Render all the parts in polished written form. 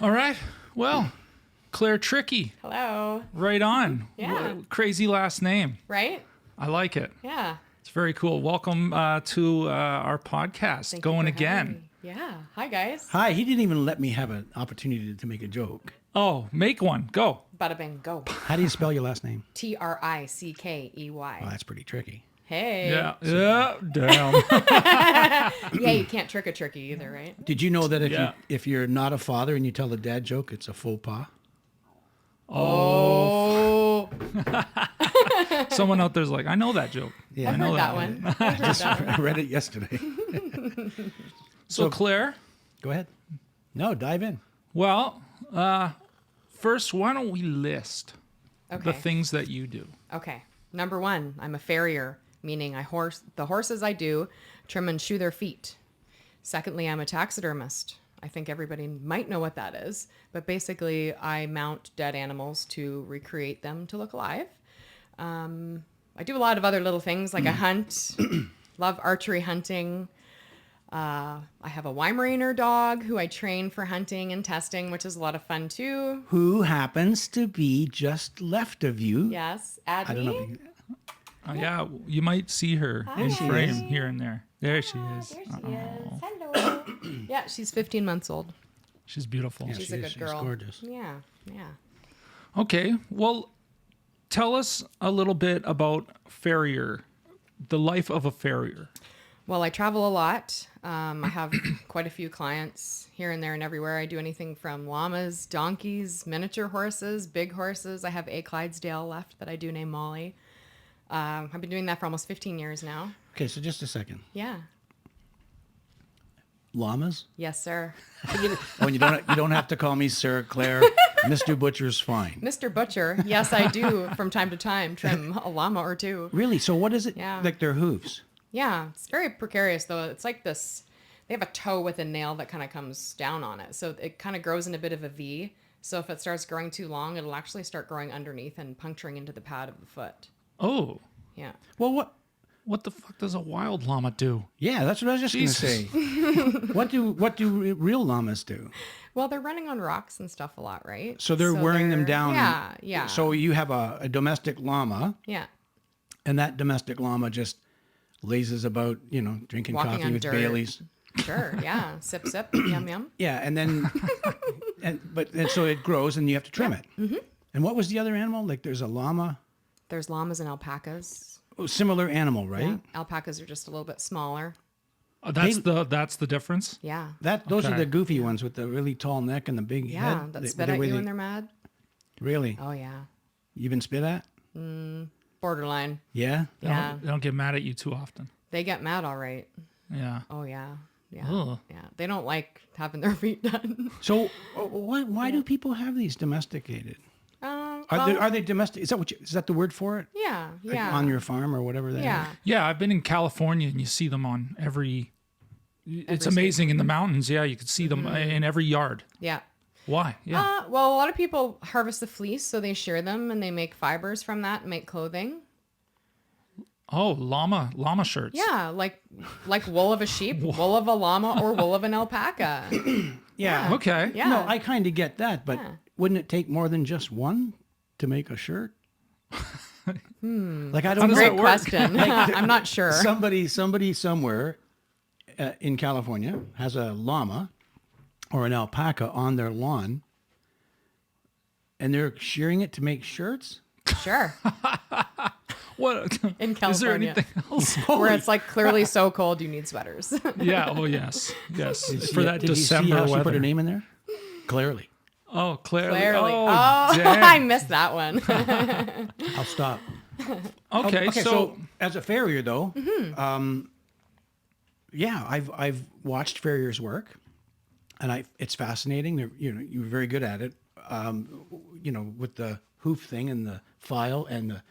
All right. Well, Claire Trickey. Hello. Right on. Yeah. Crazy last name. Right? I like it. Yeah. It's very cool. Welcome to our podcast. Thank you Going for having again. me. Yeah. Hi, guys. Hi, he didn't even let me have an opportunity to make a joke. Oh, make one. Go. Bada bing, go. How do you spell your last name? Trickey. Oh, that's pretty tricky. Hey. Yeah. Yeah. Damn. Yeah, you can't trick a turkey either, right? Did you know that Yeah. if you're not a father and you tell a dad joke, it's a faux pas? Oh. Someone out there's like, I know that joke. Yeah, I've know heard that that one. I've heard that one. I read it yesterday. So Claire, Go ahead. No, dive in. well, first, why don't we list the Okay. things that you do? Okay. Number one, I'm a farrier, meaning the horses I do trim and shoe their feet. Secondly, I'm a taxidermist. I think everybody might know what that is, but basically I mount dead animals to recreate them to look alive. I do a lot of other little things like I hunt, love archery hunting. I have a Weimaraner dog who I train for hunting and testing, which is a lot of fun too. Who happens to be just left of you? Yes, Adlie. I don't know. If you, Yeah, you might see her in Hi. frame here and there. There she is. There she is. Hello. Yeah, she's 15 months old. She's beautiful. yeah, She's she a is- good she's girl. gorgeous. Yeah, yeah. Okay, well, tell us a little bit about farrier, the life of a farrier. Well, I travel a lot. I have quite a few clients here and there and everywhere. I do anything from llamas, donkeys, miniature horses, big horses. I have a Clydesdale left that I do name Molly. I've been doing that for almost 15 years now. Okay, so just a second. Yeah. Llamas? Yes, sir. Oh, and you don't have to call me Sir, Claire. Mr. Butcher's fine. Mr. Butcher. Yes, I do from time to time trim a llama or two. Really? So what is it? Yeah. Like their hooves? Yeah, it's very precarious though. It's like this. They have a toe with a nail that kind of comes down on it. So it kind of grows in a bit of a V. So if it starts growing too long, it'll actually start growing underneath and puncturing into the pad of the foot. Oh, Yeah. Well, what the fuck does a wild llama do? Yeah, that's what I was just going to say. What do real llamas do? Well, they're running on rocks and stuff a lot, right? So they're wearing them they're- down. Yeah, yeah. So you have a domestic llama, yeah. and that domestic llama just lazes about, drinking Walking coffee on with dirt. Baileys. Sure. Yeah. Sip, sip. Yum, yum. Yeah, and then, and so it grows, and you have to trim it. Mm-hmm. And what was the other animal? Like there's a llama, There's llamas and alpacas. similar animal, right? Yeah. Alpacas are just a little bit smaller. That's the difference. Yeah. Those are Okay. the goofy ones with the really tall neck and the big Yeah. head. That spit at you when they're mad. Really? Oh, yeah. You've been spit at? Borderline. Yeah. Yeah. They don't get mad at you too often. They get mad all right. Yeah. Oh, yeah. Yeah. Ugh. Yeah. They don't like having their feet done. So why do people have these domesticated? Well, Are they domestic? Is that the word for it? yeah. Like Yeah. on your farm or whatever they yeah. are? Yeah, I've been in California and you see them on every. It's Every amazing in the mountains. Yeah, you could see them in every yard. Yeah. Why? Yeah. Well, a lot of people harvest the fleece, so they shear them and they make fibers from that and make clothing. Oh, llama shirts. Yeah, like wool of a sheep, wool of a llama, or wool of an alpaca. Yeah. Okay. Yeah. No, I kind of get that, but Yeah. wouldn't it take more than just one to make a shirt? Like I don't How does know. that Great work? question. I'm not sure. Somebody somewhere in California has a llama or an alpaca on their lawn, and they're shearing it to make shirts. Sure. What? In Is there California. anything else? Where it's like clearly so cold you need sweaters. Yeah. Oh, yes. Yes. Did For you- that did December you see how weather. she put her name in there? Clearly. Oh, clearly. Clearly. Oh, Oh, damn. I missed that one. I'll stop. Okay, So as a farrier, though, yeah, I've watched farriers work, and it's fascinating. You're very good at it. With the hoof thing and the file and the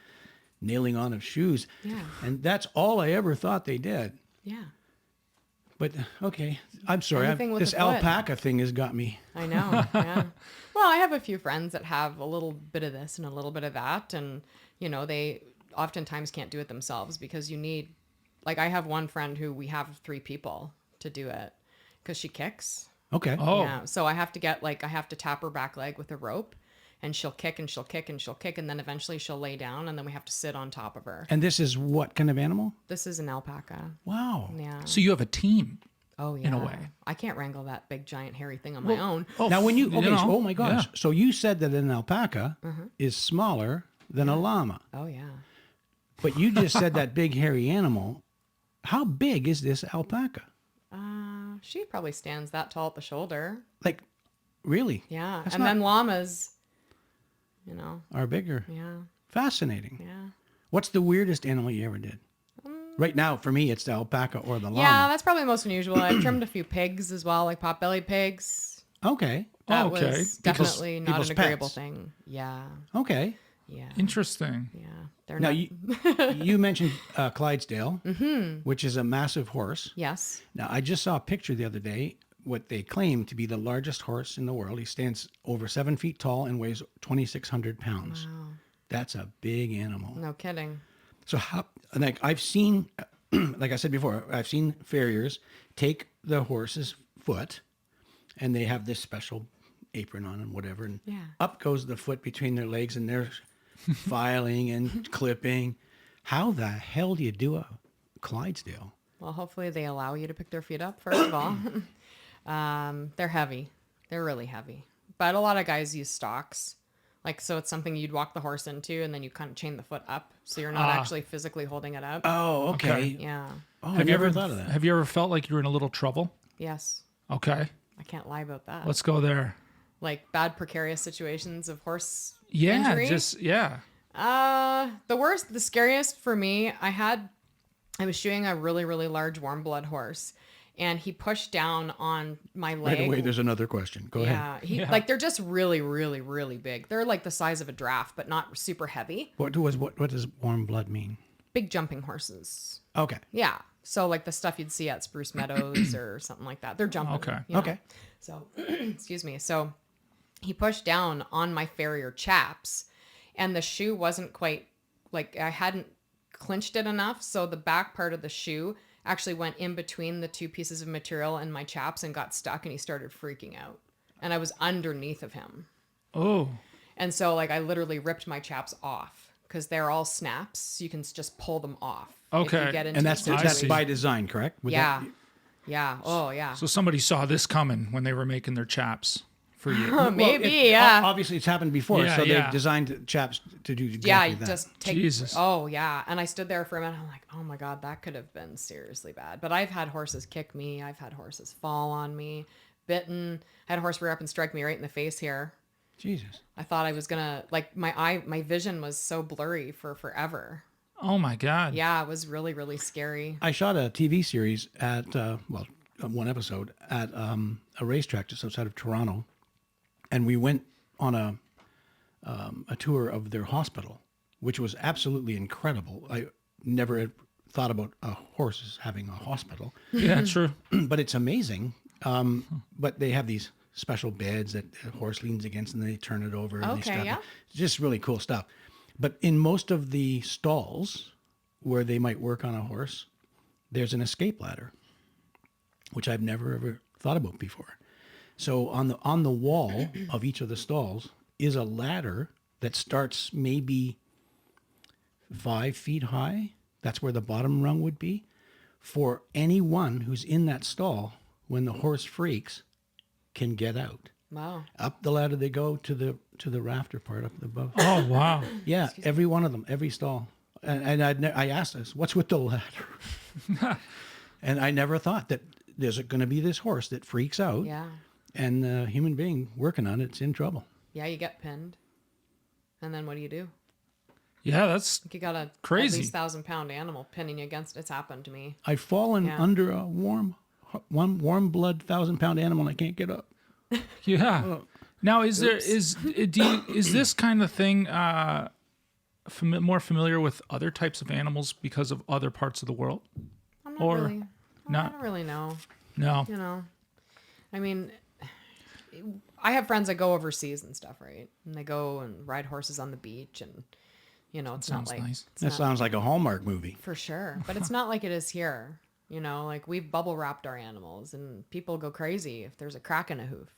nailing on of shoes. Yeah. And that's all I ever thought they did. Yeah. But okay, I'm sorry. Anything with This the foot. alpaca thing has got me. I know. Yeah. Well, I have a few friends that have a little bit of this and a little bit of that. And, they oftentimes can't do it themselves because you need, like, I have one friend who we have 3 people to do it because she kicks. Okay. Oh, Yeah. So I have to tap her back leg with a rope, and she'll kick and she'll kick and she'll kick, and then eventually she'll lay down, and then we have to sit on top of her. And this is what kind of animal? This is an alpaca. Wow. Yeah. so you have a team. Oh yeah. in a way. I can't wrangle that big giant hairy thing on my own. Oh, Now, when you you okay, know, oh my gosh, yeah. so you said that an alpaca is smaller than a llama, Oh yeah. but you just said that big hairy animal. How big is this alpaca? She probably stands that tall at the shoulder. Like, really? Yeah. That's and not- then llamas, Are bigger. yeah. Fascinating. Yeah. What's the weirdest animal you ever did? Right now, for me, it's the alpaca or the llama. Yeah, that's probably the most unusual. I've trimmed a few pigs as well, like pot-bellied pigs. Okay. That Okay. was People's- definitely not people's an agreeable pets. thing. Yeah. Okay. Yeah. Interesting. Yeah. They're Now, not. you mentioned Clydesdale, which is a massive horse. Yes. Now, I just saw a picture the other day, what they claim to be the largest horse in the world. He stands over 7 feet tall and weighs 2,600 pounds. Wow. That's a big animal. No kidding. So, like, I've seen, like I said before, I've seen farriers take the horse's foot, and they have this special apron on and whatever, and Yeah. up goes the foot between their legs, and they're filing and clipping. How the hell do you do a Clydesdale? Well, hopefully they allow you to pick their feet up, first of all. They're heavy. They're really heavy. But a lot of guys use stocks. Like, so it's something you'd walk the horse into, and then you kind of chain the foot up, so you're not actually physically holding it up. Oh, okay. Okay. Yeah. Oh, I Have you never ever thought of that. Have you ever felt like you were in a little trouble? Yes. Okay, I can't lie about that. let's go there. Like bad precarious situations of horse Yeah, injury. The scariest for me, I was shoeing a really, really large warm blood horse, and he pushed down on my leg. Right away, there's another question. Go ahead. Yeah, like they're just really, really, really big. They're like the size of a giraffe, but not super heavy. What does warm blood mean? Big jumping horses. Okay. Yeah. So like the stuff you'd see at Spruce Meadows or something like that. They're jumping. Okay. you know? Okay. So, excuse me. So he pushed down on my farrier chaps, and the shoe wasn't quite, like, I hadn't clinched it enough. So the back part of the shoe actually went in between the two pieces of material and my chaps and got stuck, and he started freaking out. And I was underneath of him. Oh, And so like I literally ripped my chaps off because they're all snaps. So you can just pull them off. if you Okay. get into And a that's situation. by design, correct? Would Yeah. that- Yeah. Oh, yeah. so somebody saw this coming when they were making their chaps for you. Maybe, it- yeah. Obviously, it's happened before, Yeah, so yeah. they've designed chaps to do exactly Yeah, you that. just take. Jesus. Oh, yeah. And I stood there for a minute. I'm like, oh my God, that could have been seriously bad. But I've had horses kick me. I've had horses fall on me, bitten. I had a horse rear up and strike me right in the face here. Jesus. I thought I was gonna, like, my vision was so blurry for forever. Oh my God. Yeah, it was really, really scary. I shot a TV series at, one episode at a racetrack just outside of Toronto. And we went on a tour of their hospital, which was absolutely incredible. I never had thought about horses having a hospital, Yeah, true. but it's amazing. But they have these special beds that the horse leans against, and they turn it over. And they Okay, strap yeah. it. It's just really cool stuff. But in most of the stalls where they might work on a horse, there's an escape ladder, which I've never ever thought about before. So on the wall of each of the stalls is a ladder that starts maybe 5 feet high. That's where the bottom rung would be. For anyone who's in that stall, when the horse freaks, can get out. Wow. Up the ladder they go to the rafter part up above. Oh wow. Yeah, every one of them, every stall. And I asked us, what's with the ladder? And I never thought that there's going to be this horse that freaks out, Yeah. and the human being working on it's in trouble. Yeah, you get pinned. And then what do you do? Yeah, that's You got a Crazy. at least 1,000-pound animal pinning you against. It's happened to me. I've fallen Yeah. under a warm blood 1,000-pound animal and I can't get up. yeah. Now, is this kind of thing more familiar with other types of animals because of other parts of the world? I'm not Or really. I not? don't really know. No. You know, I mean, I have friends that go overseas and stuff, right? And they go and ride horses on the beach, and it's not Sounds like nice. it's That not- sounds like a Hallmark movie. for sure, but it's not like it is here. You know, like we've bubble wrapped our animals, and people go crazy if there's a crack in a hoof,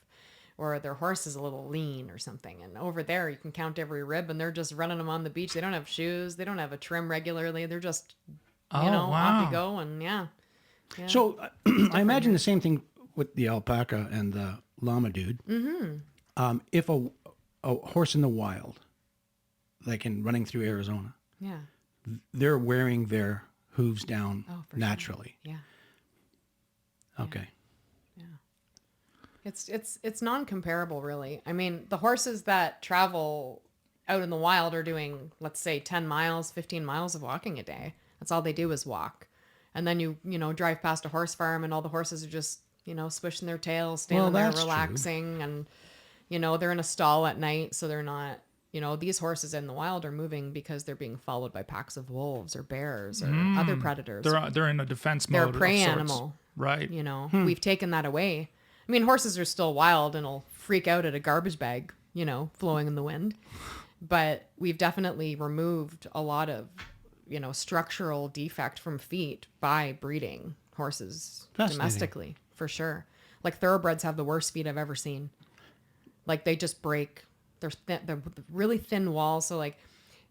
or their horse is a little lean or something. And over there, you can count every rib, and they're just running them on the beach. They don't have shoes. They don't have a trim regularly. They're just, off you go. And yeah. So I imagine the same thing with the alpaca and the llama dude. Mm-hmm. If a horse in the wild, like in running through Arizona, Yeah. they're wearing their hooves down For naturally. Sure. Yeah. Okay. It's non-comparable, really. I mean, the horses that travel out in the wild are doing, let's say, 10 miles, 15 miles of walking a day. That's all they do is walk. And then you drive past a horse farm and all the horses are just, swishing their tails, standing there relaxing. And, they're in a stall at night. So they're not, these horses in the wild are moving because they're being followed by packs of wolves or bears or other predators. They're in a defense mode. They're a prey of sorts. animal. Right. We've taken that away. I mean, horses are still wild and will freak out at a garbage bag, flowing in the wind. But we've definitely removed a lot of, structural defect from feet by breeding horses domestically, for sure. Like thoroughbreds have the worst feet I've ever seen. Like they just break. They're really thin walls. So like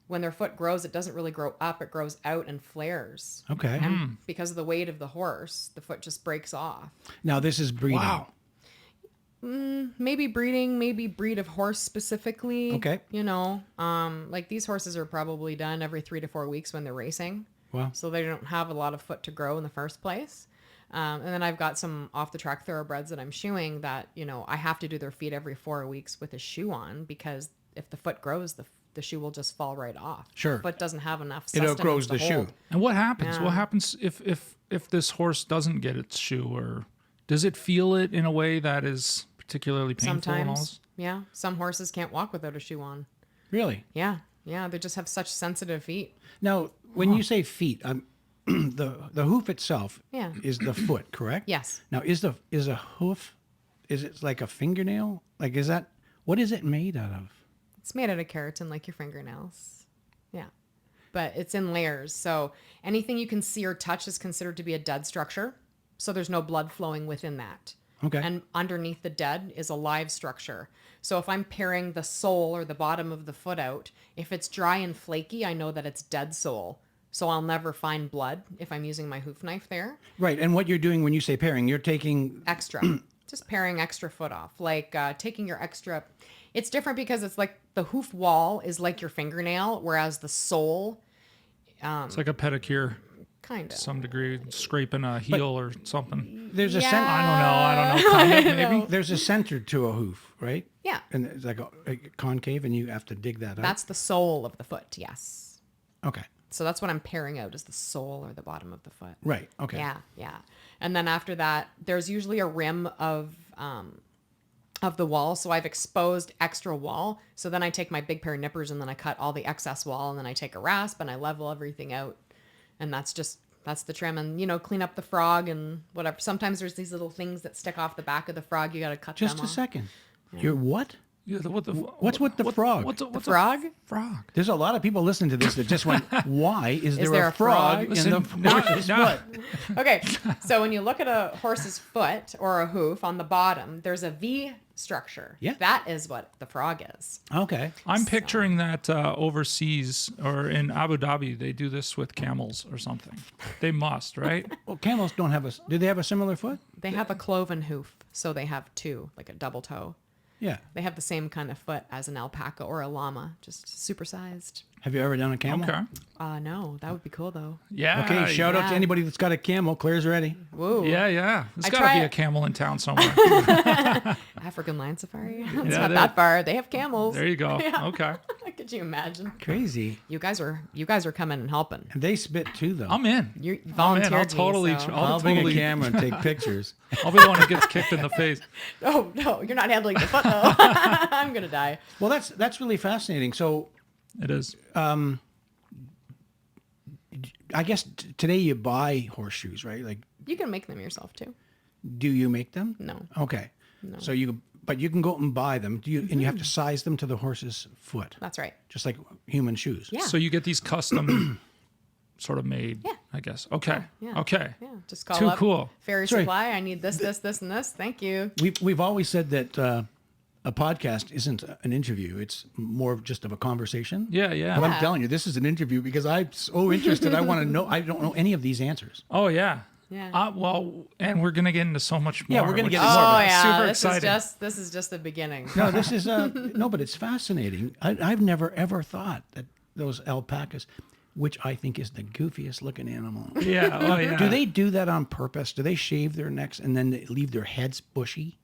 when their foot grows, it doesn't really grow up. It grows out and flares. Okay. And because of the weight of the horse, the foot just breaks off. Now this is breeding. Wow. Maybe breeding, maybe breed of horse specifically. Okay. Like these horses are probably done every 3 to 4 weeks when they're racing. Wow. So they don't have a lot of foot to grow in the first place. And then I've got some off the track thoroughbreds that I'm shoeing that, I have to do their feet every 4 weeks with a shoe on because if the foot grows, the shoe will just fall right off. Sure. Foot doesn't have enough It sustenance outgrows to the shoe. hold. And what happens? Yeah. What happens if this horse doesn't get its shoe, or does it feel it in a way that is particularly painful? And all Sometimes, this? yeah. Some horses can't walk without a shoe on. Really? Yeah. Yeah. They just have such sensitive feet. Now, when you say feet, the hoof itself Yeah. is the foot, correct? Yes. Now, is a hoof? Is it like a fingernail? Like, what is it made out of? It's made out of keratin like your fingernails. Yeah. But it's in layers. So anything you can see or touch is considered to be a dead structure. So there's no blood flowing within that. Okay. And underneath the dead is a live structure. So if I'm paring the sole or the bottom of the foot out, if it's dry and flaky, I know that it's dead sole. So I'll never find blood if I'm using my hoof knife there. Right. And what you're doing when you say paring, you're taking... Extra. Just paring extra foot off. Like taking your extra... It's different because it's like the hoof wall is like your fingernail, whereas the sole... It's like a pedicure, Kind to of. some degree, scraping a heel or something. There's a I don't know. Kind of, maybe. There's a center to a hoof, right? Yeah. And it's like a concave, and you have to dig that out. That's the sole of the foot, yes. Okay. So that's what I'm paring out is the sole or the bottom of the foot. Right. Okay. Yeah, yeah. And then after that, there's usually a rim of the wall. So I've exposed extra wall. So then I take my big pair of nippers and then I cut all the excess wall, and then I take a rasp and I level everything out. And that's the trim, and clean up the frog and whatever. Sometimes there's these little things that stick off the back of the frog. You got to cut Just them a off. second. You're what? Yeah, What's with the frog? What's The frog? frog? There's a lot of people listening to this that just went, why is there there a a frog frog? in the horse's foot? Okay, so when you look at a horse's foot or a hoof on the bottom, there's a V structure. Yeah. That is what the frog is. Okay. I'm picturing that overseas or in Abu Dhabi, they do this with camels or something. They must, right? Well, camels don't have do they have a similar foot? They have a cloven hoof, so they have two, like a double toe. Yeah. They have the same kind of foot as an alpaca or a llama, just supersized. Have you ever done a camel? Okay. No, that would be cool though. Yeah. Okay, shout out to Yeah. anybody that's got a camel. Claire's ready. Whoa. Yeah, yeah. There's I got to be try- a camel in town somewhere. African lion safari. It's Yeah, not they- that far. They have camels. There you go. Yeah. Okay. Could you imagine? Crazy. You guys are coming and helping. And they spit too, though. I'm in. You I'm in. volunteered I'll me, totally. so- I'll bring totally. a camera and take pictures. I'll be the one who gets kicked in the face. Oh no, you're not handling the foot though. I'm gonna die. Well, that's really fascinating. So It is. I guess today you buy horseshoes, right? Like, You can make them yourself too. do you make them? No. Okay. So you can go out and buy them. Do you? And you have to size them to the horse's foot, That's right. just like human shoes. Yeah. So you get these custom sort of made. Yeah. I guess. Okay. Yeah. Okay. Yeah, just call Too up cool. Fairy Sorry. Supply. I need this, and this. Thank you. We've always said that a podcast isn't an interview; it's more of just of a conversation. Yeah. Yeah. But I'm telling you, this is an interview because I'm so interested. I want to know. I don't know any of these answers. Oh yeah. Yeah. Well, and we're gonna get into so much more. Yeah, we're gonna which get is into more. Oh yeah, Super this exciting. is just the beginning. No, this is no, but it's fascinating. I've never ever thought that those alpacas, which I think is the goofiest looking animal. Yeah. Oh yeah. Do they do that on purpose? Do they shave their necks and then they leave their heads bushy?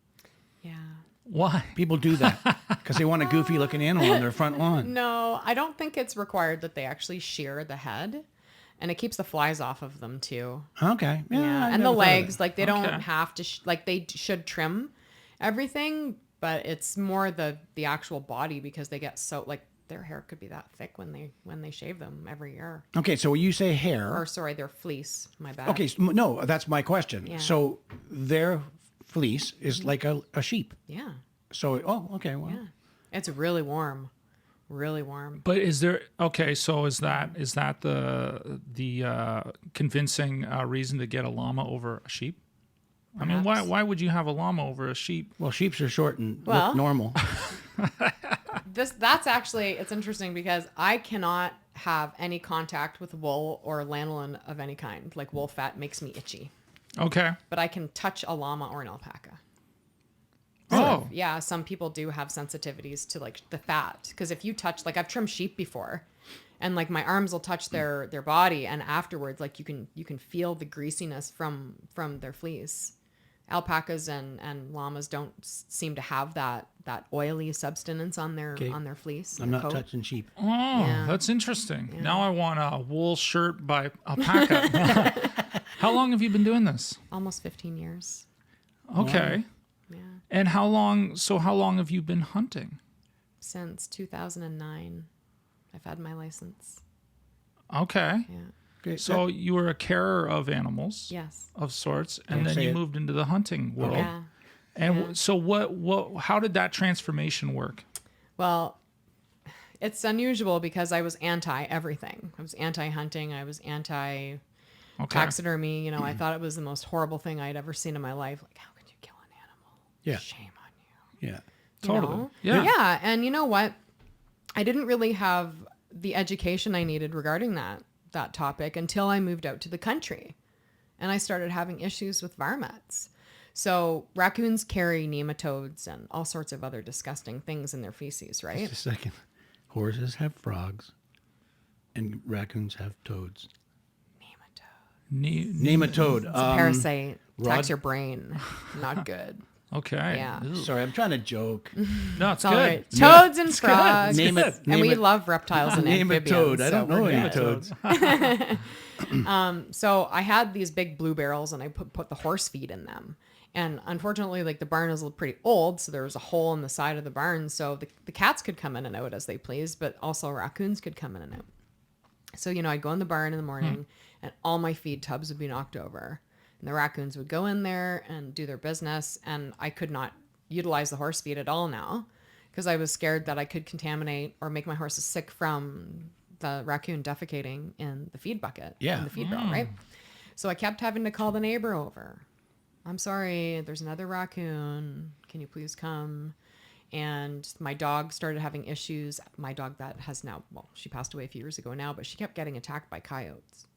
Yeah. Why? People do that because they want a goofy looking animal on their front lawn. No, I don't think it's required that they actually shear the head, and it keeps the flies off of them too. Okay. Yeah, I and never the thought of legs, that. like they Okay. don't have to, like they should trim everything, but it's more the actual body because they get so like their hair could be that thick when they shave them every year. Okay, so when you say hair, Or sorry, their fleece. My bad. okay, no, that's my question. Yeah. So their fleece is like a sheep. Yeah, So, okay, well, yeah. It's really warm, really warm. But is there okay? So is that the convincing reason to get a llama over a sheep? I mean, Perhaps. why would you have a llama over a sheep? well, sheeps are short and Well- look normal. That's actually, it's interesting because I cannot have any contact with wool or lanolin of any kind. Like wool fat makes me itchy, Okay. but I can touch a llama or an alpaca. Oh. Yeah, some people do have sensitivities to like the fat because if you touch, like I've trimmed sheep before, and like my arms will touch their body, and afterwards, like you can feel the greasiness from their fleece. Alpacas and llamas don't seem to have that oily substance on their fleece. I'm their not coat. touching sheep. Oh, Yeah. that's interesting. Now I want a wool shirt by alpaca. How long have you been doing this? Almost 15 years. Okay. Yeah, And how long have you been hunting? since 2009, I've had my license. Okay. Yeah. Okay, So you were a carer of animals Yes. of sorts, and Don't then say you it. moved into the hunting world. Yeah. And Yeah. so what how did that transformation work? Well, it's unusual because I was anti everything. I was anti hunting. I was anti Okay. taxidermy. You know, I thought it was the most horrible thing I'd ever seen in my life. Like, how could you kill an animal? Yeah. Shame on you. Yeah. You Totally. know? Yeah. Yeah. And you know what? I didn't really have the education I needed regarding that topic until I moved out to the country. And I started having issues with varmints. So raccoons carry nematodes and all sorts of other disgusting things in their feces, right? Just a second. Horses have frogs, and raccoons have toads. Nematode. Name a toad. Parasite. Rod- Attacks your brain. Not good. Okay. Yeah. Ew. Sorry, I'm trying to joke. No, it's It's all good. right. Toads and frogs. Name it. And we love reptiles and Name a amphibians. toad. I don't so know we're any good. toads. So I had these big blue barrels and I put the horse feed in them. And unfortunately, like the barn is pretty old, so there was a hole in the side of the barn. So the cats could come in and out as they pleased, but also raccoons could come in and out. So, you know, I'd go in the barn in the morning and all my feed tubs would be knocked over. And the raccoons would go in there and do their business. And I could not utilize the horse feed at all now because I was scared that I could contaminate or make my horses sick from the raccoon defecating in the feed bucket, Yeah. in the feed barrel, right? So I kept having to call the neighbor over. I'm sorry, there's another raccoon. Can you please come? And my dog started having issues. My dog that has now, well, she passed away a few years ago now, but she kept getting attacked by coyotes,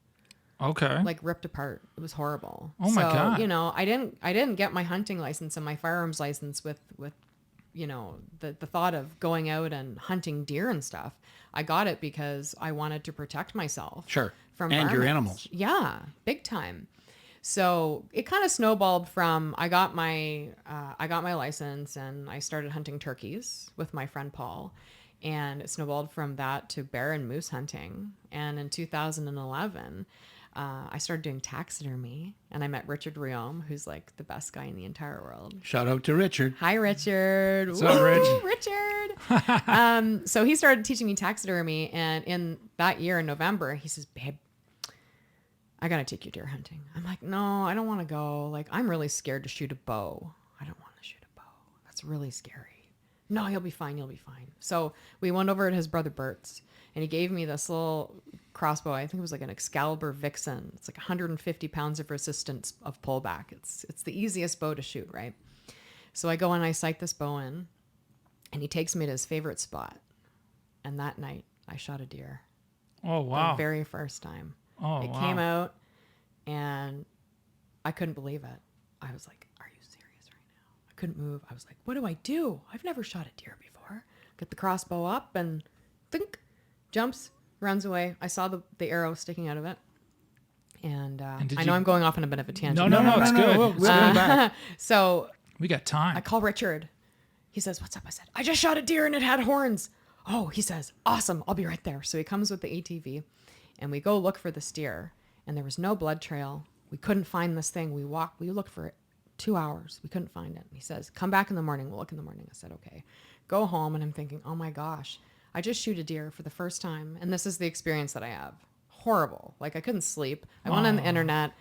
Okay. like ripped apart. It was horrible. Oh my God. You know, I didn't get my hunting license and my firearms license with you know, the thought of going out and hunting deer and stuff. I got it because I wanted to protect myself. Sure. From And your varmints. animals. Yeah, big time. So it kind of snowballed from I got my license and I started hunting turkeys with my friend Paul, and it snowballed from that to bear and moose hunting. And in 2011, I started doing taxidermy, and I met Richard Riom, who's like the best guy in the entire world. Shout out to Richard. Hi, Richard. What's up, Rich? Richard. So he started teaching me taxidermy, and in that year in November, he says, "Babe, I gotta take you deer hunting." I'm like, "No, I don't want to go. Like, I'm really scared to shoot a bow. I don't want to shoot a bow. That's really scary." "No, you'll be fine. You'll be fine." So we went over to his brother Bert's, and he gave me this little crossbow. I think it was like an Excalibur Vixen. It's like 150 pounds of resistance of pullback. It's the easiest bow to shoot, right? So I go and I sight this bow in, and he takes me to his favorite spot. And that night, I shot a deer. Oh, wow. The very first time. Oh, It wow. came out, and I couldn't believe it. I was like, are you serious right now? I couldn't move. I was like, what do I do? I've never shot a deer before. Get the crossbow up and think, jumps, runs away. I saw the arrow sticking out of it. And did I know you- I'm going off on a bit of a tangent. No, it's good. We'll go back. So We got time. I call Richard. He says, what's up? I said, I just shot a deer and it had horns. Oh, he says, awesome. I'll be right there. So he comes with the ATV and we go look for this deer, and there was no blood trail. We couldn't find this thing. We looked for it 2 hours. We couldn't find it. He says, come back in the morning. We'll look in the morning. I said, okay. Go home. And I'm thinking, oh my gosh, I just shoot a deer for the first time. And this is the experience that I have. Horrible. Like I couldn't sleep. I went on the internet.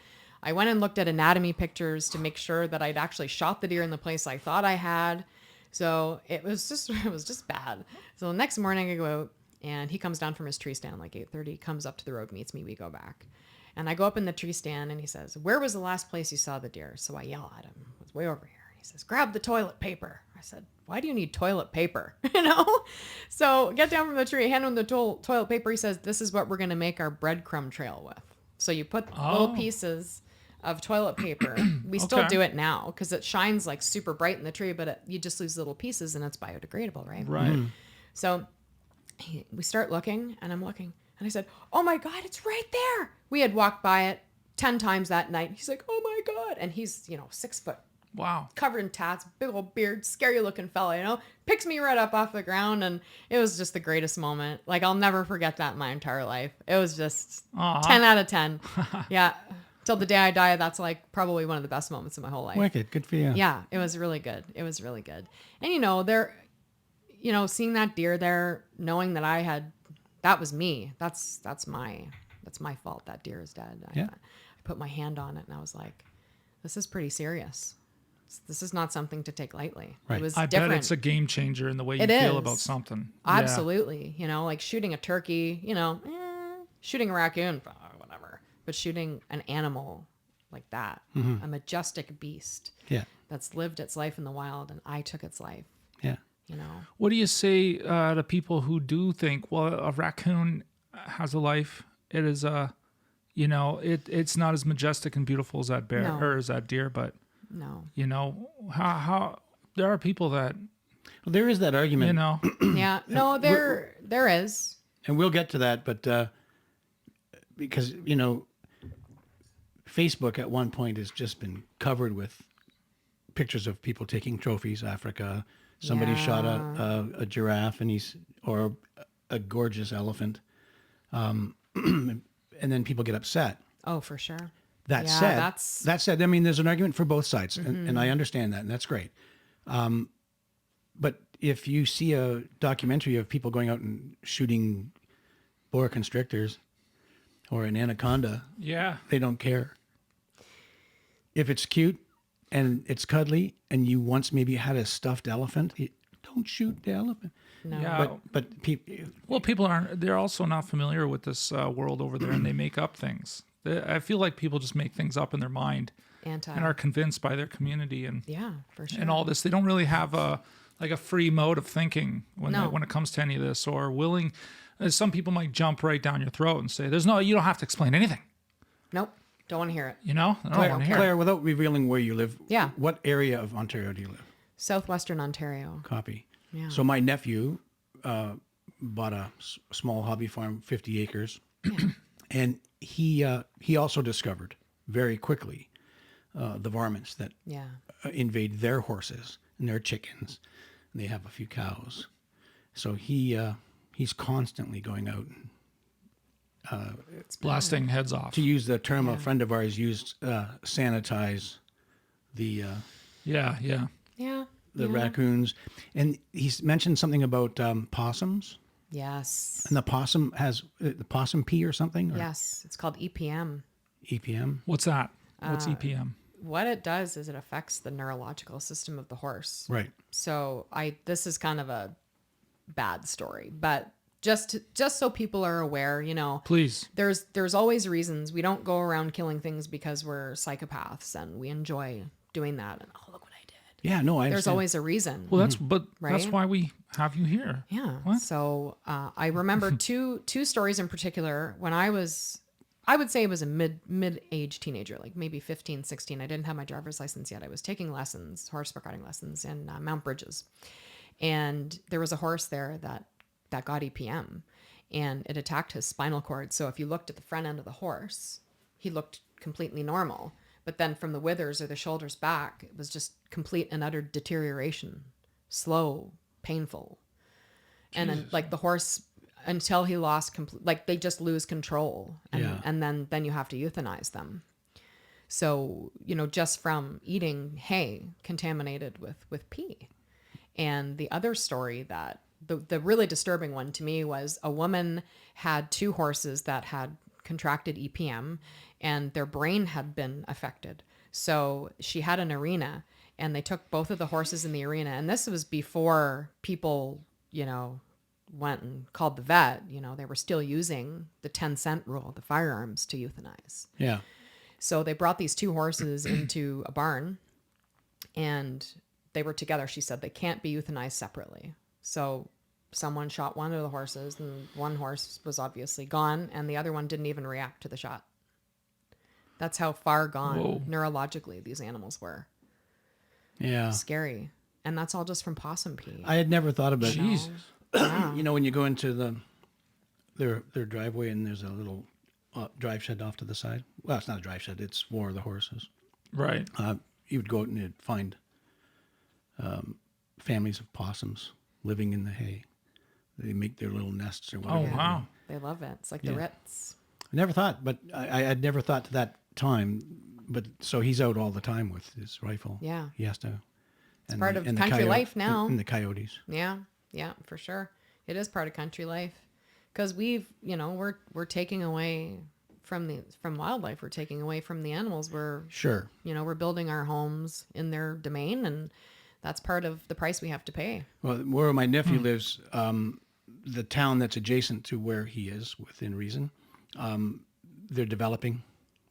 I went and looked at anatomy pictures to make sure that I'd actually shot the deer in the place I thought I had. So it was just bad. So the next morning I go out, and he comes down from his tree stand like 8:30, comes up to the road, meets me, we go back. And I go up in the tree stand and he says, where was the last place you saw the deer? So I yell at him. It's way over here. He says, grab the toilet paper. I said, why do you need toilet paper? So get down from the tree, hand him the toilet paper. He says, this is what we're going to make our breadcrumb trail with. So you put little pieces of toilet paper. We still Okay. do it now because it shines like super bright in the tree, but you just lose little pieces and it's biodegradable, right? Right. So we start looking, and I'm looking, and I said, oh my God, it's right there. We had walked by it 10 times that night. He's like, oh my God. And he's, 6 foot, Wow. covered in tats, big old beard, scary looking fella, picks me right up off the ground. And it was just the greatest moment. Like, I'll never forget that in my entire life. It was just 10 out of 10. Yeah. Till the day I die, that's like probably one of the best moments of my whole life. Wicked. Good for you. Yeah, it was really good. It was really good. And seeing that deer there, knowing that that was me. That's my fault. That deer is dead. Yeah. I put my hand on it and I was like, this is pretty serious. This is not something to take lightly. Right. It was I different. bet it's a game changer in the way you It feel is. about something. Absolutely. Like shooting a turkey, shooting a raccoon, whatever. But shooting an animal like that, a majestic beast Yeah. that's lived its life in the wild, and I took its life, Yeah. What do you say to people who do think, well, a raccoon has a life? It is it's not as majestic and beautiful as that bear No. or as that deer, but No. how there are people that Well, there is that argument, Yeah. No, there is. and we'll get to that, but because Facebook at one point has just been covered with pictures of people taking trophies. Africa, somebody shot a giraffe, or a gorgeous elephant, and then people get upset. Oh, for sure. That Yeah, said, I mean, there's an argument for both sides, and I understand that, and that's great. But if you see a documentary of people going out and shooting boa constrictors or an anaconda, they don't care. If it's cute and it's cuddly, and you once maybe had a stuffed elephant, don't shoot the elephant. No. Yeah. But people, Well, people they're also not familiar with this world over there, and they make up things. I feel like people just make things up in their mind and are convinced by their community and for sure. and all this. They don't really have a free mode of thinking when No. when it comes to any of this, or willing. Some people might jump right down your throat and say, you don't have to explain anything. Nope. Don't want to hear it. I don't want to hear. Claire, without revealing where you live, Yeah. what area of Ontario do you live? Southwestern Ontario. Copy. Yeah. So my nephew bought a small hobby farm, 50 acres, and he also discovered very quickly the varmints that Yeah. invade their horses and their chickens, and they have a few cows. So he's constantly going out. Blasting heads off. To use the term a friend of ours used, sanitize the Yeah. raccoons, and he's mentioned something about possums. Yes. And the possum has the possum pee or something? Or Yes. It's called EPM. EPM? What's that? What's EPM? What it does is it affects the neurological system of the horse. Right. So this is kind of a bad story, but just so people are aware, Please. there's always reasons. We don't go around killing things because we're psychopaths and we enjoy doing that. And oh, look what I did. Yeah, no, I There's understand. always a reason. Well, that's Right? why we have you here. Yeah. What? So I remember two stories in particular when I would say I was a mid-age teenager, like maybe 15, 16. I didn't have my driver's license yet. I was taking lessons, horseback riding lessons in Mount Bridges. And there was a horse there that got EPM and it attacked his spinal cord. So if you looked at the front end of the horse, he looked completely normal. But then from the withers or the shoulders back, it was just complete and utter deterioration, slow, painful. And then like the horse, until he lost like they just lose control and then you have to euthanize them. So, just from eating hay contaminated with pee. And the other story that the really disturbing one to me was a woman had two horses that had contracted EPM and their brain had been affected. So she had an arena and they took both of the horses in the arena. And this was before people, went and called the vet. They were still using the 10-cent rule, the firearms, to euthanize. Yeah. So they brought these two horses into a barn and they were together. She said they can't be euthanized separately. So someone shot one of the horses and one horse was obviously gone and the other one didn't even react to the shot. That's how far gone neurologically these animals were. Yeah. Scary. And that's all just from possum pee. I had never thought about Jesus. when you go into their driveway and there's a little drive shed off to the side. Well, it's not a drive shed. It's for the horses. Right. You would go out and you'd find families of possums living in the hay. They make their little nests or whatever. Oh, wow. They love it. It's like the Ritz. I never thought, but I had never thought to that time. But so he's out all the time with his rifle. Yeah. He has to. It's part of country life now. And the coyotes. Yeah, for sure. It is part of country life because we're taking away from wildlife. We're taking away from the animals. Sure. We're building our homes in their domain, and that's part of the price we have to pay. Well, where my nephew lives, the town that's adjacent to where he is, within reason, they're developing.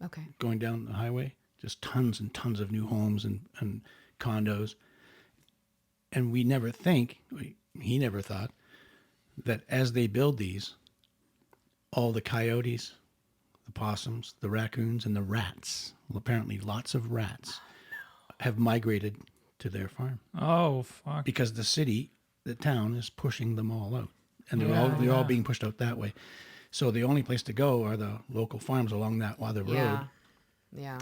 Okay. Going down the highway, just tons and tons of new homes and condos. And he never thought that as they build these, all the coyotes, the possums, the raccoons, and the rats, well, apparently lots of rats, have migrated to their farm. Oh, fuck. Because the town is pushing them all out. And they're all being pushed out that way. So the only place to go are the local farms along that other road. Yeah.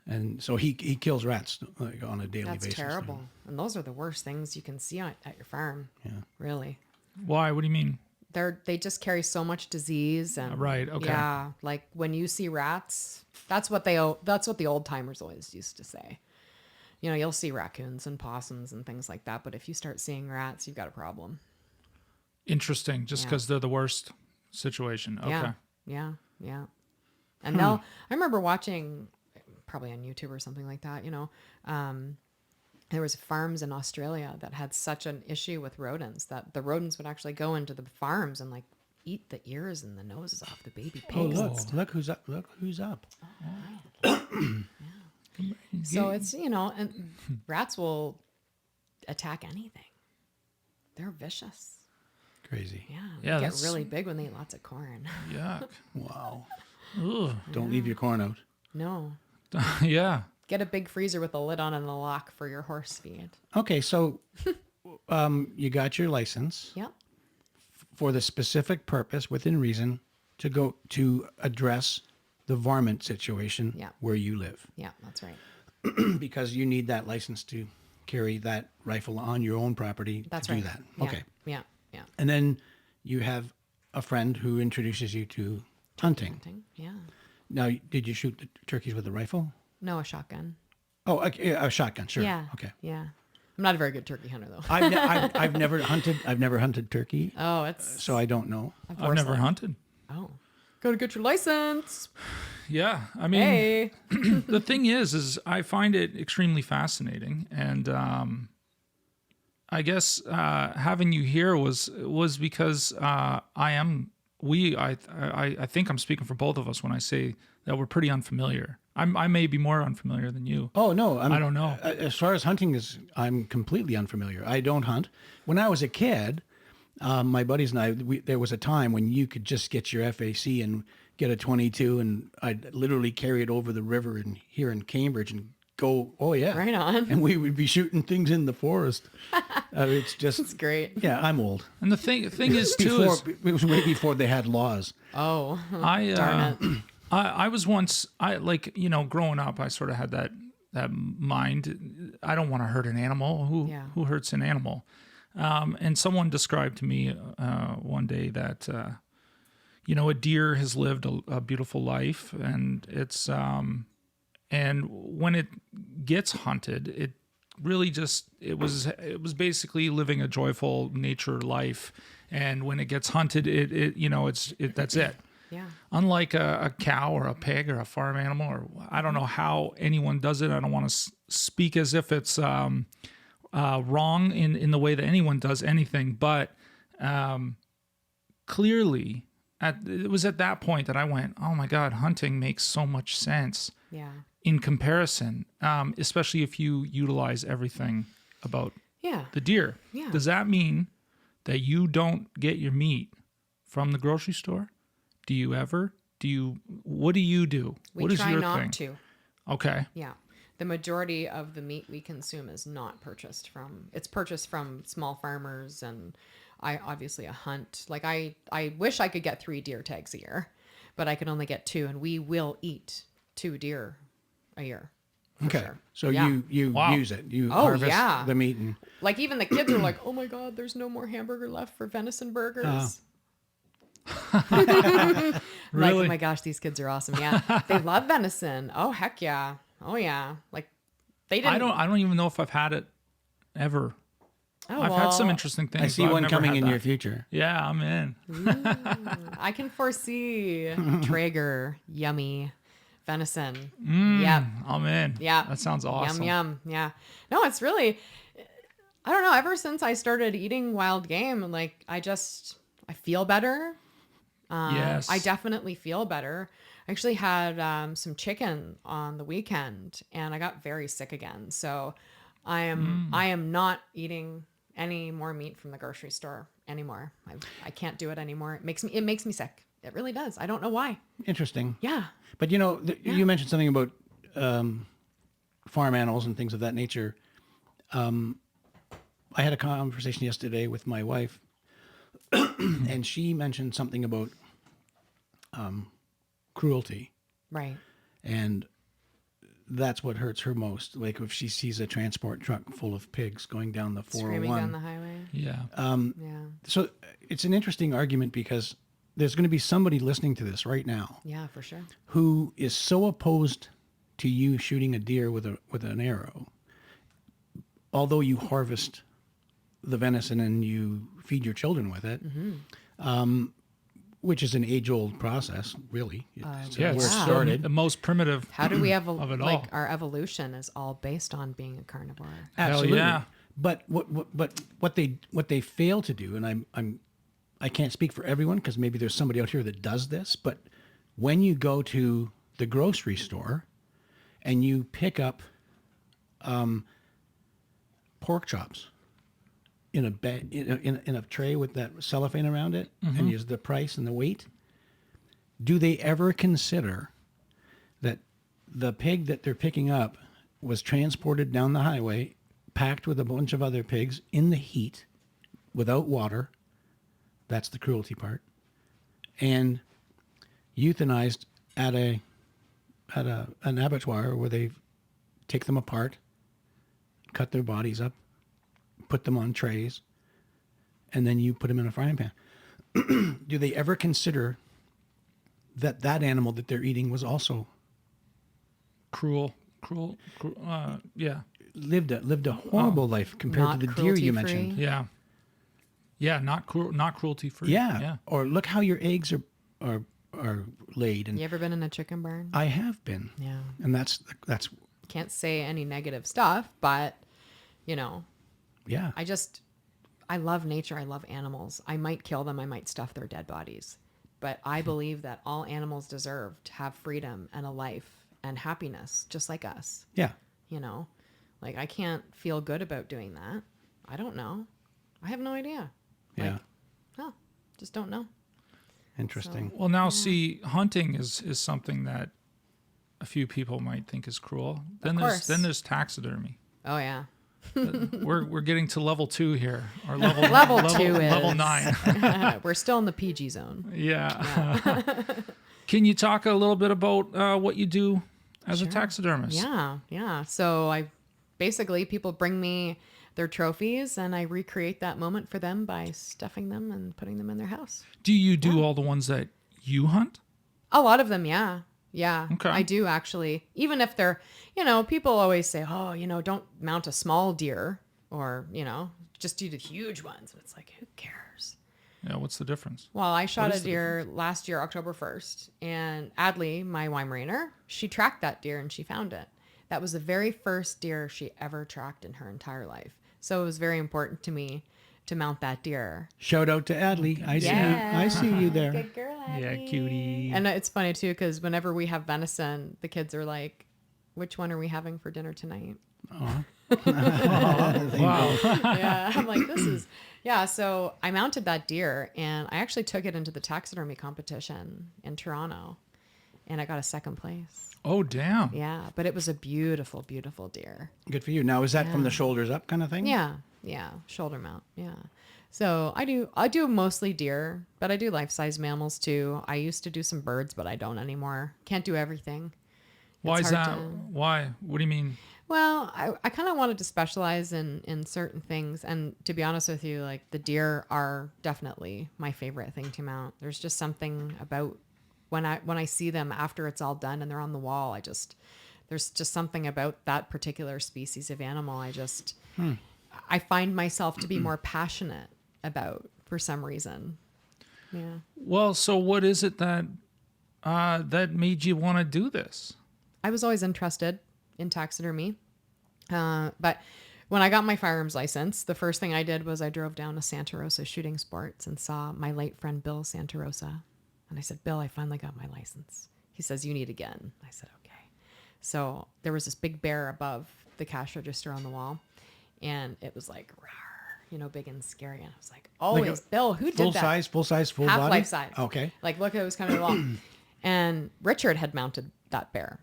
And so he kills rats like on a daily basis. That's terrible. And those are the worst things you can see at your farm. Yeah. Really. Why? What do you mean? They just carry so much disease and Right, okay. Yeah, like when you see rats, that's what the old timers always used to say. You'll see raccoons and possums and things like that, but if you start seeing rats, you've got a problem. Interesting. Just because they're the worst situation. Okay. Yeah. And I remember watching, probably on YouTube or something like that, there was farms in Australia that had such an issue with rodents that the rodents would actually go into the farms and like eat the ears and the noses off the baby pigs. Oh, look who's up. Look who's up. So it's, and rats will attack anything. They're vicious. Crazy. Yeah, they get really big when they eat lots of corn. Yuck. Wow. Ugh. Don't leave your corn out. No. Yeah. Get a big freezer with a lid on and a lock for your horse feed. Okay, so you got your license Yep. for the specific purpose, within reason, to go to address the varmint situation where you live. Yeah, that's right. Because you need that license to carry that rifle on your own property That's to right. do that. Yeah. Okay. Yeah. And then you have a friend who introduces you to hunting. Yeah. Now, did you shoot the turkeys with a rifle? No, a shotgun. Oh, a shotgun, sure. Yeah. Okay. Yeah. I'm not a very good turkey hunter though. I've never hunted. I've never hunted turkey. Oh, it's. So I don't know. I've never hunted. Oh. Go to get your license. Yeah. I mean, Hey. the thing is I find it extremely fascinating. And I guess having you here was because I think I'm speaking for both of us when I say that we're pretty unfamiliar. I may be more unfamiliar than you. Oh no, I don't know. As far as hunting is, I'm completely unfamiliar. I don't hunt. When I was a kid, my buddies and I, there was a time when you could just get your FAC and get a 22, and I'd literally carry it over the river here in Cambridge and go. Oh yeah, Right on. And we would be shooting things in the forest. It's just, It's great. yeah, I'm old. And the thing is too is It was way before they had laws. Oh, I darn it. I was once growing up I sort of had that mind. I don't want to hurt an animal. Who hurts an animal? And someone described to me one day that a deer has lived a beautiful life, and it's and when it gets hunted, it really it was basically living a joyful nature life, and when it gets hunted, that's it. Yeah. Unlike a cow or a pig or a farm animal, or I don't know how anyone does it. I don't want to speak as if it's wrong in the way that anyone does anything, but clearly it was at that point that I went, oh my God, hunting makes so much sense. Yeah. In comparison, especially if you utilize everything about Yeah. the deer. Yeah. Does that mean that you don't get your meat from the grocery store? Do you ever? What do you do? We What is try your not thing? to. Okay. Yeah. The majority of the meat we consume is not purchased it's purchased from small farmers, and I obviously a hunt. Like I wish I could get 3 deer tags a year, but I can only get 2, and we will eat 2 deer a year. for Okay, sure. so Yeah. you Wow. use it. You Oh, harvest yeah. the meat and Like even the kids are like, "Oh my God, there's no more hamburger left for venison burgers." Like, Really? oh my gosh, these kids are awesome. Yeah, they love venison. Oh heck yeah. Oh yeah. Like they didn't. I don't even know if I've had it ever. Oh, I've had some well, interesting things. I see but I've one never coming had in that. your future. Yeah, I'm in. I can foresee Traeger, yummy venison. Mm, Yep. I'm in. Yeah. That sounds awesome. Yum yum. Yeah. No, it's really. I don't know. Ever since I started eating wild game, like I feel better. Yes. I definitely feel better. I actually had some chicken on the weekend, and I got very sick again. So I am not eating any more meat from the grocery store anymore. I can't do it anymore. It makes me sick. It really does. I don't know why. Interesting. Yeah. But you mentioned something about farm animals and things of that nature. I had a conversation yesterday with my wife, and she mentioned something about cruelty, Right. and that's what hurts her most. Like if she sees a transport truck full of pigs going down the 401. Screaming down the highway. Yeah. Yeah. So it's an interesting argument because there's going to be somebody listening to this right now Yeah, for sure. who is so opposed to you shooting a deer with an arrow, although you harvest the venison and you feed your children with it, which is an age-old process, really. It's Yeah, where it's it Wow. started. the most primitive. How do we have Of it all. like our evolution is all based on being a carnivore. Absolutely. yeah. But what they fail to do, and I can't speak for everyone because maybe there's somebody out here that does this, but when you go to the grocery store and you pick up pork chops in a bag, in a tray with that cellophane around it, and use the price and the weight, do they ever consider that the pig that they're picking up was transported down the highway, packed with a bunch of other pigs in the heat, without water? That's the cruelty part. And euthanized at an abattoir where they take them apart, cut their bodies up, put them on trays, and then you put them in a frying pan. Do they ever consider that animal that they're eating was also Cruel. Yeah. lived a horrible life compared Not to the deer you cruelty-free? mentioned? Yeah. Yeah. Not cruelty free. Yeah. Yeah. Or look how your eggs are laid. And You ever been in a chicken barn? I have been. Yeah. And that's Can't say any negative stuff, but you know, yeah. I just I love nature. I love animals. I might kill them. I might stuff their dead bodies. But I believe that all animals deserve to have freedom and a life and happiness, just like us. Yeah. You know, like I can't feel good about doing that. I don't know. I have no idea. Yeah. Oh, just don't know. Interesting. Well, now see, hunting is something that a few people might think is cruel. Then there's taxidermy. Oh yeah. We're getting to level 2 here, or level 2 is level 9. We're still in the PG zone. Yeah. Can you talk a little bit about what you do as a taxidermist? Yeah. So basically people bring me their trophies and I recreate that moment for them by stuffing them and putting them in their house. Do you do all the ones that you hunt? A lot of them, yeah. Yeah, Okay. I do actually. Even if they're, people always say, oh, don't mount a small deer or, just do the huge ones. But it's like, who cares? Yeah, what's the difference? Well, I shot a deer last year, October 1st, and Adlie, my Weimaraner, she tracked that deer and she found it. That was the very first deer she ever tracked in her entire life. So it was very important to me to mount that deer. Shout out to Adlie. I see you there. Good girl, Adlie. Yeah, cutie. And it's funny too, because whenever we have venison, the kids are like, which one are we having for dinner tonight? Wow. Yeah, I'm like, so I mounted that deer and I actually took it into the taxidermy competition in Toronto and I got a second place. Oh, damn. Yeah, but it was a beautiful, beautiful deer. Good for you. Now, is that from the shoulders up kind of thing? Yeah, shoulder mount. Yeah. So I do mostly deer, but I do life-size mammals too. I used to do some birds, but I don't anymore. Can't do everything. Why It's is hard that? to- Why? What do you mean? Well, I kind of wanted to specialize in certain things. And to be honest with you, like the deer are definitely my favorite thing to mount. There's just something about when I see them after it's all done and they're on the wall, there's just something about that particular species of animal. I find myself to be more passionate about for some reason. Yeah. Well, so what is it that made you want to do this? I was always interested in taxidermy. But when I got my firearms license, the first thing I did was I drove down to Santa Rosa Shooting Sports and saw my late friend, Bill Santa Rosa. And I said, Bill, I finally got my license. He says, you need a gun. I said, okay. So there was this big bear above the cash register on the wall. And it was like, rawr, big and scary. And I was like, always, Bill, who did that? Full size, full body? Half-life size. Okay. Like, look, it was kind of long. And Richard had mounted that bear.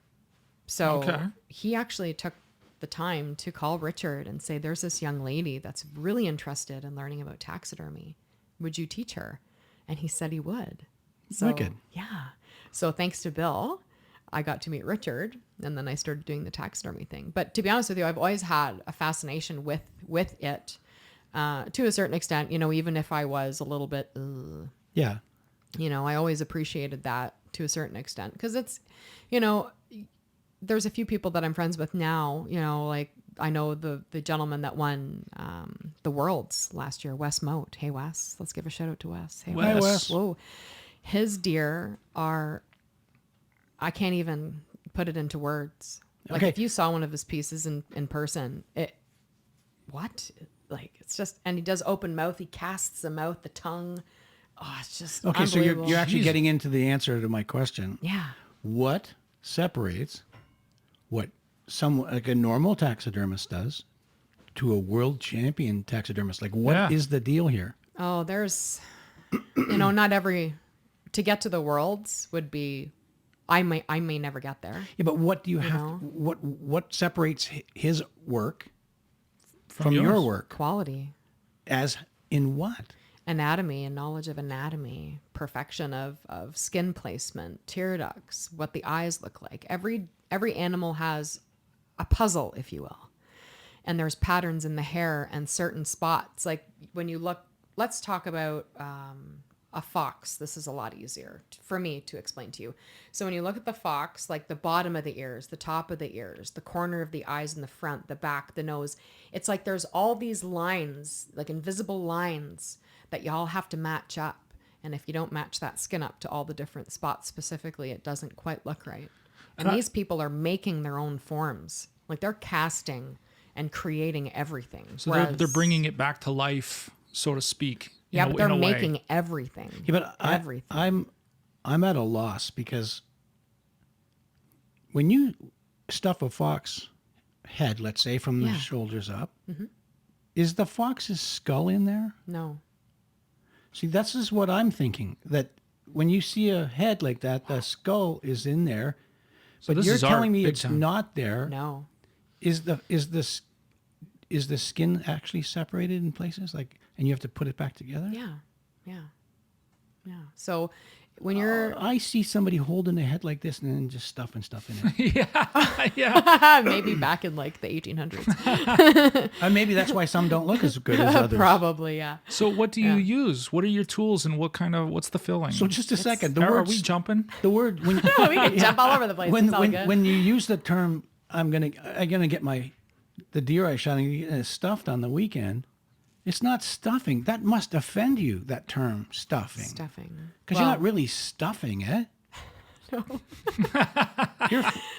So he actually took the time to call Richard and say, there's this young lady that's really interested in learning about taxidermy. Would you teach her? And he said he would. So, Wicked. Yeah. So thanks to Bill, I got to meet Richard, and then I started doing the taxidermy thing. But to be honest with you, I've always had a fascination with it to a certain extent, even if I was a little bit, Yeah. I always appreciated that to a certain extent because it's, there's a few people that I'm friends with now, like I know the gentleman that won the Worlds last year, Wes Moat. Hey, Wes, let's give a shout out to Wes. Hey, Wes. Wes. Whoa. His deer are, I can't even put it into words. Like Okay. if you saw one of his pieces in person, it's just, and he does open mouth. He casts the mouth, the tongue. Oh, it's just Okay, so unbelievable. you're actually getting into the answer to my question. Yeah. What separates what someone like a normal taxidermist does to a world champion taxidermist? Like, what is the deal here? Oh, there's, to get to the worlds would be, I may never get there. Yeah, but what do you have? know? What separates his work from yours? your work? Quality, As in what? anatomy and knowledge of anatomy, perfection of skin placement, tear ducts, what the eyes look like. Every animal has a puzzle, if you will. And there's patterns in the hair and certain spots. Like when you look, let's talk about a fox. This is a lot easier for me to explain to you. So when you look at the fox, like the bottom of the ears, the top of the ears, the corner of the eyes in the front, the back, the nose, it's like there's all these lines, like invisible lines that y'all have to match up. And if you don't match that skin up to all the different spots specifically, it doesn't quite look right. And these people are making their own forms. Like they're casting and creating everything. So they're bringing it back to life so to speak. Yeah, in but they're in a way. making everything. Yeah, but everything. I'm at a loss because when you stuff a fox head, let's say from the Yeah. shoulders up, is the fox's skull in there? No. See, that's just what I'm thinking. That when you see a head like that, the skull is in there. So But this you're is art, telling me big it's time. not there. No. Is the skin actually separated in places, like, and you have to put it back together? Yeah. Yeah. Yeah. So when you're I see somebody holding a head like this and then just stuffing stuff in it. Yeah. maybe back in like the 1800s. Maybe that's why some don't look as good as others. Probably, yeah. So what do you use? What are your tools and what's the filling? So just a second. The are word we jumping? The word when We can jump all over the place. It's all good. when you use the term, I'm gonna get the deer I shot stuffed on the weekend. It's not stuffing. That must offend you. That term, stuffing. Stuffing. Because you're not really stuffing it. No.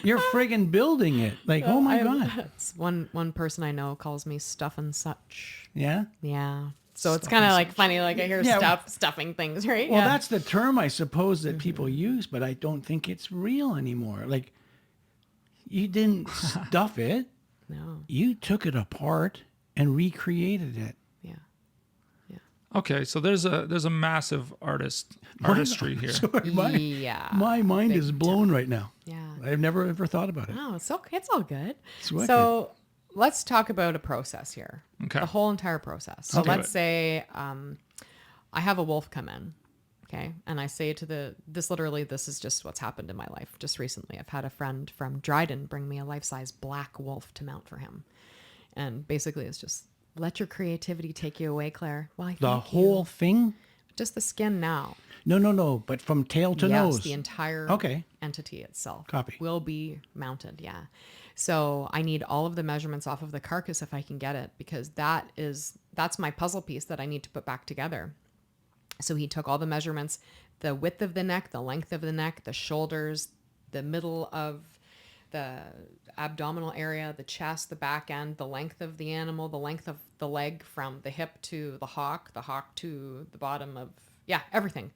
You're friggin' building it. Like, oh my god. It's one person I know calls me stuff and such. Yeah. Yeah. So it's kind of like funny. Like I hear stuffing things, right? Well, yeah. that's the term I suppose that people use, but I don't think it's real anymore. Like, you didn't stuff it. No. You took it apart and recreated it. Yeah. Yeah. Okay, so there's a massive artistry here. Sorry, Yeah. my mind Big is blown right now. Yeah. I've never ever thought about it. No, it's okay. It's all good. It's wicked. So let's talk about a process here. Okay. The whole entire process. So Okay. let's say I have a wolf come in. Okay. And I say to this is just what's happened in my life just recently. I've had a friend from Dryden bring me a life-size black wolf to mount for him. And basically it's just let your creativity take you away, Claire. Why? The thank whole you. thing? Just the skin now. No. But from tail to Yes, nose. the entire entity itself Copy. will be mounted. Yeah. So I need all of the measurements off of the carcass if I can get it, because that's my puzzle piece that I need to put back together. So he took all the measurements, the width of the neck, the length of the neck, the shoulders, the middle of the abdominal area, the chest, the back end, the length of the animal, the length of the leg from the hip to the hawk to the bottom of, everything.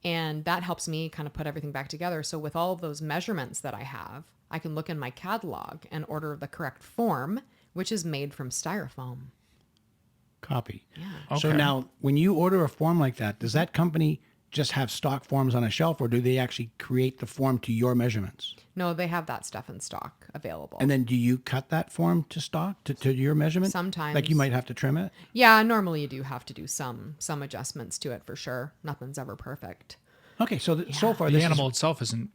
And that helps me kind of put everything back together. So with all of those measurements that I have, I can look in my catalog and order the correct form, which is made from styrofoam. Copy. Yeah. So Okay. now, when you order a form like that, does that company just have stock forms on a shelf, or do they actually create the form to your measurements? No, they have that stuff in stock available. And then do you cut that form to stock, to your measurement? Sometimes. Like you might have to trim it? Yeah, normally you do have to do some adjustments to it for sure. Nothing's ever perfect. Okay, so so far The this animal itself isn't.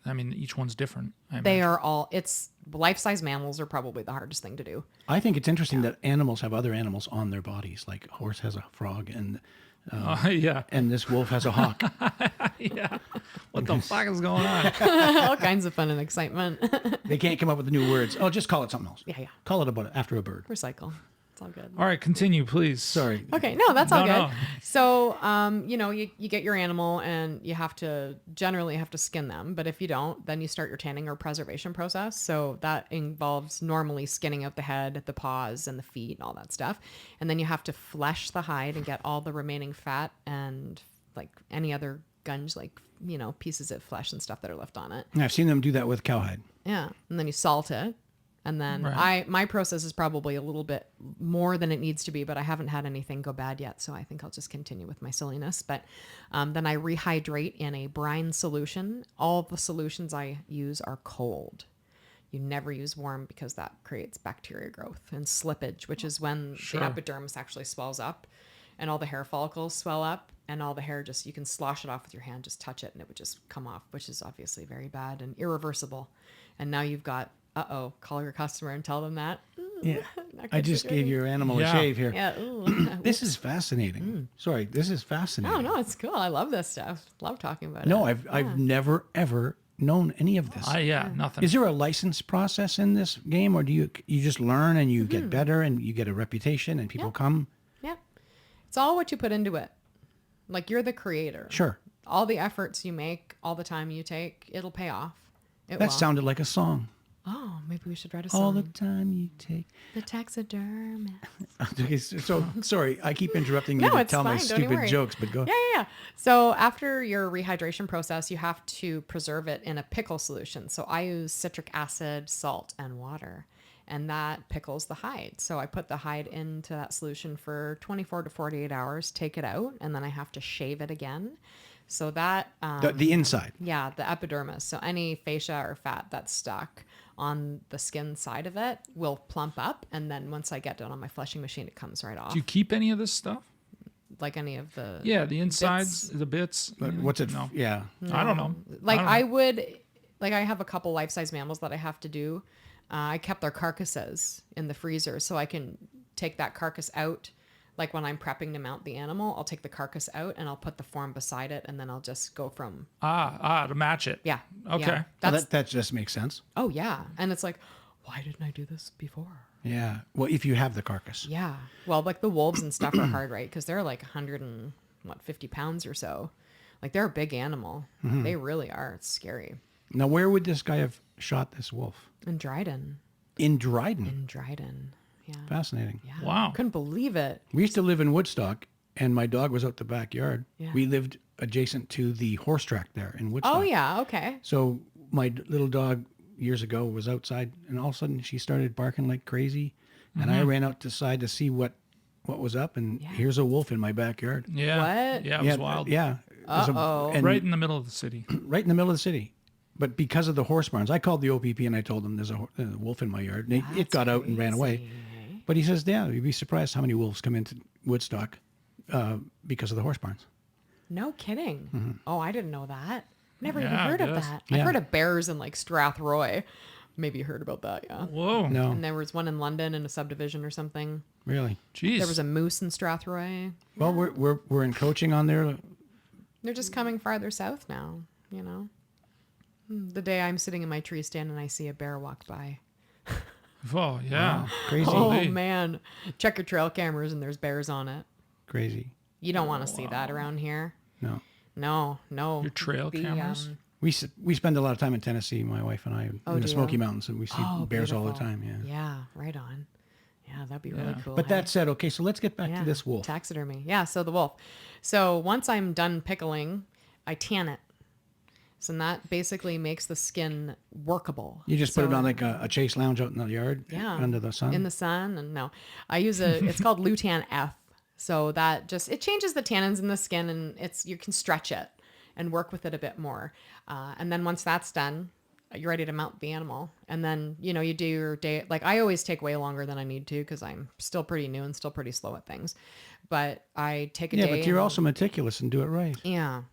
I mean, each one's different. They are all, life-size mammals are probably the hardest thing to do. I think it's interesting that animals have other animals on their bodies. Like a horse has a frog, and Yeah. and this wolf has a hawk. Yeah. What the fuck is going on? All kinds of fun and excitement. They can't come up with the new words. Oh, just call it something else. Yeah. Call it after a bird. Recycle. It's all good. All right, continue, please. Sorry. Okay, no, that's all No, good. no. So, you get your animal and you generally have to skin them. But if you don't, then you start your tanning or preservation process. So that involves normally skinning out the head, the paws, and the feet and all that stuff. And then you have to flesh the hide and get all the remaining fat and like any other gunge, like, pieces of flesh and stuff that are left on it. I've seen them do that with cowhide. Yeah. And then you salt it. And then Right. my process is probably a little bit more than it needs to be, but I haven't had anything go bad yet. So I think I'll just continue with my silliness. But then I rehydrate in a brine solution. All the solutions I use are cold. You never use warm because that creates bacteria growth and slippage, which is when Sure. the epidermis actually swells up and all the hair follicles swell up and all the hair you can slosh it off with your hand, just touch it and it would just come off, which is obviously very bad and irreversible. And now you've got, call your customer and tell them that. Yeah. I just gave your animal Yeah. a shave here. Yeah. This is fascinating. Sorry, this is fascinating. Oh, no, it's cool. I love this stuff. Love talking about No, it. I've never ever known any of this. Nothing. Is there a license process in this game, or do you just learn and you get better and you get a reputation and people come? Yeah. It's all what you put into it. Like you're the creator. Sure. All the efforts you make, all the time you take, it'll pay off. It That will. sounded like a song. Oh, maybe we should write a All song. the time you take. The taxidermist. Okay, so sorry, I keep interrupting you No, to it's tell my fine. Don't you stupid worry. jokes, but go. Yeah. So after your rehydration process, you have to preserve it in a pickle solution. So I use citric acid, salt, and water, and that pickles the hide. So I put the hide into that solution for 24 to 48 hours, take it out, and then I have to shave it again. So that The inside. yeah, the epidermis. So any fascia or fat that's stuck on the skin side of it will plump up, and then once I get done on my fleshing machine, it comes right off. Do you keep any of this stuff? Like any of the The insides, the bits. But what's it? No. Yeah. I don't know. Like I don't know. I would, like I have a couple life-size mammals that I have to do. I kept their carcasses in the freezer so I can take that carcass out. Like when I'm prepping to mount the animal, I'll take the carcass out and I'll put the form beside it, and then I'll just go from to match it. yeah. Okay. Yeah. Well, That's that just makes sense. oh yeah, and it's like, why didn't I do this before? Yeah. Well, if you have the carcass. Yeah. Well, like the wolves and stuff are hard, right? Because they're like 150 pounds or so. Like they're a big animal. They really are. It's scary. Now, where would this guy have shot this wolf? In Dryden. In Dryden. In Dryden. Yeah. Fascinating. Yeah. Wow. Couldn't believe it. We used to live in Woodstock, and my dog was out the backyard. Yeah. We lived adjacent to the horse track there in Woodstock. Oh yeah. Okay. So my little dog years ago was outside, and all of a sudden she started barking like crazy, and I ran out to side to see what was up, and here's a wolf in my backyard. Yeah. What? Yeah, it was wild. Yeah. It was and Right in the middle of the city. right in the middle of the city. But because of the horse barns, I called the OPP and I told them there's a wolf in my yard. And it got out and ran away. But he says, yeah, you'd be surprised how many wolves come into Woodstock because of the horse barns. No kidding. Oh, I didn't know that. Never even Yeah, I heard of guess. that. Yeah. I've heard of bears in like Strathroy. Maybe you heard about that, yeah. Whoa. No, And there was one in London in a subdivision or something. really. Jeez. There was a moose in Strathroy. Well, we're encroaching on their. They're just coming farther south now, you know. The day I'm sitting in my tree stand and I see a bear walk by. Oh, yeah. Crazy. Oh Holy. man. Check your trail cameras and there's bears on it. Crazy. You don't want to see that around here. No. No. Your trail cameras? We spend a lot of time in Tennessee, my wife and I, Oh, in do the you? Smoky Mountains, and we see bears all the beautiful. time. Yeah. Yeah, right on. Yeah, that'd be really cool. But hey? that said, okay, so let's get back to this wolf. Taxidermy. Yeah, so the wolf. So once I'm done pickling, I tan it. So that basically makes the skin workable. You just put So- it on like a chase lounge out in the yard, yeah, under the sun. In the sun, and no, I use it's called Lutan F. So that it changes the tannins in the skin, and you can stretch it and work with it a bit more. And then once that's done, you're ready to mount the animal. And then, you do your day. Like I always take way longer than I need to because I'm still pretty new and still pretty slow at things. But I take a day. Yeah, but you're and- also meticulous and do it right. Yeah,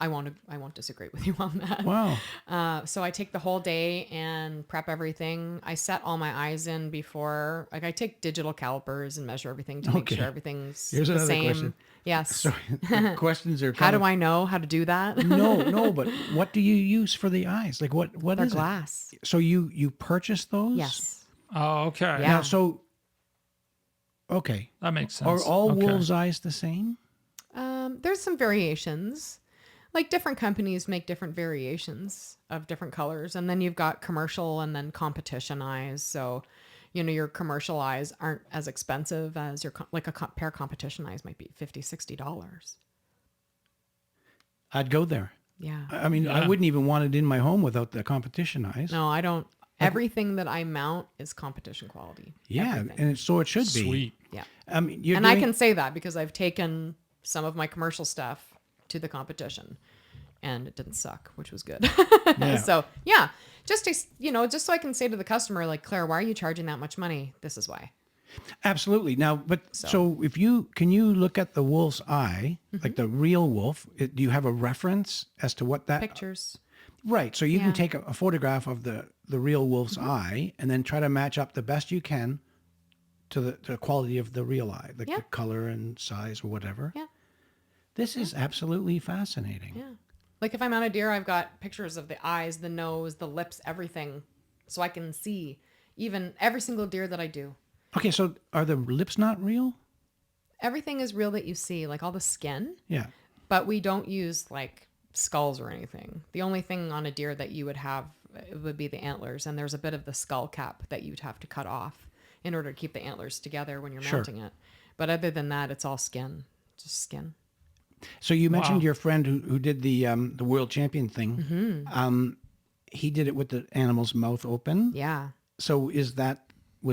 I won't disagree with you on that. Wow. So I take the whole day and prep everything. I set all my eyes in before, like I take digital calipers and measure everything to make Okay. sure everything's Here's the another same. question. Yes. Sorry, the questions are. How do I know how to do that? No, but what do you use for the eyes? Like what They're is glass. it? So you purchase those? Yes. Oh, okay. Yeah. Now, so okay, That makes sense. are all Okay. wolves' eyes the same? There's some variations. Like different companies make different variations of different colors. And then you've got commercial and then competition eyes. So, your commercial eyes aren't as expensive as like a pair of competition eyes might be $50, $60. I'd go there. Yeah. I mean, I Yeah. wouldn't even want it in my home without the competition eyes. No, I don't. Everything that I mount is competition quality. Yeah, Everything. and so it should be. Sweet. Yeah. I mean, you're And I doing- can say that because I've taken some of my commercial stuff to the competition and it didn't suck, which was good. Yeah. So yeah, just to, just so I can say to the customer, like, Claire, why are you charging that much money? This is why. Absolutely. Now, but so if can you look at the wolf's eye, Mm-hmm. like the real wolf? Do you have a reference as to what that? Pictures. Right. So you Yeah. can take a photograph of the real wolf's eye and then try to match up the best you can to the quality of the real eye, like Yeah. the color and size or whatever. Yeah. This is absolutely fascinating. Yeah. Like if I'm on a deer, I've got pictures of the eyes, the nose, the lips, everything. So I can see even every single deer that I do. Okay, so are the lips not real? Everything is real that you see, like all the skin, Yeah. but we don't use like skulls or anything. The only thing on a deer that you would have it would be the antlers, and there's a bit of the skull cap that you'd have to cut off in order to keep the antlers together when you're mounting it. But other than that, it's all skin, just skin. So you mentioned your friend who did the world champion thing. He did it with the animal's mouth open. Yeah. So was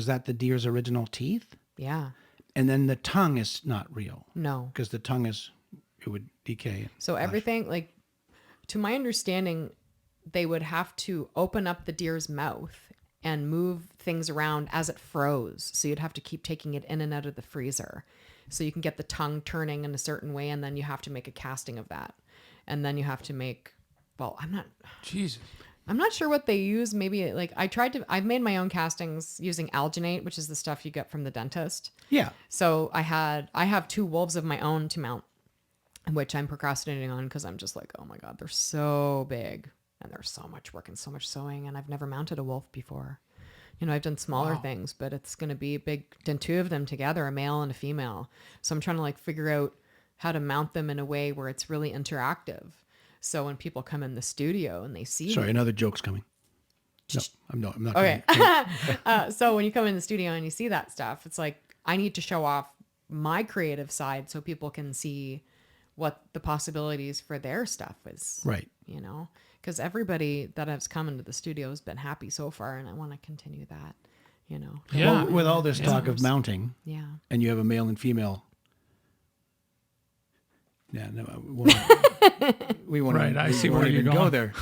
that the deer's original teeth? Yeah. And then the tongue is not real. No. Because the tongue it would decay. So everything, like, to my understanding, they would have to open up the deer's mouth and move things around as it froze. So you'd have to keep taking it in and out of the freezer. So you can get the tongue turning in a certain way, and then you have to make a casting of that. And then you have to make, well, Jesus. I'm not sure what they use. Maybe like I've made my own castings using alginate, which is the stuff you get from the dentist. Yeah. So I have 2 wolves of my own to mount, which I'm procrastinating on because I'm just like, oh my God, they're so big and there's so much work and so much sewing, and I've never mounted a wolf before. You know, I've done smaller things, but it's going to be big. Done 2 of them together, a male and a female. So I'm trying to like figure out how to mount them in a way where it's really interactive. So when people come in the studio and they see, Sorry, another joke's coming. No, I'm not. Okay. So when you come in the studio and you see that stuff, it's like, I need to show off my creative side so people can see what the possibilities for their stuff is. Right. You know, because everybody that has come into the studio has been happy so far, and I want to continue that, you know. Yeah. Well, with all this talk of mounting, Yeah. and you have a male and female. Yeah, no, we won't. Right, I see won't where you're even going. go there.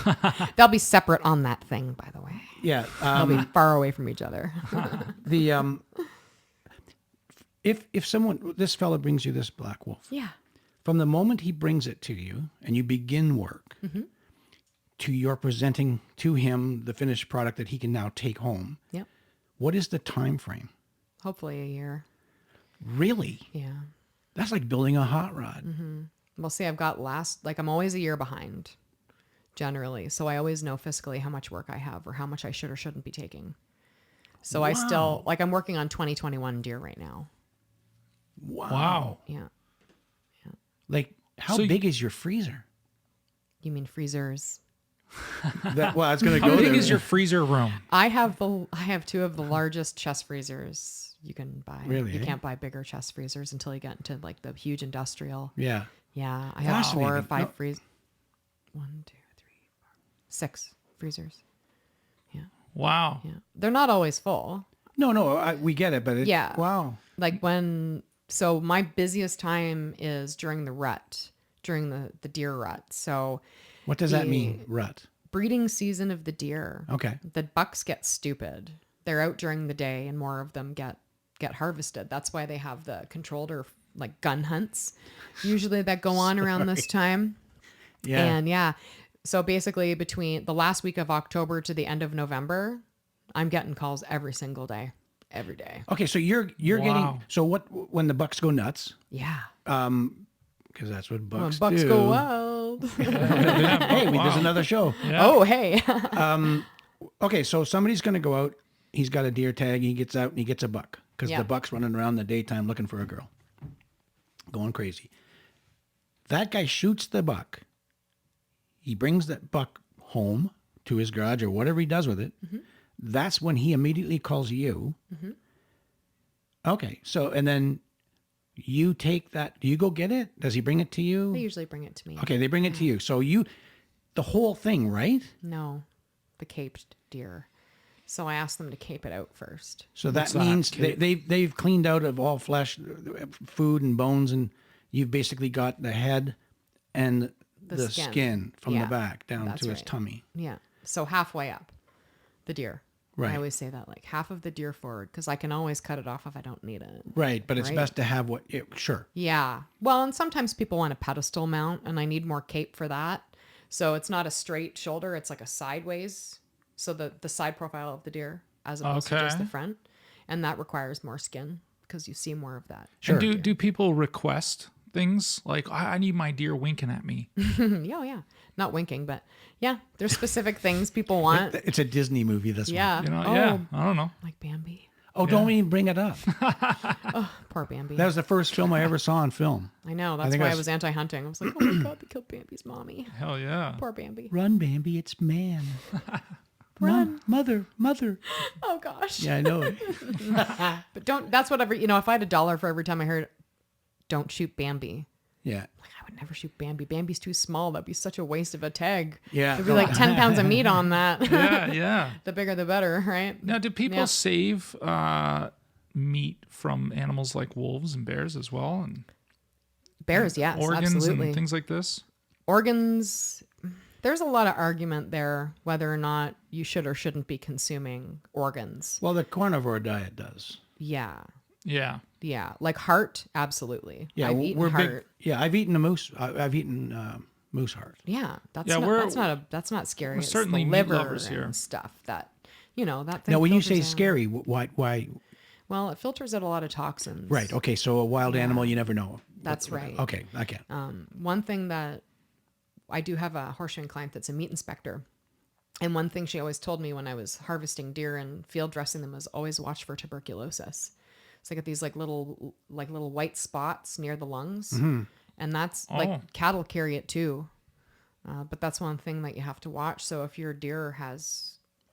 They'll be separate on that thing, by the way. Yeah, They'll be far away from each other. the if this fella brings you this black wolf, Yeah. from the moment he brings it to you and you begin work, to your presenting to him the finished product that he can now take home. Yep. What is the time frame? Hopefully a year. Really? Yeah. That's like building a hot rod. Well, see, I'm always a year behind, generally. So I always know fiscally how much work I have or how much I should or shouldn't be taking. So I still, like, I'm working on 2021 deer right now. Wow. Yeah. Like, how So big is your freezer? You mean freezers? I was going to How go big there. is your freezer room? I have 2 of the largest chest freezers you can buy. Really, You eh? can't buy bigger chest freezers until you get into like the huge industrial. Yeah. Yeah. I have 4 or Fascinating. 5 No. freezers. 1, 2, 3, 4, 6 freezers. Yeah. Wow. Yeah. They're not always full. No, we get it, but Yeah. Wow. Like so my busiest time is during the rut, during the deer rut. So What does that mean, rut? breeding season of the deer. Okay. The bucks get stupid. They're out during the day and more of them get harvested. That's why they have the controlled or like gun hunts usually that go on around this time. Yeah. And yeah. So basically between the last week of October to the end of November, I'm getting calls every single day. Every day. Okay, so you're getting Wow. so when the bucks go nuts, Yeah. because that's what When bucks bucks do. go wild. Hey, there's another show. Yeah. Oh, hey. Okay, so somebody's going to go out. He's got a deer tag. He gets out and he gets a buck because Yeah. the buck's running around in the daytime looking for a girl, going crazy. That guy shoots the buck. He brings that buck home to his garage or whatever he does with it. That's when he immediately calls you. Okay, so and then you take that. Do you go get it? Does he bring it to you? They usually bring it to me. Okay, they bring it to you. So the whole thing, right? No, the caped deer. So I asked them to cape it out first. So that What's that? means they've cleaned out of all flesh, food and bones, and you've basically got the head and the skin from the Yeah, back down that's to his right. tummy. Yeah. So halfway up the deer. Right. I always say that, like half of the deer forward, because I can always cut it off if I don't need it. Right, but it's Right. best to have sure. Yeah. Well, and sometimes people want a pedestal mount, and I need more cape for that. So it's not a straight shoulder; it's like a sideways. So the side profile of the deer, as opposed to just Okay. the front, and that requires more skin because you see more of that. Sure. And do people request things like I need my deer winking at me? Yeah. Not winking, but yeah, there's specific things people want. It's a Disney movie, this one. Yeah. You know? Oh, Yeah. I don't know. like Bambi. Oh, don't even bring it up. Poor Bambi. That was the first film I ever saw on film. I know. That's think why I I was- was anti-hunting. I was like, oh my God, they killed Bambi's mommy. Hell yeah. Poor Bambi. Run, Bambi, it's man. Run. Mother. Oh gosh. Yeah, I know it. But that's whatever, if I had $1 for every time I heard, don't shoot Bambi. Yeah. Like, I would never shoot Bambi. Bambi's too small. That'd be such a waste of a tag. Yeah. There'd be like 10 pounds of meat on that. Yeah. The bigger the better, right? Now, do people save meat from animals like wolves and bears as well? And Bears, yes, organs absolutely. and things like this? Organs, there's a lot of argument there whether or not you should or shouldn't be consuming organs. Well, the carnivore diet does. Yeah. Yeah. Yeah. Like heart, absolutely. Yeah, I've eaten we're heart. big. Yeah, I've eaten a moose. I've eaten moose heart. Yeah. That's Yeah, that's not scary. we're It's certainly the meat liver lovers and here. stuff that, that thing Now, when you filters say out. scary, why? Well, it filters out a lot of toxins. Right. Okay. So a wild animal, you never know. That's right. Okay. I get. One thing that I do have a horseshoeing client that's a meat inspector. And one thing she always told me when I was harvesting deer and field dressing them was always watch for tuberculosis. So I get these like little white spots near the lungs. Mm-hmm. And that's like cattle carry it too. But that's one thing that you have to watch. So if your deer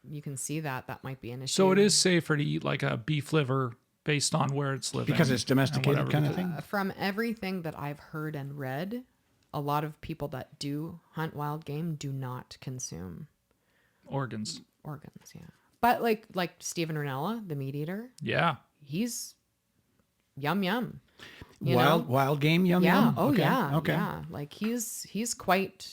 you can see that might be an issue. So it is safer to eat like a beef liver based on where it's living. Because it's domesticated kind of thing? From everything that I've heard and read, a lot of people that do hunt wild game do not consume organs. Yeah. But like Steven Ranella, the meat eater, Yeah. he's yum. Wild game, yum. Yeah. Yum? Oh Okay. yeah. Okay. Yeah. Like he's quite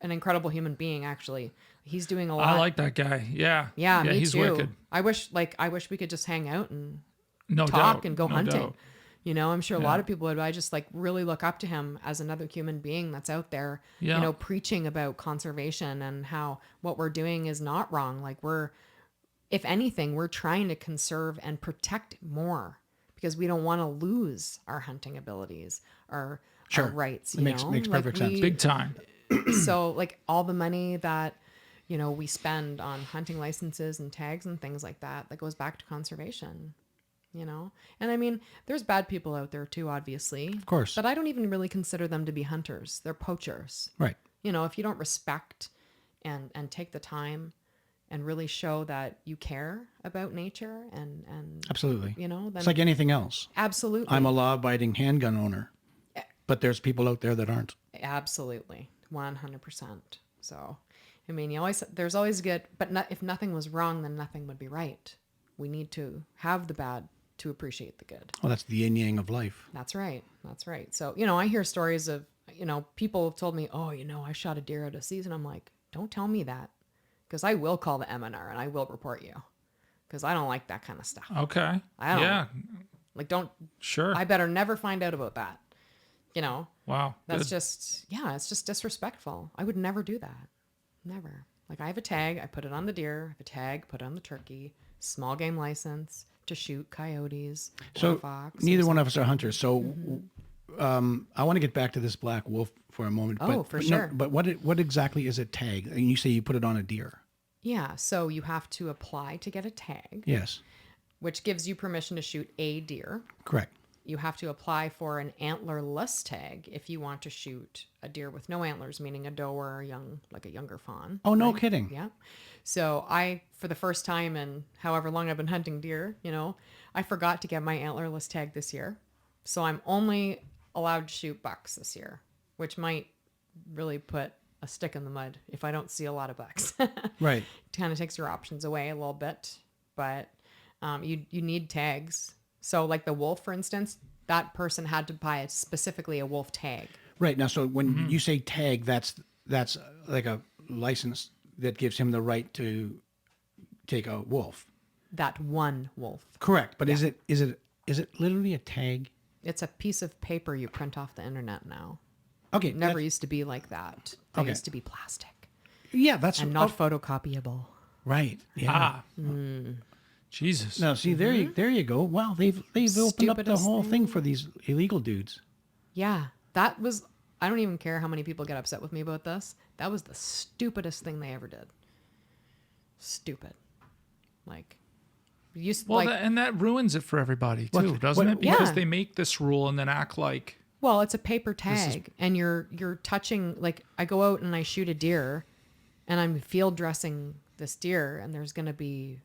an incredible human being. Actually, he's doing a lot. I like that guy. Yeah. Yeah, me he's too. wicked. I wish we could just hang out and No talk doubt. and go No hunting. doubt. I'm sure a lot of people would. I just like really look up to him as another human being that's out there, Yeah. preaching about conservation and how what we're doing is not wrong. Like if anything, we're trying to conserve and protect more because we don't want to lose our hunting abilities, our rights. It makes perfect sense. Big time. So like all the money that, we spend on hunting licenses and tags and things like that goes back to conservation. And I mean, there's bad people out there too, obviously. Of course. But I don't even really consider them to be hunters. They're poachers. Right. If you don't respect and take the time and really show that you care about nature and Absolutely. then It's like anything else. absolutely. I'm a law-abiding handgun owner, but there's people out there that aren't. Absolutely. 100%. So, I mean, there's always good, but if nothing was wrong, then nothing would be right. We need to have the bad to appreciate the good. Well, that's the yin yang of life. That's right. So, I hear stories of, people have told me, oh, I shot a deer out of season. I'm like, don't tell me that because I will call the MNR and I will report you because I don't like that kind of stuff. Okay. I don't. Yeah. Like, don't. Sure. I better never find out about that. Wow. That's Good. it's just disrespectful. I would never do that. Never. Like I have a tag, I put it on the deer. I have a tag, put it on the turkey. Small game license to shoot coyotes. So fox, neither one of us are hunters. So I want to get back to this black wolf for a moment. Oh, for sure. But what exactly is a tag? And you say you put it on a deer. Yeah. So you have to apply to get a tag. Yes. Which gives you permission to shoot a deer. Correct. You have to apply for an antlerless tag if you want to shoot a deer with no antlers, meaning a doe or a younger fawn. Oh, no kidding. Yeah. So for the first time in however long I've been hunting deer, I forgot to get my antlerless tag this year. So I'm only allowed to shoot bucks this year, which might really put a stick in the mud if I don't see a lot of bucks. Right. It kind of takes your options away a little bit, but you need tags. So like the wolf, for instance, that person had to buy specifically a wolf tag. Right. Now, so when you say tag, that's like a license that gives him the right to take a wolf. That one wolf. Correct. But is it literally a tag? It's a piece of paper you print off the internet now. Okay. Never used to be like that. They Okay. used to be plastic Yeah, that's and not photocopyable. right. Yeah. Jesus. Now, see, there you go. Wow, they've opened up the Stupidest whole thing for these illegal dudes. Yeah, that was. I don't even care how many people get upset with me about this. That was the stupidest thing they ever did. Stupid. Like, And that ruins it for everybody too, doesn't it? Yeah. Because they make this rule and then act like. well, it's a paper tag, and you're touching. Like, I go out and I shoot a deer, and I'm field dressing this deer and there's going to be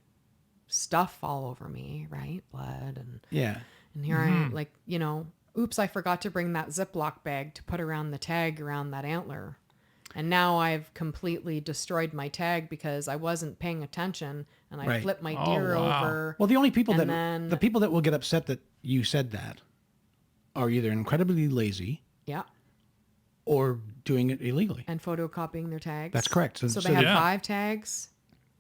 stuff all over me, right? Blood and Yeah. and here I am, like, you know, oops, I forgot to bring that Ziploc bag to put around the tag around that antler. And now I've completely destroyed my tag because I wasn't paying attention and I Right. flipped my Oh, deer wow. over. Well, the only people And that then- the people that will get upset that you said that are either incredibly lazy Yeah. or doing it illegally. And photocopying their tags. That's correct. So So they have Yeah. 5 tags.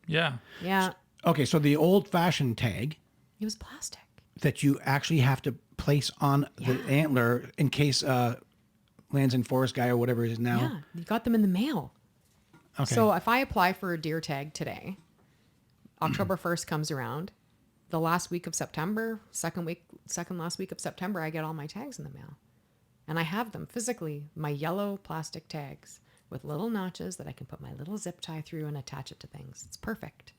Yeah. Yeah. Okay, so the old-fashioned tag It was plastic. that you actually have to place on the antler in case lands and forest guy or whatever it is now. Yeah. You got them in the mail. Okay. So if I apply for a deer tag today, October 1st comes around, the last week of September, second last week of September, I get all my tags in the mail. And I have them physically, my yellow plastic tags with little notches that I can put my little zip tie through and attach it to things. It's perfect.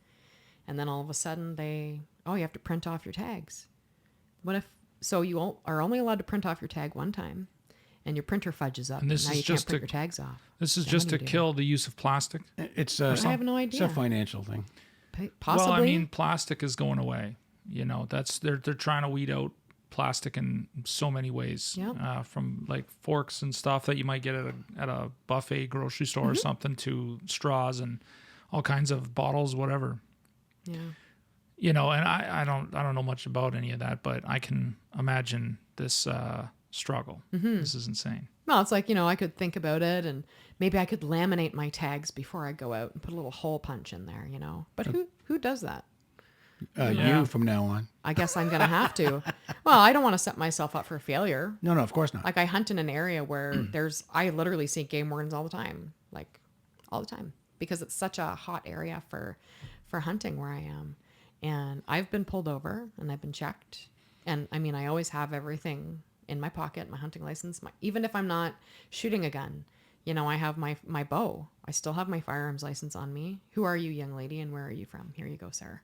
And then all of a sudden you have to print off your tags. So you are only allowed to print off your tag one time and your printer fudges up. And this now is you just can't print to- your tags off. This is Then just what to do you do? kill the use of plastic. It's I have no It's idea. a financial thing. Possibly. Well, I mean, plastic is going away. You know, they're trying to weed out plastic in so many ways. Yep. From like forks and stuff that you might get at a buffet grocery store or something, to straws and all kinds of bottles, whatever. Yeah. You know, and I don't know much about any of that, but I can imagine this struggle. This is insane. Well, it's like, you know, I could think about it and maybe I could laminate my tags before I go out and put a little hole punch in there, you know. But who does that? Yeah. You from now on. I guess I'm going to have to. Well, I don't want to set myself up for failure. No, of course not. Like I hunt in an area where I literally see game wardens all the time, like all the time, because it's such a hot area for hunting where I am. And I've been pulled over and I've been checked. And I mean, I always have everything in my pocket, my hunting license, even if I'm not shooting a gun, you know, I have my bow. I still have my firearms license on me. Who are you, young lady? And where are you from? Here you go, sir.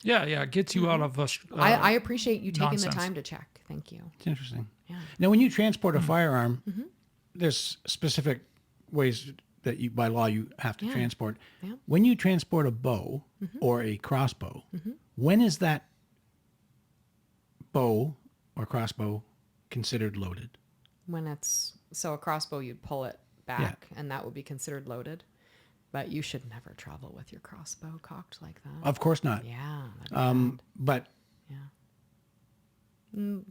Yeah, it gets you out of a. I appreciate you taking nonsense. the time to check. Thank you. It's interesting. Yeah. Now, when you transport a firearm, there's specific ways that you, by law, you have to Yeah. transport. Yeah. When you transport a bow or a crossbow, when is that bow or crossbow considered loaded? When it's so a crossbow, you'd pull it back and that would be considered loaded. But you should never travel with your crossbow cocked like that. Of course not. Yeah. that'd be bad. But Yeah.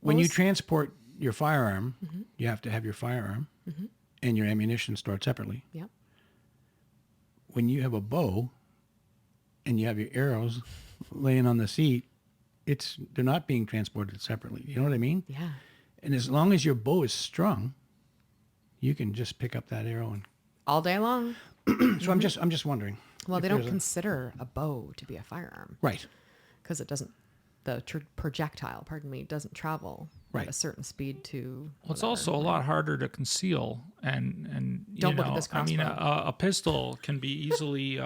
when you transport your firearm, you have to have your firearm and your ammunition stored separately. Yep. When you have a bow and you have your arrows laying on the seat, they're not being transported separately. You know what I mean? Yeah. And as long as your bow is strung, you can just pick up that arrow and. All day long. So I'm just wondering. Well, if they don't there's consider a bow to be a firearm right. because it doesn't. The projectile, doesn't travel Right. at a certain speed to. Well, it's whatever. also a lot harder to conceal, and you Don't know, look at this I mean, crossbow. a pistol can be easily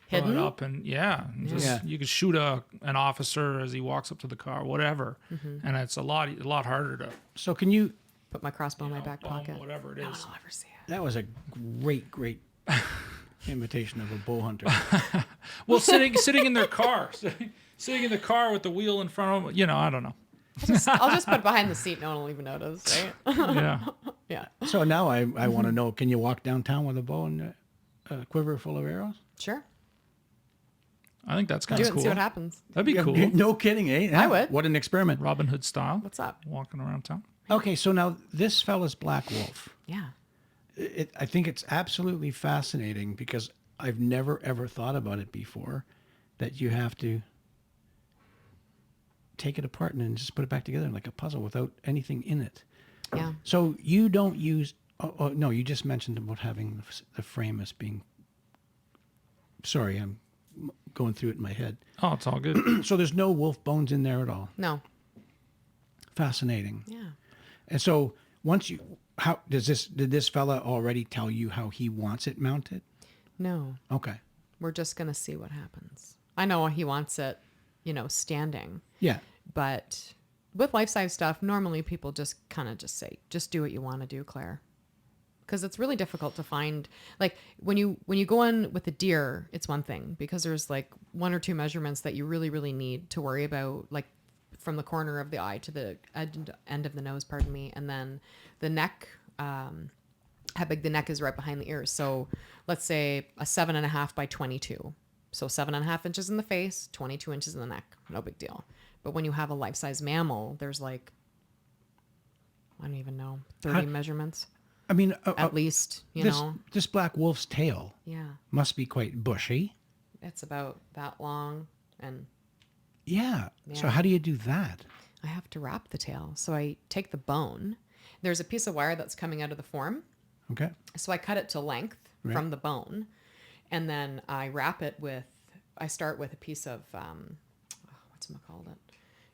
Hidden? brought up, and you could shoot an officer as he walks up to the car, whatever, and it's a lot harder to So can you? Put my crossbow in my back boom, pocket. whatever it No is. one will ever see it. That was a great imitation of a bow hunter. Well, sitting in their car, sitting in the car with the wheel in front of them, you know, I don't know. I'll just put it behind the seat. No one will even notice, right? Yeah. Yeah. So now I want to know: can you walk downtown with a bow and a quiver full of arrows? Sure. I think that's kind Do it of and cool. see what happens. That'd be cool. No kidding, eh? I would. What an experiment. Robin Hood style. What's up? Walking around town. Okay, so now this fella's Black Wolf. Yeah. I think it's absolutely fascinating because I've never ever thought about it before, that you have to take it apart and then just put it back together like a puzzle without anything in it. Yeah. So you don't use. Oh no, you just mentioned about having the frame as being. Sorry, I'm going through it in my head. Oh, it's all good. So there's no wolf bones in there at all. No. Fascinating. Yeah. And so once you, did this fella already tell you how he wants it mounted? No. Okay. We're just going to see what happens. I know he wants it, standing. Yeah. But with life-size stuff, normally people just kind of just say, just do what you want to do, Claire. because it's really difficult to find. Like when you go in with a deer, it's one thing because there's like 1 or 2 measurements that you really, really need to worry about, like from the corner of the eye to the end of the nose, pardon me, and then the neck, how big the neck is right behind the ears. So let's say a 7.5 by 22. So 7.5 inches in the face, 22 inches in the neck. No big deal. But when you have a life-size mammal, there's like, I don't even know, 30 measurements. I mean, at least, you know. This black wolf's tail must be quite bushy. It's about that long. And yeah. So how do you do that? I have to wrap the tail. So I take the bone. There's a piece of wire that's coming out of the form. Okay. So I cut it to length from the bone. And then I wrap it with, I start with a piece of, what's it called?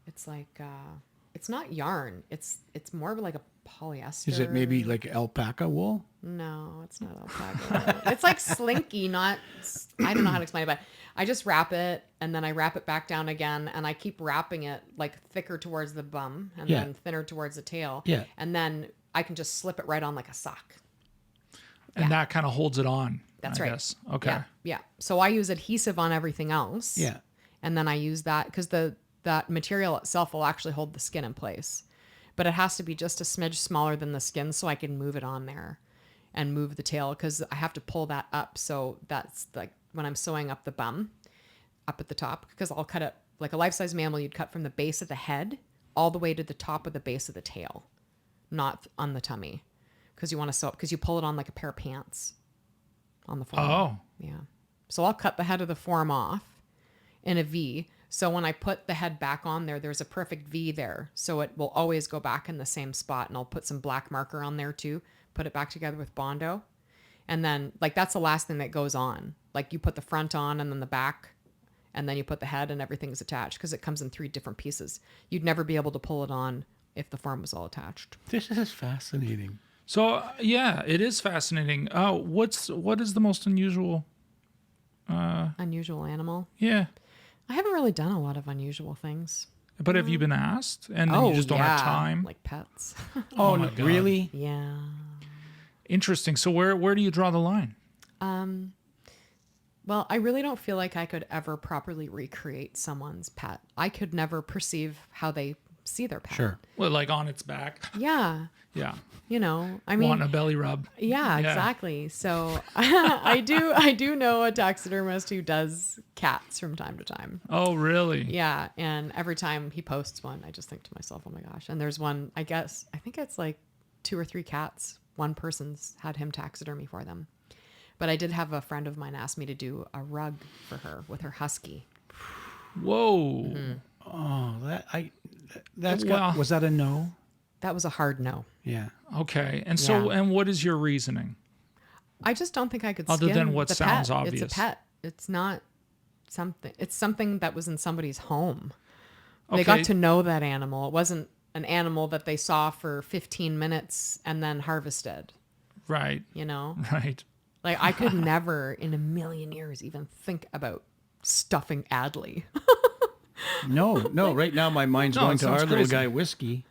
It's like, it's not yarn. It's more of like a polyester. Is it maybe like alpaca wool? No, it's not alpaca. It's like slinky, not, I don't know how to explain it, but I just wrap it and then I wrap it back down again and I keep wrapping it like thicker towards the bum and then thinner towards the tail. Yeah. And then I can just slip it right on like a sock. And that kind of holds it on. That's I right. guess. Okay. Yeah. So I use adhesive on everything else. Yeah. And then I use that because that material itself will actually hold the skin in place. But it has to be just a smidge smaller than the skin so I can move it on there and move the tail because I have to pull that up. So that's like when I'm sewing up the bum up at the top, because I'll cut it like a life-size mammal, you'd cut from the base of the head all the way to the top of the base of the tail, not on the tummy, because you want to sew it because you pull it on like a pair of pants on the form. Oh. Yeah. So I'll cut the head of the form off in a V. So when I put the head back on there, there's a perfect V there. So it will always go back in the same spot. And I'll put some black marker on there too. Put it back together with Bondo. And then like that's the last thing that goes on. Like you put the front on and then the back. And then you put the head and everything's attached because it comes in 3 different pieces. You'd never be able to pull it on if the form was all attached. This is fascinating. So yeah, it is fascinating. What is the most unusual? Unusual animal? Yeah. I haven't really done a lot of unusual things. But have you been asked? And then you just don't have time? Like pets. Oh, my God. really? Yeah. Interesting. So where do you draw the line? Well, I really don't feel like I could ever properly recreate someone's pet. I could never perceive how they see their pet. Sure. Well, like on its back. Yeah. Yeah. You know, I mean, Want a belly rub. yeah, exactly. So I do know a taxidermist who does cats from time to time. Oh, really? Yeah. And every time he posts one, I just think to myself, oh my gosh. And there's one, I think it's like 2 or 3 cats. One person's had him taxidermy for them. But I did have a friend of mine ask me to do a rug for her with her husky. Whoa. Mm-hmm. Oh, was that a no? That was a hard no. Yeah. Okay. And so, and what is your reasoning? I just don't think I could Other skin than what the sounds pet. obvious. It's a pet. It's not something. It's something that was in somebody's home. They Okay. got to know that animal. It wasn't an animal that they saw for 15 minutes and then harvested. Right. You know? Right. Like I could never in a million years even think about stuffing Adlie. No. Right now, my mind's No, going it to our sounds little crazy. guy, Whiskey.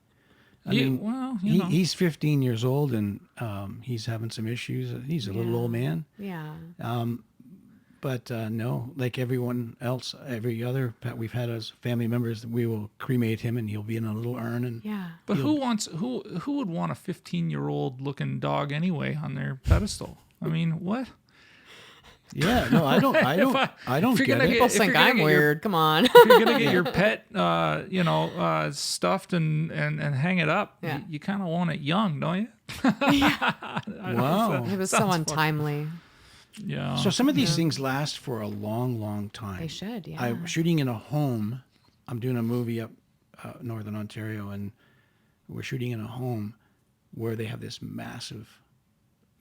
I Yeah, mean, well, you know. he's 15 years old and he's having some issues. He's a little old man. Yeah. But no, like everyone else, every other pet we've had as family members, we will cremate him and he'll be in a little urn. And Yeah. But who would want a 15-year-old looking dog anyway on their pedestal? I mean, what? yeah, no, I don't if you're get gonna it. get- People if you're think gonna I'm get your- weird. Come on. If you're gonna get your pet, stuffed and hang it up, Yeah. you kind of want it young, don't you? Wow. It was so untimely. Yeah. So some of these things last for a long, long time. They should, yeah. I'm shooting in a home. I'm doing a movie up northern Ontario, and we're shooting in a home where they have this massive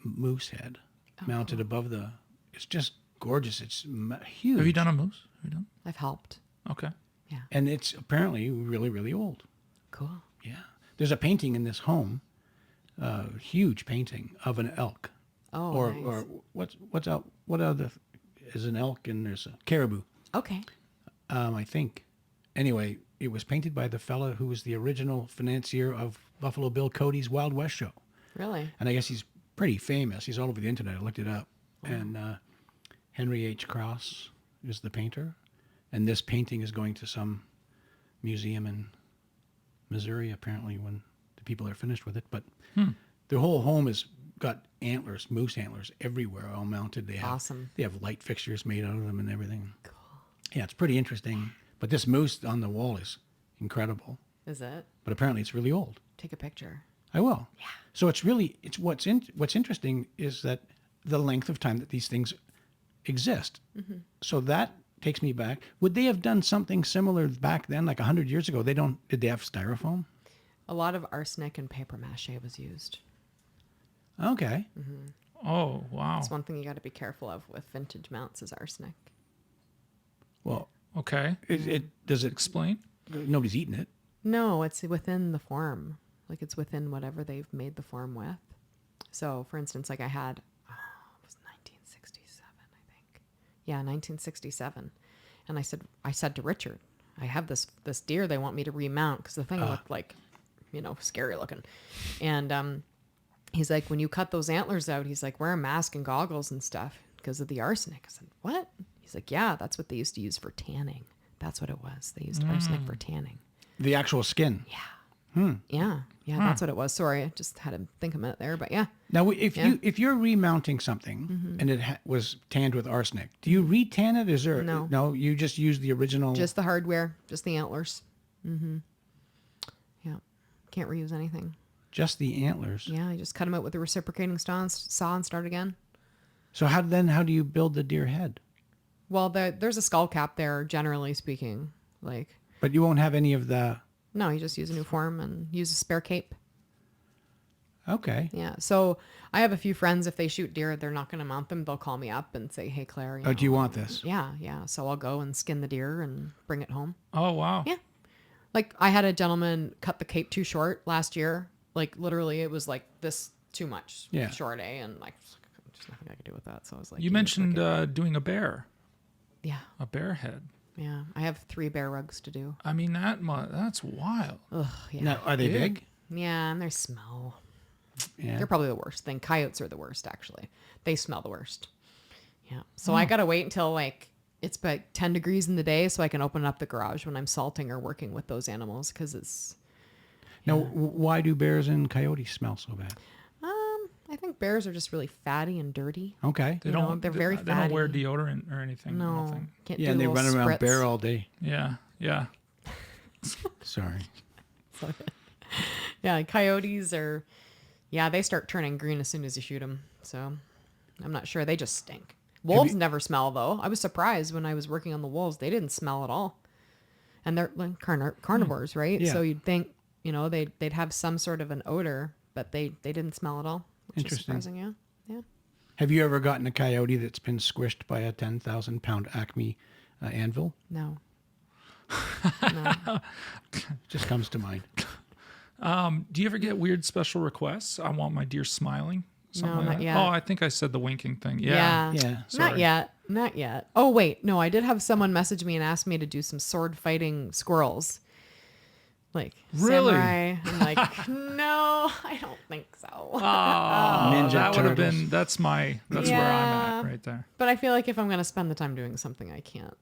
moose head mounted above the. It's just gorgeous. It's huge. Have you done a moose? Have you done? I've helped. Okay. Yeah. And it's apparently really, really old. Cool. Yeah. There's a painting in this home, huge painting of an elk. Oh, or nice. or what's out? What other is an elk and there's a caribou? Okay. I think. Anyway, it was painted by the fella who was the original financier of Buffalo Bill Cody's Wild West show, Really? and I guess he's pretty famous. He's all over the internet. I looked it up. And Henry H. Krauss is the painter. And this painting is going to some museum in Missouri, apparently, when the people are finished with it. But the whole home has got antlers, moose antlers everywhere, all mounted. They have, Awesome. They have light fixtures made out of them and everything. Cool. Yeah, it's pretty interesting. But this moose on the wall is incredible. Is it? But apparently it's really old. Take a picture. I will. Yeah. So it's what's interesting is that the length of time that these things exist. Mm-hmm. So that takes me back. Would they have done something similar back then, like 100 years ago? Did they have styrofoam? A lot of arsenic and paper mache was used. Okay. Mm-hmm. Oh, wow. That's one thing you got to be careful of with vintage mounts is arsenic. Well, okay. Does it Explain. Nobody's eating it. No, it's within the form. Like it's within whatever they've made the form with. So, for instance, like I had, it was 1967, I think. Yeah, 1967. And I said to Richard, I have this deer they want me to remount because the thing looked like, scary looking. And he's like, when you cut those antlers out, he's like, wear a mask and goggles and stuff because of the arsenic. I said, what? He's like, yeah, that's what they used to use for tanning. That's what it was. They used arsenic for tanning. The actual skin. Yeah. Yeah, that's what it was. Sorry, I just had to think a minute there, but yeah. Now, if you're remounting something and it was tanned with arsenic, do you re-tan it? Is there no? You just use the original. Just the hardware, just the antlers. Mm-hmm. Yeah, can't reuse anything. Just the antlers. Yeah, I just cut them out with a reciprocating saw and start again. So how do you build the deer head? Well, there's a skull cap there, generally speaking. But you won't have any of the. No, you just use a new form and use a spare cape. Okay. Yeah. So I have a few friends, if they shoot deer, they're not going to mount them. They'll call me up and say, hey, Claire. Do you want this? Yeah. So I'll go and skin the deer and bring it home. Oh, wow. Yeah. Like I had a gentleman cut the cape too short last year. Like literally it was like this too much short, and like there's nothing I could do with that. So I was like, you mentioned doing a bear. Yeah. A bear head. Yeah. I have 3 bear rugs to do. I mean, that's wild. Ugh, yeah. Now, are they big? Yeah, and they smell. Yeah. They're probably the worst thing. Coyotes are the worst, actually. They smell the worst. Yeah. So I got to wait until like it's about 10 degrees in the day so I can open up the garage when I'm salting or working with those animals because it's... Now, why do bears and coyotes smell so bad? I think bears are just really fatty and dirty. Okay. They're very fatty. They don't wear deodorant or anything. No. Can't and they run around bare all day. Yeah. Sorry. Yeah, coyotes are... Yeah, they start turning green as soon as you shoot them. So I'm not sure. They just stink. Wolves never smell, though. I was surprised when I was working on the wolves. They didn't smell at all. And they're like carnivores, right? Yeah. So you'd think, they'd have some sort of an odor, but they didn't smell at all, which is surprising, yeah. Have you ever gotten a coyote that's been squished by a 10,000-pound Acme anvil? No. Just comes to mind. Do you ever get weird special requests? I want my deer smiling. No, not yet. Oh, I think I said the winking thing. Yeah. Sorry. Not yet. Oh, wait. No, I did have someone message me and ask me to do some sword fighting squirrels. Like, really? Samurai. I'm like, no, I don't think so. Oh, Ninja that would have Turtles. been, that's where I'm at right there. But I feel like if I'm going to spend the time doing something, I can't.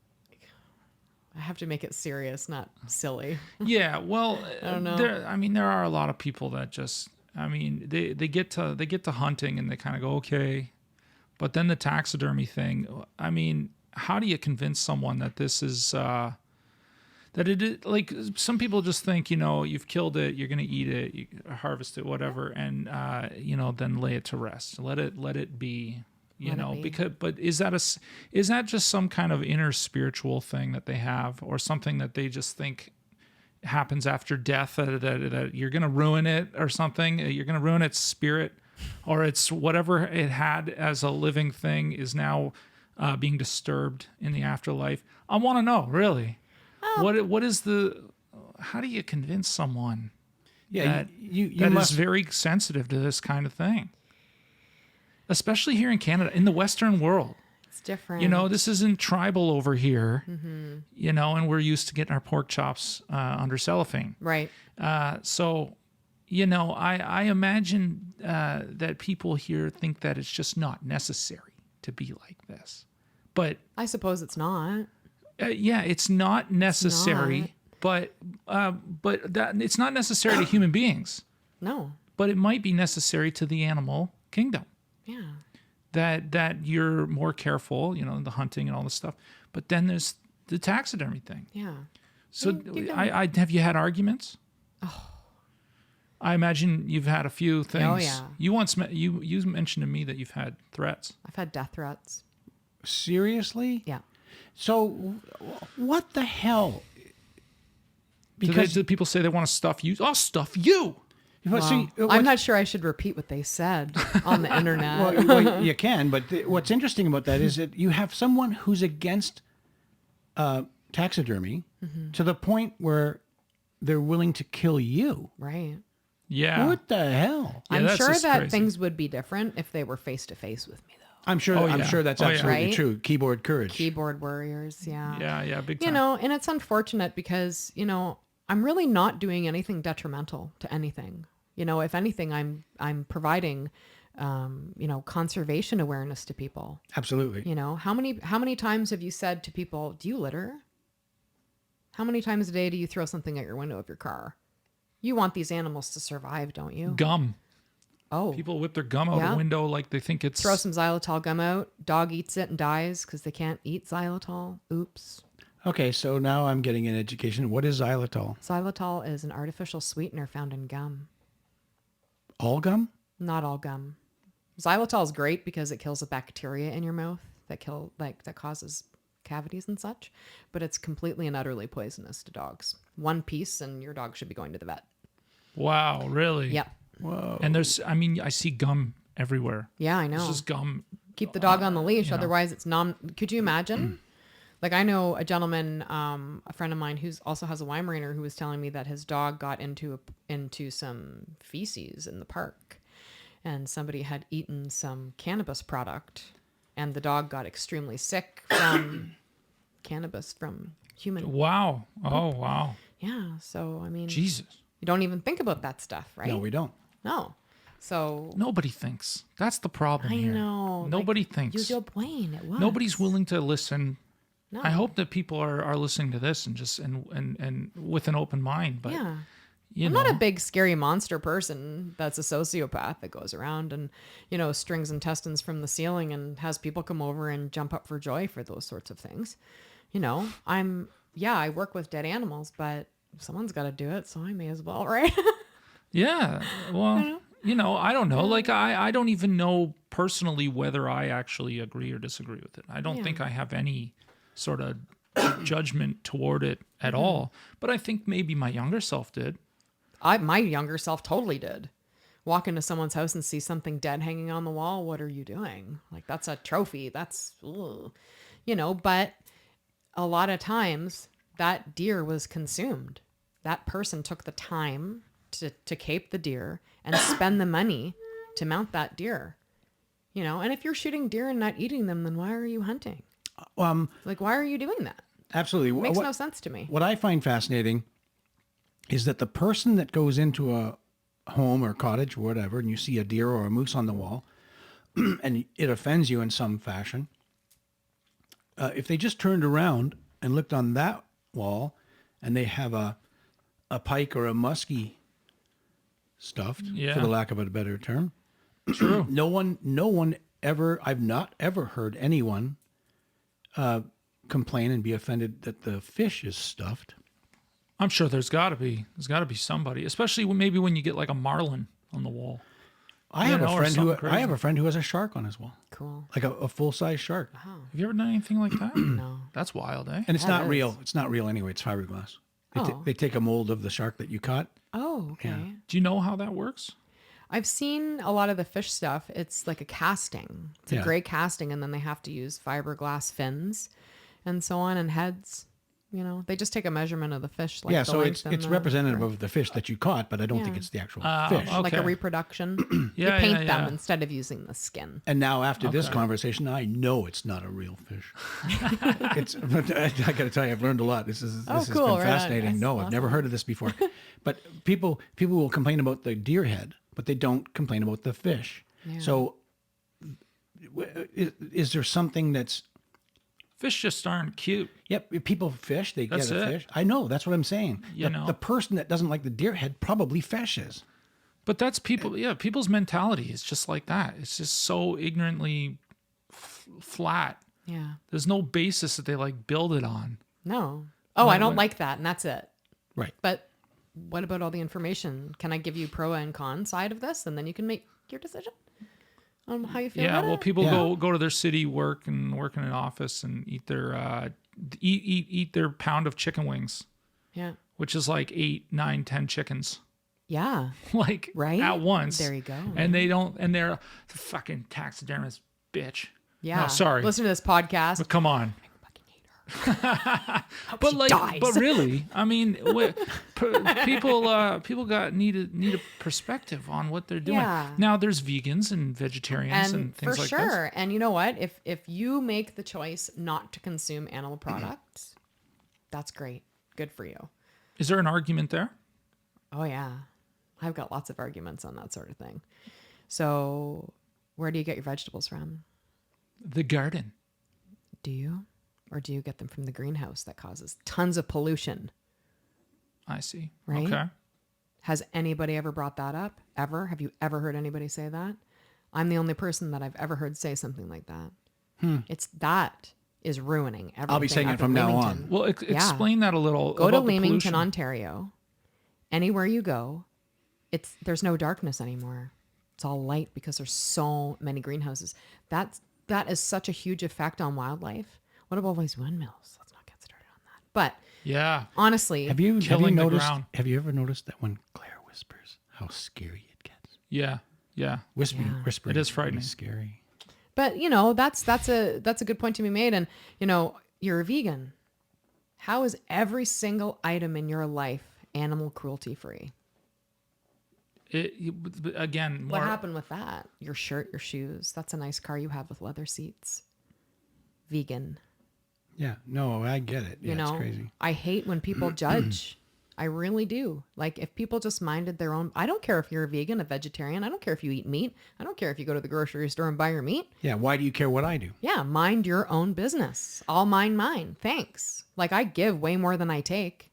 I have to make it serious, not silly. Yeah, well, I don't know. There are a lot of people that just, they get to hunting and they kind of go, okay. But then the taxidermy thing, how do you convince someone that this is, that it is, like, some people just think, you've killed it, you're going to eat it, you harvest it, whatever, and, then lay it to rest. Let it be. But is that just some kind of inner spiritual thing that they have, or something that they just think happens after death, that you're going to ruin it or something? You're going to ruin its spirit, or it's whatever it had as a living thing is now being disturbed in the afterlife. I want to know, really, what is how do you convince someone that is very sensitive to this kind of thing? Especially here in Canada, in the Western world. It's different. This isn't tribal over here, and we're used to getting our pork chops under cellophane. Right. So, I imagine that people here think that it's just not necessary to be like this. But I suppose it's not. it's not necessary. But that it's not necessary to human beings. No. But it might be necessary to the animal kingdom. Yeah. That you're more careful, the hunting and all this stuff. But then there's the taxidermy thing. Yeah. So I have you had arguments? Oh. I imagine you've had a few things. Oh yeah. You mentioned to me that you've had threats. I've had death threats. Seriously? Yeah. So what the hell? Because do people say they want to stuff you? I'll stuff you. Well, see, I'm not sure I should repeat what they said on the internet. well, you can, but what's interesting about that is that you have someone who's against taxidermy to the point where they're willing to kill you. Right. Yeah. What the hell? Yeah, I'm that's sure just that crazy. things would be different if they were face to face with me, though. I'm sure. Oh, I'm yeah. sure that's Oh, yeah. absolutely Right? true. Keyboard courage. Keyboard warriors, yeah. Yeah, big time. And it's unfortunate because, I'm really not doing anything detrimental to anything. If anything, I'm providing, conservation awareness to people. Absolutely. How many times have you said to people, "Do you litter?" How many times a day do you throw something at your window of your car? You want these animals to survive, don't you? Gum. Oh, People whip their gum out Yeah. the window like they think it's... throw some xylitol gum out. Dog eats it and dies because they can't eat xylitol. Oops. Okay, so now I'm getting an education. What is xylitol? Xylitol is an artificial sweetener found in gum. All gum? Not all gum. Xylitol is great because it kills a bacteria in your mouth that causes cavities and such, but it's completely and utterly poisonous to dogs. One piece and your dog should be going to the vet. Wow, really? Yep. Whoa. And I see gum everywhere. Yeah, I know. It's just gum. Keep the dog on the leash, otherwise it's could you imagine? Like I know a gentleman, a friend of mine who's also has a Weimaraner, who was telling me that his dog got into some feces in the park, and somebody had eaten some cannabis product, and the dog got extremely sick from cannabis from human. Wow. Oh, wow. Yeah, so I mean, Jesus. you don't even think about that stuff, right? No, we don't. No. So Nobody thinks. That's the problem I here. know. Nobody Use thinks. your brain. It was. Nobody's willing to listen. No. I hope that people are listening to this and just and with an open mind. But Yeah. you I'm know, not a big scary monster person that's a sociopath that goes around and, strings intestines from the ceiling and has people come over and jump up for joy for those sorts of things. I work with dead animals, but someone's got to do it, so I may as well, right? Yeah. Well, I don't know. Like I don't even know personally whether I actually agree or disagree with it. I don't think I have any sort of judgment toward it at all. But I think maybe my younger self did. My younger self totally did. Walk into someone's house and see something dead hanging on the wall. What are you doing? Like, that's a trophy. That's, ugh. But a lot of times that deer was consumed. That person took the time to cape the deer and spend the money to mount that deer. And if you're shooting deer and not eating them, then why are you hunting? Like, why are you doing that? Absolutely. It makes no sense to me. What I find fascinating is that the person that goes into a home or cottage or whatever, and you see a deer or a moose on the wall, and it offends you in some fashion, if they just turned around and looked on that wall, and they have a pike or a muskie stuffed, for the lack of a better term, True. no one ever, I've not ever heard anyone complain and be offended that the fish is stuffed. I'm sure there's got to be somebody, especially maybe when you get like a marlin on the wall. I have or something crazy. a friend who has a shark on his wall, Cool. like a full size shark, Have you ever done anything like that? No. That's wild, eh? and it's That not is. real. It's not real anyway. It's fiberglass. They take a mold of the shark that you caught. Oh, okay. Yeah. Do you know how that works? I've seen a lot of the fish stuff. It's like a casting. It's a Yeah. gray casting, and then they have to use fiberglass fins and so on and heads. They just take a measurement of the fish. Like yeah, the so length it's and representative of the fish that you caught, but I don't think Yeah. it's the actual Oh, fish. okay. like a reproduction. Yeah, you paint yeah, them yeah. instead of using the skin. And now after this Okay. conversation, I know it's not a real fish. I got to tell you, I've learned a lot. This has Oh, been cool. Right on. fascinating. Yes, No, I've never heard of this before. But people will complain about the deer head, but they don't complain about the fish. Yeah. So is there something that's Fish just aren't cute. Yep, if people fish, they That's get a it. fish. I know, that's what I'm saying. You know. The person that doesn't like the deer head probably fishes. But that's people. Yeah, people's mentality is just like that. It's just so ignorantly flat. Yeah. There's no basis that they like build it on. No. Oh, I don't what- like that, and that's it. Right. But what about all the information? Can I give you pro and con side of this, and then you can make your decision on how you feel Yeah, about well, it? people Yeah. go to their city, work in an office, and eat their eat their pound of chicken wings, Yeah. which is like 8, 9, 10 chickens, Yeah. like Right? at once. There you go. And they don't, and they're a fucking taxidermist bitch. Yeah. No, sorry. Listen to this podcast. But come on. Fucking hate her. But she like, dies. but really, I mean, people need a perspective on what they're doing. Yeah. Now there's vegans and vegetarians and, And things for like sure. And you know what? If you make the choice not to consume animal products, that's great. Good for you. this. Is there an argument there? Oh yeah. I've got lots of arguments on that sort of thing. So where do you get your vegetables from? The garden. Do you? Or do you get them from the greenhouse that causes tons of pollution? I see. Right? Okay. Has anybody ever brought that up? Ever? Have you ever heard anybody say that? I'm the only person that I've ever heard say something like that. It's that is ruining everything. I'll be saying up it from in now on. Leamington. Well, explain that a little. Go to about the Leamington, pollution. Ontario. Anywhere you go, there's no darkness anymore. It's all light because there's so many greenhouses. That is such a huge effect on wildlife. What about all these windmills? Let's not get started on that. But Yeah. honestly, Have you Killing the noticed? ground. Have you ever noticed that when Claire whispers, how scary it gets? Yeah. Yeah. Whispering It is is frightening. scary. but that's a good point to be made. And you're a vegan. How is every single item in your life animal cruelty free? Again, more, What happened with that? Your shirt, your shoes. That's a nice car you have with leather seats. Vegan. Yeah, no, I get it. Yeah, You it's know, crazy. I hate when people judge. I really do. Like if people just minded their own, I don't care if you're a vegan, a vegetarian. I don't care if you eat meat. I don't care if you go to the grocery store and buy your meat. Yeah, why do you care what I do? Yeah, mind your own business. I'll mind mine. Thanks. Like I give way more than I take,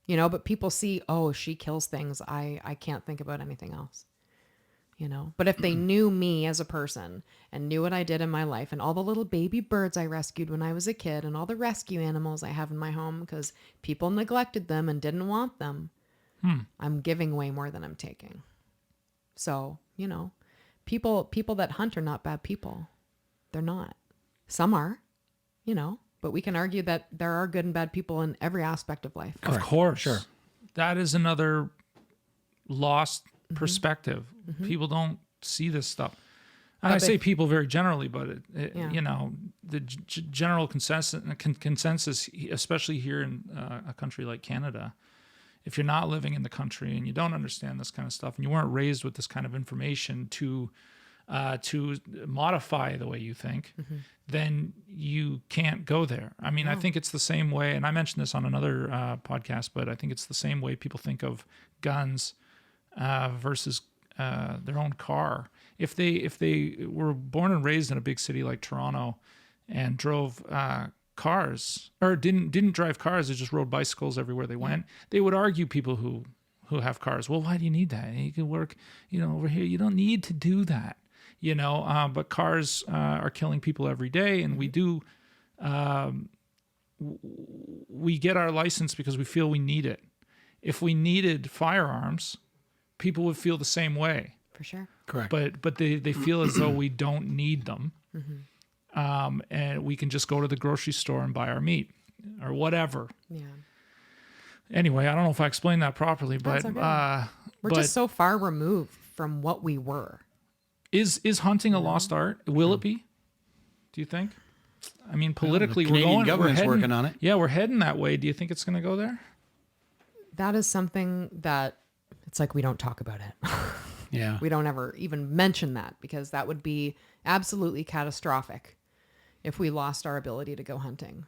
but people see, oh, she kills things. I can't think about anything else, But if they knew me as a person and knew what I did in my life and all the little baby birds I rescued when I was a kid and all the rescue animals I have in my home because people neglected them and didn't want them, I'm giving way more than I'm taking. So, people that hunt are not bad people. They're not. Some are, but we can argue that there are good and bad people in every aspect of life. of course. Sure. That is another lost Mm-hmm. perspective. People don't see this stuff. And But I say if- people very generally, but Yeah. the general consensus, especially here in a country like Canada, if you're not living in the country and you don't understand this kind of stuff, and you weren't raised with this kind of information to modify the way you think, then you can't go there. I mean, I think it's the same way, and I mentioned this on another podcast, but I think it's the same way people think of guns versus their own car. If they were born and raised in a big city like Toronto and drove cars or didn't drive cars, they just rode bicycles everywhere they went, they would argue people who have cars. Well, why do you need that? You can work, over here. You don't need to do that, but cars are killing people every day, and we do. We get our license because we feel we need it. If we needed firearms, people would feel the same way. For sure. Correct. But they feel as though we don't need them, and we can just go to the grocery store and buy our meat or whatever. Yeah. Anyway, I don't know if I explained that properly, but That's okay. We're just so far removed from what we were. is hunting a lost art? Will it be? Do you think? I mean, politically, the Canadian we're government's heading, working on it. Yeah, we're heading that way. Do you think it's going to go there? That is something that it's like we don't talk about it. Yeah. We don't ever even mention that because that would be absolutely catastrophic if we lost our ability to go hunting.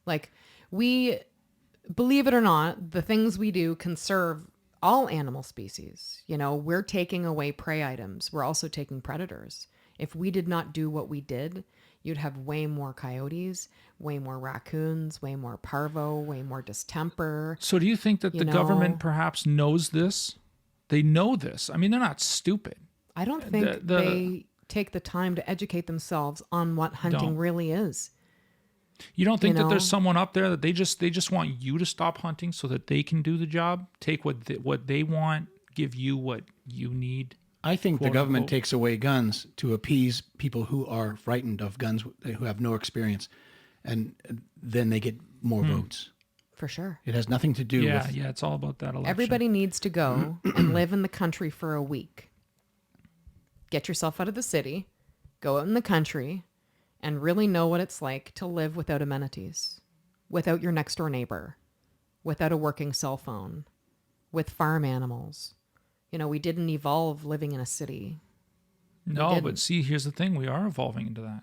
Like, we, believe it or not, the things we do conserve all animal species. You know, we're taking away prey items. We're also taking predators. If we did not do what we did, you'd have way more coyotes, way more raccoons, way more parvo, way more distemper. So do you think that the government perhaps knows this? They know this. I mean, they're not stupid. I don't think they take the time to educate themselves on what hunting really is. You don't think that there's someone up there that they just want you to stop hunting so that they can do the job, take what they want, give you what you need? I think the government unquote. takes away guns to appease people who are frightened of guns, who have no experience, and then they get more votes. For sure. It has nothing to do with... Yeah, it's all about that election. Everybody needs to go and live in the country for a week. Get yourself out of the city, go out in the country, and really know what it's like to live without amenities, without your next door neighbor, without a working cell phone, with farm animals. You know, we didn't evolve living in a city. No, but see, here's the thing. We are evolving into that.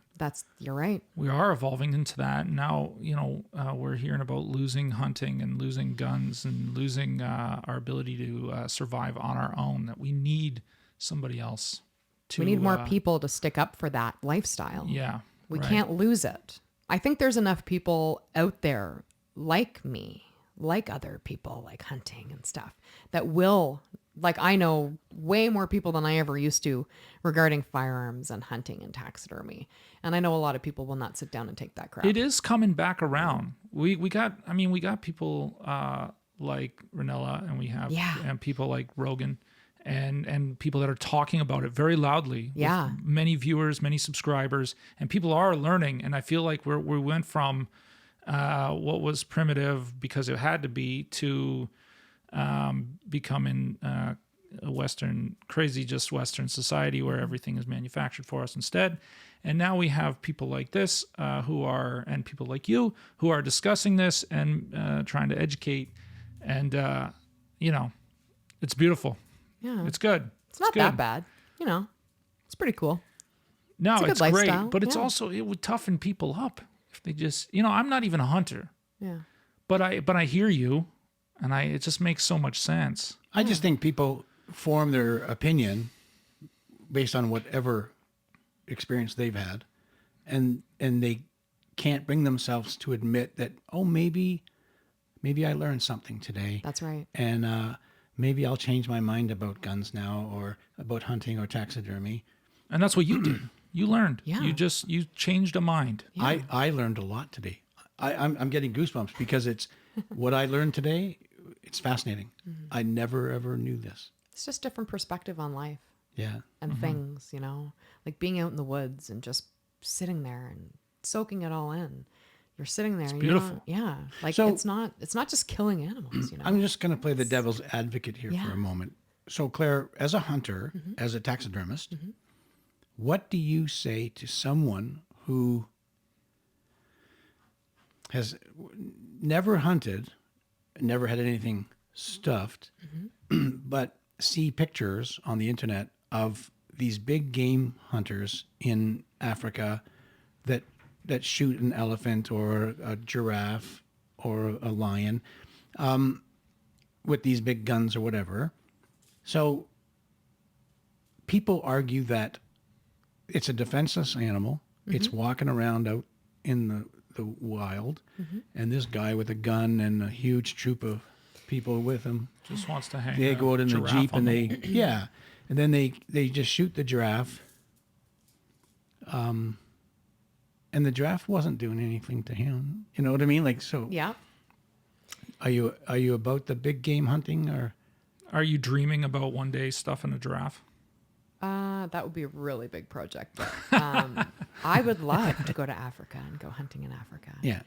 You're right. We are evolving into that. Now, we're hearing about losing hunting and losing guns and losing our ability to survive on our own, that we need somebody else to... We need more people to stick up for that lifestyle. Yeah. We right. can't lose it. I think there's enough people out there like me, like other people, like hunting and stuff, that will... Like, I know way more people than I ever used to regarding firearms and hunting and taxidermy. And I know a lot of people will not sit down and take that crap. It is coming back around. We got people like Ranella, and we have and people like Rogan and people that are talking about it very loudly. Yeah. With many viewers, many subscribers, and people are learning. And I feel like we went from what was primitive because it had to be to becoming a Western society where everything is manufactured for us instead. And now we have people like this and people like you who are discussing this and trying to educate. And, it's beautiful. Yeah. It's good. It's not that bad. It's pretty cool. No, it's good great. lifestyle. But it's Yeah. also, it would toughen people up if they just, I'm not even a hunter. Yeah. But I hear you. And it just makes so much sense. I just think people form their opinion based on whatever experience they've had, and they can't bring themselves to admit that, maybe I learned something today. That's right. And maybe I'll change my mind about guns now, or about hunting or taxidermy. And that's what you did. You learned. Yeah. You changed a mind. Yeah. I learned a lot today. I'm getting goosebumps because it's what I learned today. It's fascinating. Mm-hmm. I never, ever knew this. It's just different perspective on life. Yeah. And things, like being out in the woods and just sitting there and soaking it all in. You're sitting there. It's and beautiful. Like, so, it's not just killing animals, I'm just going to play the devil's advocate here for a moment. So Claire, as a hunter, as a taxidermist, what do you say to someone who has never hunted, never had anything stuffed, but see pictures on the internet of these big game hunters in Africa that shoot an elephant or a giraffe or a lion with these big guns or whatever? So people argue that it's a defenseless animal. It's walking around out in the wild, and this guy with a gun and a huge troop of people with him Just wants to hang. they go out in the giraffe Jeep on and the they wall. and then they just shoot the giraffe, and the giraffe wasn't doing anything to him. You know what I mean? Like, so Yeah. are you about the big game hunting, or Are you dreaming about one day stuffing a giraffe? That would be a really big project. But, I would love to go to Africa and go hunting in Africa. yeah?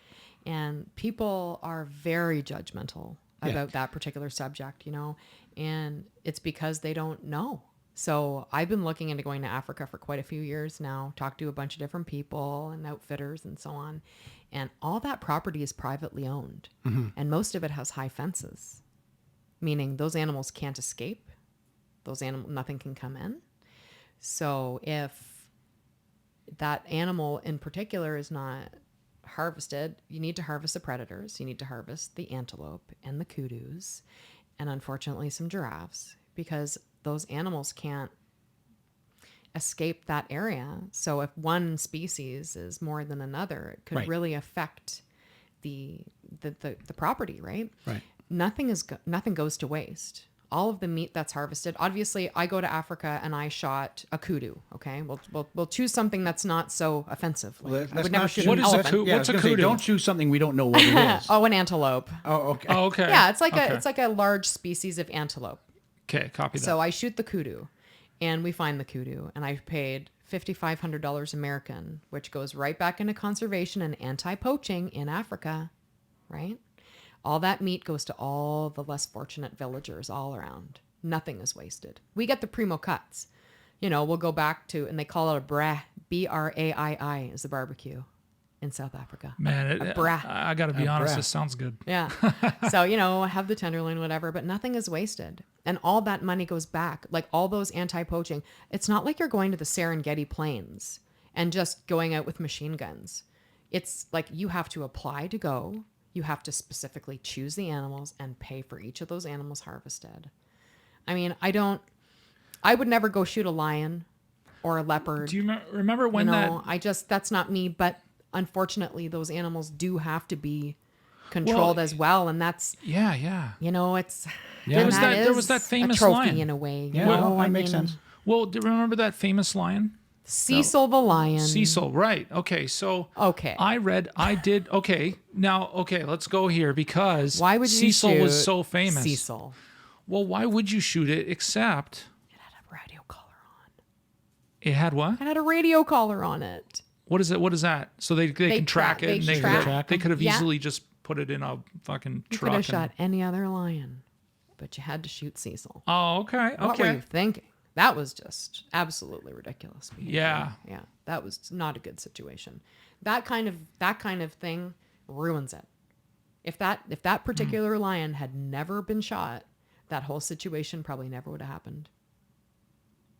And people are very judgmental Yeah. about that particular subject, and it's because they don't know. So I've been looking into going to Africa for quite a few years now, talked to a bunch of different people and outfitters and so on. And all that property is privately owned. And most of it has high fences, meaning those animals can't escape. Nothing can come in. So if that animal in particular is not harvested, you need to harvest the predators. You need to harvest the antelope and the kudus, and unfortunately some giraffes, because those animals can't escape that area. So if one species is more than another, it could really affect the property, right? Right. Nothing goes to waste. All of the meat that's harvested. Obviously, I go to Africa and I shot a kudu. Okay, we'll choose something that's not so offensive. Like, I would never shoot an elephant. What's a kudu? Don't choose something we don't know what it is. Oh, an antelope. Oh, okay. Oh, okay. Yeah, it's like a large species of antelope. Okay, copy that. So I shoot the kudu, and we find the kudu, and I paid $5,500 American, which goes right back into conservation and anti-poaching in Africa, right? All that meat goes to all the less fortunate villagers all around. Nothing is wasted. We get the primo cuts. We'll go back to, and they call it a brai, B-R-A-I-I is the barbecue in South Africa. Man, a brai. I got to be honest, this sounds good. Yeah. So, have the tenderloin, whatever, but nothing is wasted. And all that money goes back. Like all those anti-poaching. It's not like you're going to the Serengeti Plains and just going out with machine guns. It's like you have to apply to go. You have to specifically choose the animals and pay for each of those animals harvested. I mean, I would never go shoot a lion or a leopard. Do you remember when that's not me. But unfortunately, those animals do have to be controlled as well. And that's, it's, there was that famous a trophy lion in a way. Yeah, that makes sense. Well, do you remember that famous lion? Cecil the lion. Cecil, right. Okay, so I did, let's go here because why would you Cecil shoot was so famous. Cecil? Well, why would you shoot it except... It had a radio collar on. It had what? It had a radio collar on it. What is it? What is that? So they can track it. They could have easily just put it in a fucking truck. You could have shot any other lion, but you had to shoot Cecil. Oh, okay. What were you thinking? That was just absolutely ridiculous behavior. Yeah. Yeah. That was not a good situation. That kind of thing ruins it. If that particular lion had never been shot, that whole situation probably never would have happened.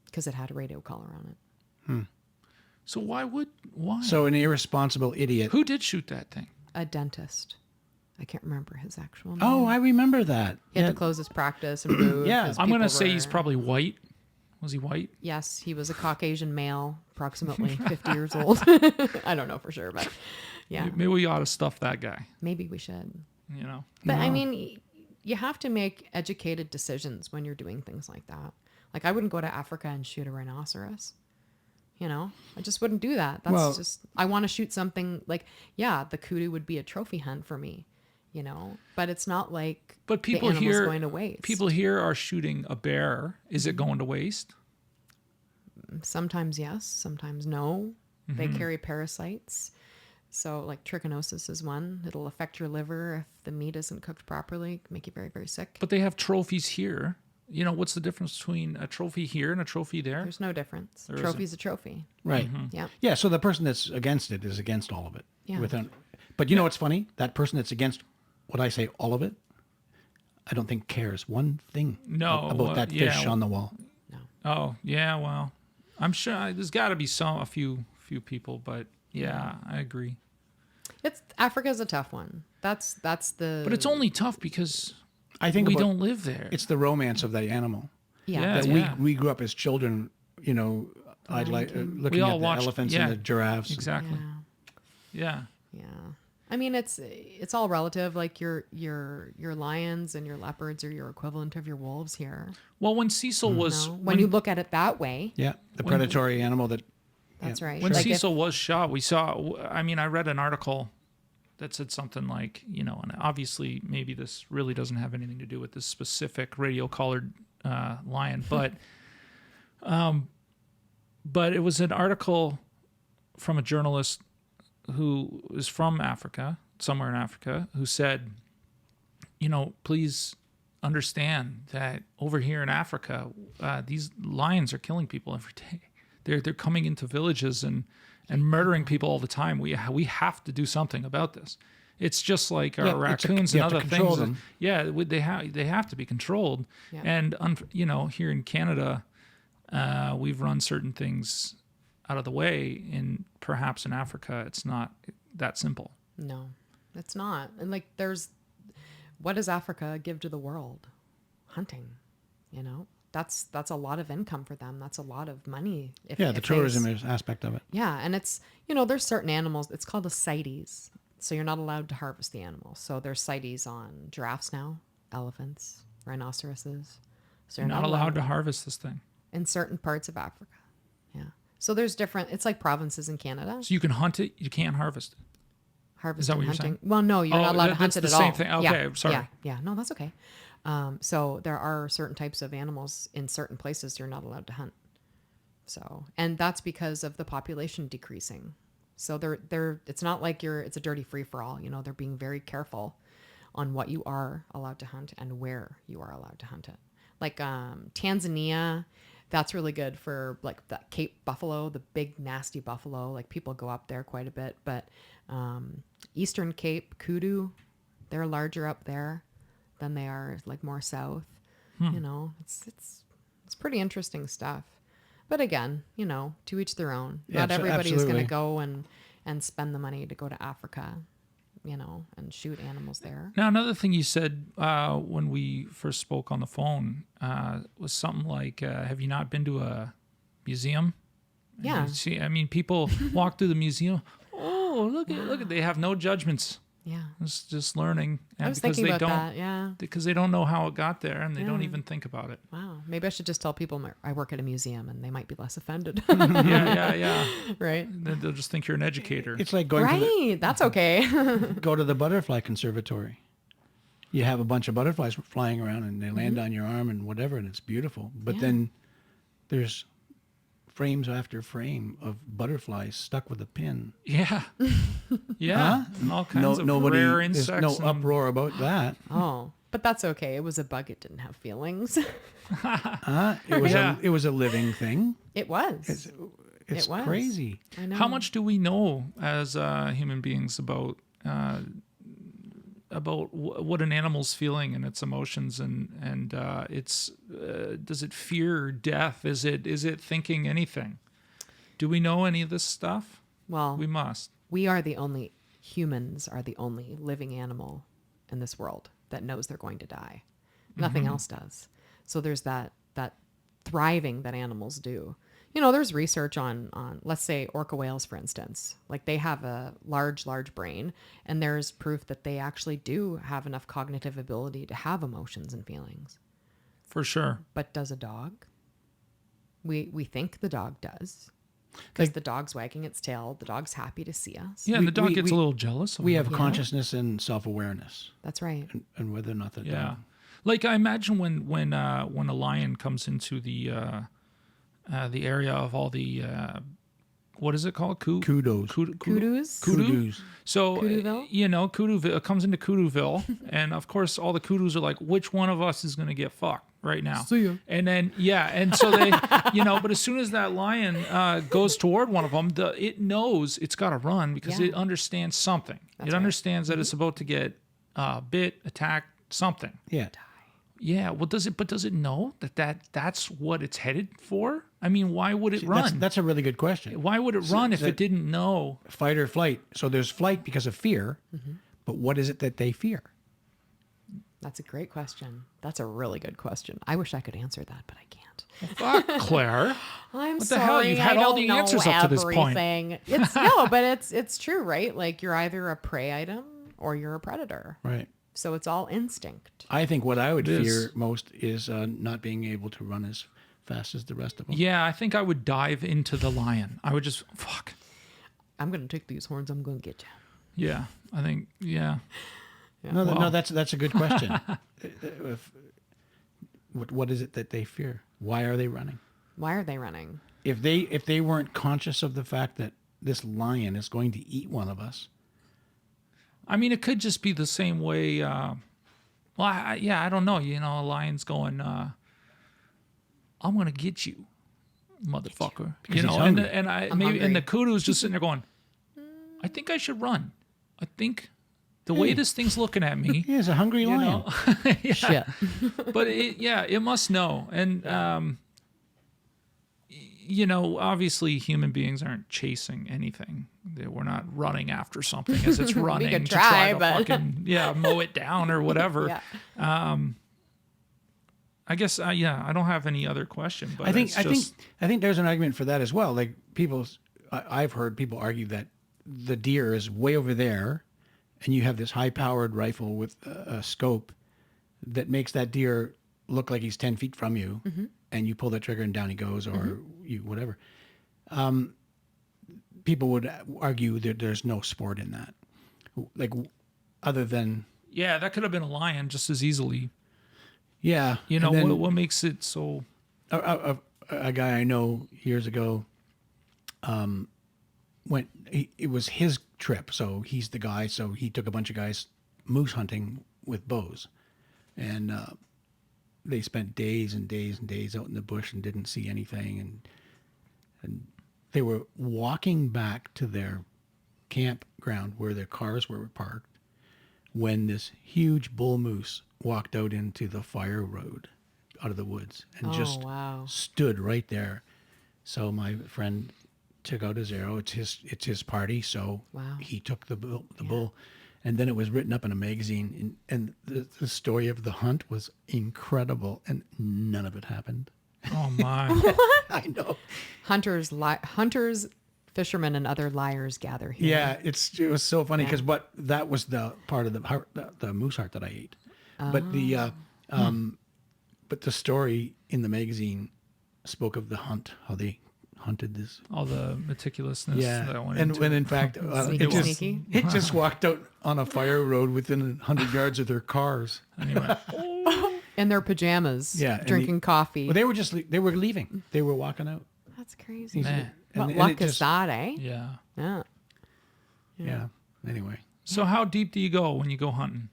Because it had a radio collar on it. So why? So an irresponsible idiot. Who did shoot that thing? A dentist. I can't remember his actual name. Oh, I remember that. He had to close his practice and move. Yeah. I'm going to say he's probably white. Was he white? Yes, he was a Caucasian male, approximately 50 years old. I don't know for sure, but yeah. Maybe we ought to stuff that guy. Maybe we should. But No. I mean, you have to make educated decisions when you're doing things like that. Like I wouldn't go to Africa and shoot a rhinoceros. I just wouldn't do that. I want to shoot something like, the kudu would be a trophy hunt for me. But it's not like people the here going to waste. People here are shooting a bear. Is it going to waste? Sometimes yes, sometimes no. They carry parasites. So like trichinosis is one. It'll affect your liver if the meat isn't cooked properly, make you very, very sick. But they have trophies here. What's the difference between a trophy here and a trophy there? There's no difference. Trophy's a trophy. Right. Yeah. Yeah, so the person that's against it is against all of it. Yeah. But you know what's funny? That person that's against what I say, all of it, I don't think cares one thing about that fish on the wall. No. Oh, yeah, well, I'm sure there's got to be a few people, but yeah, I agree. Africa's a tough one. That's the. But it's only tough because I think we don't live there. It's the romance of the animal. Yeah. That we grew up as children, I'd like looking at the elephants and the giraffes. Exactly. Yeah. Yeah. I mean, it's all relative. Like your lions and your leopards are your equivalent of your wolves here. Well, when Cecil was... When you look at it that way. Yeah, the predatory animal that... That's right. When Cecil was shot, we saw... I mean, I read an article that said something like, and obviously maybe this really doesn't have anything to do with this specific radio-collared lion, but it was an article from a journalist who is from Africa, somewhere in Africa, who said, please understand that over here in Africa, these lions are killing people every day. They're coming into villages and murdering people all the time. We have to do something about this. It's just like our raccoons and other things. Them. Yeah, they have to be controlled. Yeah. And here in Canada, we've run certain things out of the way. And perhaps in Africa, it's not that simple. No, it's not. And like, what does Africa give to the world? Hunting, That's a lot of income for them. That's a lot of money. The tourism aspect of it. Yeah, and it's, there's certain animals. It's called a CITES. So you're not allowed to harvest the animal. So there's CITES on giraffes now, elephants, rhinoceroses. So you're not allowed to harvest this thing. In certain parts of Africa. Yeah. So there's it's like provinces in Canada. So you can hunt it, you can't harvest it. Harvest Is that and what you're hunting. saying? Well, no, you're not allowed to hunt it at all. That's the same thing. Okay, sorry. Yeah, no, that's okay. So there are certain types of animals in certain places you're not allowed to hunt. So, and that's because of the population decreasing. So it's not like it's a dirty free for all, they're being very careful on what you are allowed to hunt and where you are allowed to hunt it. Like, Tanzania, that's really good for like the Cape buffalo, the big nasty buffalo. Like people go up there quite a bit, but, Eastern Cape kudu, they're larger up there than they are like more south. It's pretty interesting stuff. But again, to each their own. Yeah, not everybody is going to absolutely. go and spend the money to go to Africa, and shoot animals there. Now, another thing you said when we first spoke on the phone was something like, have you not been to a museum? Yeah. People walk through the museum. Oh, look at they have no judgments. Yeah. It's just learning. And I was thinking about that, yeah. Because they don't know how it got there and they don't even think about it. Wow. Maybe I should just tell people I work at a museum and they might be less offended. Yeah. Right? Then they'll just think you're an educator. It's like going that's okay. go to the butterfly conservatory. You have a bunch of butterflies flying around and they land on your arm and whatever, and it's beautiful. But then there's frames after frame of butterflies stuck with a pin. Yeah. Huh? And all kinds of rare insects. There's no uproar about that. Oh, but that's okay. It was a bug. It didn't have feelings. It was a living thing. It was. It's It was. crazy. I know. How much do we know as human beings about what an animal's feeling and its emotions and its does it fear death? Is it thinking anything? Do we know any of this stuff? Well, We must. humans are the only living animal in this world that knows they're going to die. Nothing else does. So there's that thriving that animals do. There's research on let's say orca whales, for instance. Like they have a large brain, and there's proof that they actually do have enough cognitive ability to have emotions and feelings. For sure. But does a dog? We think the dog does. Because the dog's wagging its tail. The dog's happy to see us. Yeah, and the dog gets a little jealous. We have consciousness and self-awareness, That's right. and whether or not the Yeah. dog. Like I imagine when a lion comes into the area of all the what is it called? Kudos. Kudos. Kudos. So Kudouville? Kudouville comes into Kudouville, and of course all the kudos are like, which one of us is going to get fucked right now? See ya. And then and so they, but as soon as that lion goes toward one of them, it knows it's got to run because Yeah. it understands something. That's it right. understands that it's about to get bit, attacked, something. Yeah. Yeah. Well, does it know that's what it's headed for? I mean, why would it run? That's a really good question. Why would it run if it didn't know? Fight or flight. So there's flight because of fear, but what is it that they fear? That's a great question. That's a really good question. I wish I could answer that, but I can't. Fuck, Claire. I'm What the sorry. hell? You've had I all don't the know answers up to this point. everything. It's no, but it's true, right? Like you're either a prey item or you're a predator. Right. So it's all instinct. I think what I would It is. fear most is not being able to run as fast as the rest of them. Yeah, I think I would dive into the lion. I would just fuck. I'm gonna take these horns. I'm gonna get you. Yeah, I think yeah. No, that's a good question. What is it that they fear? Why are they running? Why are they running? If they weren't conscious of the fact that this lion is going to eat one of us, I mean, it could just be the same way Well, I don't know. You know, a lion's going, I'm going to get you, motherfucker. Because You he's know, hungry. and the kudu's just sitting there going, I think I should run. I think the way this thing's looking at me, He is a hungry you lion. know, yeah. Shit. But it must know. And, you know, obviously human beings aren't chasing anything. We're not running after something as it's running could to try try, to but- fucking, mow it down or whatever. Yeah. I guess, I don't have any other question, but I think it's I think there's an argument for that as well. Like I've heard people argue that the deer is way over there, and you have this high-powered rifle with a scope that makes that deer look like he's 10 feet from you, and you pull the trigger and down he goes, or you whatever. People would argue that there's no sport in that, like other than that could have been a lion just as easily. yeah. You know, and then what makes it so? a guy I know years ago it was his trip, so he's the guy, so he took a bunch of guys moose hunting with bows, and they spent days and days and days out in the bush and didn't see anything, and they were walking back to their campground where their cars were parked when this huge bull moose walked out into the fire road out of the woods and just wow. stood right there. So my friend took out his arrow. It's his party, so Wow. he took the bull, and then it was written up in a magazine, and the story of the hunt was incredible, and none of it happened. Oh my! I know. Hunters, fishermen, and other liars gather here. Yeah, it was so funny because that was the part of the heart, the moose heart that I ate, but but the story in the magazine spoke of the hunt, how they hunted this. All the meticulousness. That went and into when it. in fact Sneaky. it just walked out on a fire road within 100 yards of their cars. Anyway, In their pajamas. Yeah, and Drinking coffee. Well, they were leaving. They were walking out. That's crazy. man. What and luck it is just- that, eh? Yeah. Yeah. Yeah. Anyway, So how deep do you go when you go hunting?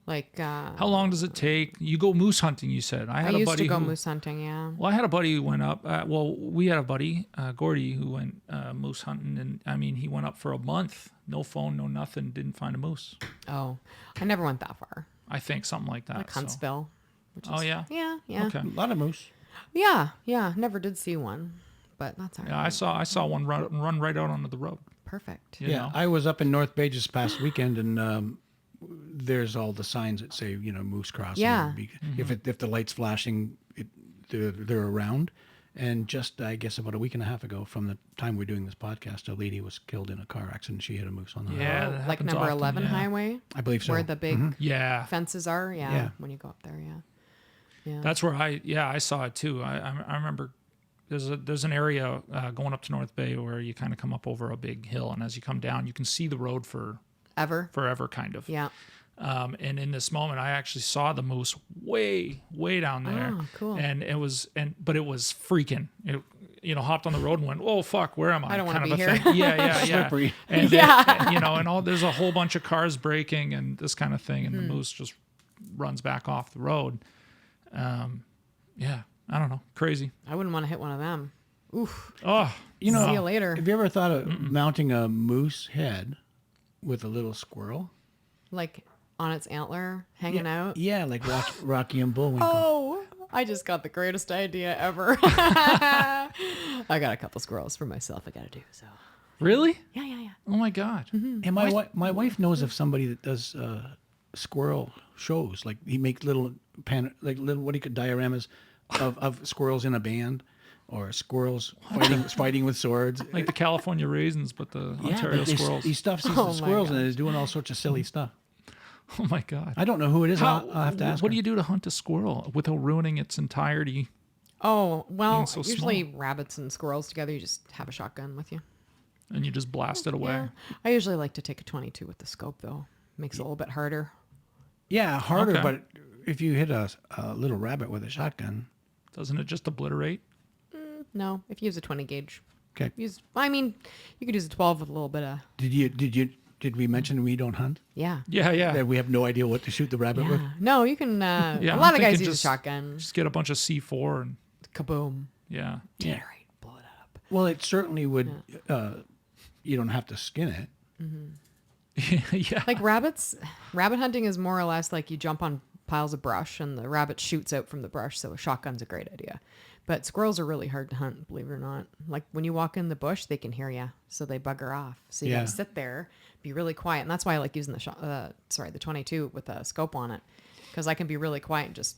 Like, How long does it take? You go moose hunting, you said. I used to go moose hunting, yeah. Well, I had a buddy who went up. We had a buddy, Gordy, who went moose hunting. And, I mean, he went up for a month. No phone, no nothing. Didn't find a moose. Oh, I never went that far. I think something like that. Like so. Huntsville. Which Oh, is- yeah? Yeah. Okay. a lot of moose. Yeah. Never did see one, but that's all right. Yeah, I saw one run right out onto the road. Perfect. You Yeah, know? I was up in North Bay just past weekend, and there's all the signs that say moose crossing. Yeah. If the light's flashing, they're around. And just I guess about a week and a half ago, from the time we're doing this podcast, a lady was killed in a car accident. She hit a moose on the road. Yeah, that Like happens number often, 11 yeah. highway, I believe so. where the big Yeah. fences are. Yeah. When you go up there, yeah. That's where I saw it too. I remember there's an area going up to North Bay where you kind of come up over a big hill, and as you come down, you can see the road forever, kind of. Yeah. And in this moment, I actually saw the moose way down there. Oh, cool. And it was freaking. It, hopped on the road and went, oh fuck, where am I? I don't wanna kind of be a here. thing. Yeah. Slippery. And Yeah. and there's a whole bunch of cars braking and this kind of thing, and Hmm. the moose just runs back off the road. I don't know, crazy. I wouldn't want to hit one of them. Oof. Oh, See you later. Have you ever thought of mounting a moose head with a little squirrel? Like on its antler, hanging out. Yeah, like Rocky and Bullwinkle. Oh, I just got the greatest idea ever. I got a couple squirrels for myself I got to do, so. really? Yeah. Oh my god. And my wife knows of somebody that does squirrel shows. Like he makes little dioramas of squirrels in a band, or squirrels fighting with swords. Like the California raisins, but the Ontario but squirrels. He stuffs these Oh my squirrels and God. is doing all sorts of silly stuff. Oh my god. I don't know who it is. I'll have to ask What her. do you do to hunt a squirrel without ruining its entirety? Oh, well, Being so usually rabbits and squirrels together, you just have a shotgun with you. And you just blast it away. Yeah. I usually like to take a 22 with the scope, though. Makes it a little bit harder. Yeah, harder, Okay. but if you hit a little rabbit with a shotgun, Doesn't it just obliterate? No, if you use a 20 gauge. okay. You could use a 12 with a little bit of... Did you did we mention we don't hunt? Yeah. Yeah. That we have no idea what to shoot the rabbit with? Yeah. No, you can. Yeah, a I'm lot of guys thinking use a shotgun. Just get a bunch of C4 and Kaboom. yeah. Generate. Blow it up. Well, it certainly would. You don't have to skin it. Yeah. Like rabbits, rabbit hunting is more or less like you jump on piles of brush and the rabbit shoots out from the brush. So a shotgun's a great idea. But squirrels are really hard to hunt, believe it or not. Like when you walk in the bush, they can hear you, so they bugger off. So you Yeah. gotta sit there, be really quiet, and that's why I like using the 22 with a scope on it, because I can be really quiet and just,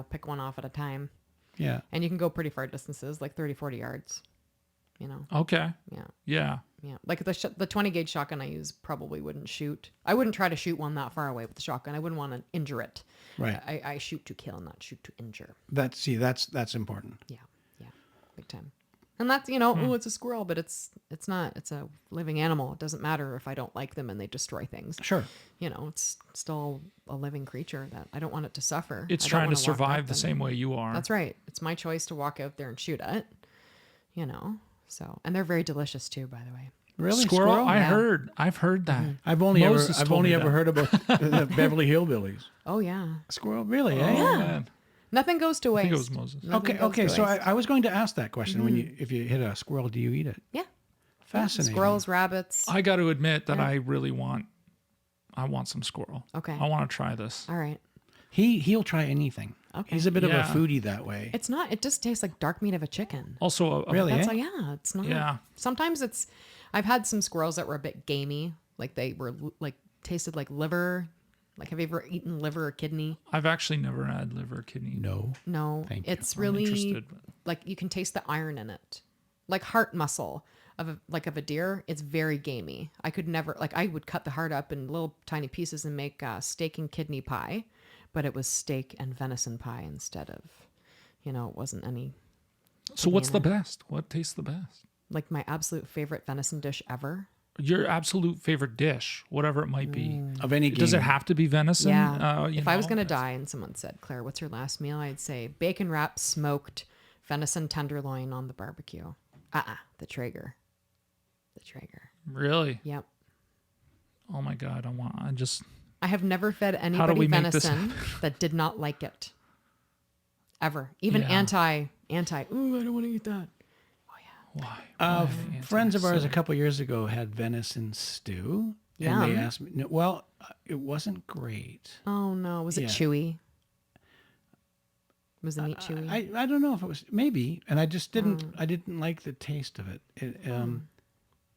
pick one off at a time. Yeah. And you can go pretty far distances, like 30, 40 yards. Okay. Yeah. Yeah. Yeah, like the 20 gauge shotgun I use probably wouldn't shoot. I wouldn't try to shoot one that far away with the shotgun. I wouldn't want to injure it. Right. I shoot to kill, not shoot to injure. That's important. Yeah, big time. And that's it's a squirrel, but it's not. It's a living animal. It doesn't matter if I don't like them and they destroy things. Sure. It's still a living creature that I don't want it to suffer. It's I don't trying to wanna walk survive up the and- same way you are. That's right. It's my choice to walk out there and shoot it. So, and they're very delicious too, by the way. Really, Squirrel? Yeah. I've heard that. I've only Moses ever told me that. heard about the Beverly Hillbillies. Oh yeah. Squirrel, really? Oh, Eh? man. Nothing goes to I waste. think it was Moses. Nothing goes Okay. to So waste. I was going to ask that question when if you hit a squirrel, do you eat it? Yeah. Fascinating. Squirrels, rabbits. I got to admit that Yeah. I really want some squirrel. Okay. I want to try this. All right. He'll try anything. Okay. He's a bit of a Yeah. foodie that way. It's not. It just tastes like dark meat of a chicken. Also, Really? That's eh? yeah. It's not. Yeah. Sometimes it's. I've had some squirrels that were a bit gamey. Like they were like tasted like liver. Like have you ever eaten liver or kidney? I've actually never had liver or kidney. No. No. Thank you. It's I'm really interested. like you can taste the iron in it, like heart muscle of a deer. It's very gamey. I could never I would cut the heart up in little tiny pieces and make steak and kidney pie, but it was steak and venison pie instead of, it wasn't any. So what's the in it. best? What tastes the best? Like my absolute favorite venison dish ever. Your absolute favorite dish, whatever it might be. Of any game. Does it have to be venison? Yeah. If I was know? gonna die and someone said, "Claire, what's your last meal?" I'd say bacon wrapped smoked venison tenderloin on the barbecue. The Traeger. The Traeger. Really? Yep. Oh my God! I have never fed do anybody we make this venison that did not like it. Ever. Even Yeah. anti, ooh, I don't want to eat that. Why? Friends of ours a couple years ago had venison stew, and they Yum. asked me. No, well, it wasn't great. Oh no, was it Yeah. chewy? Was the meat chewy? I don't know if it was maybe, and I just didn't. I didn't like the taste of it.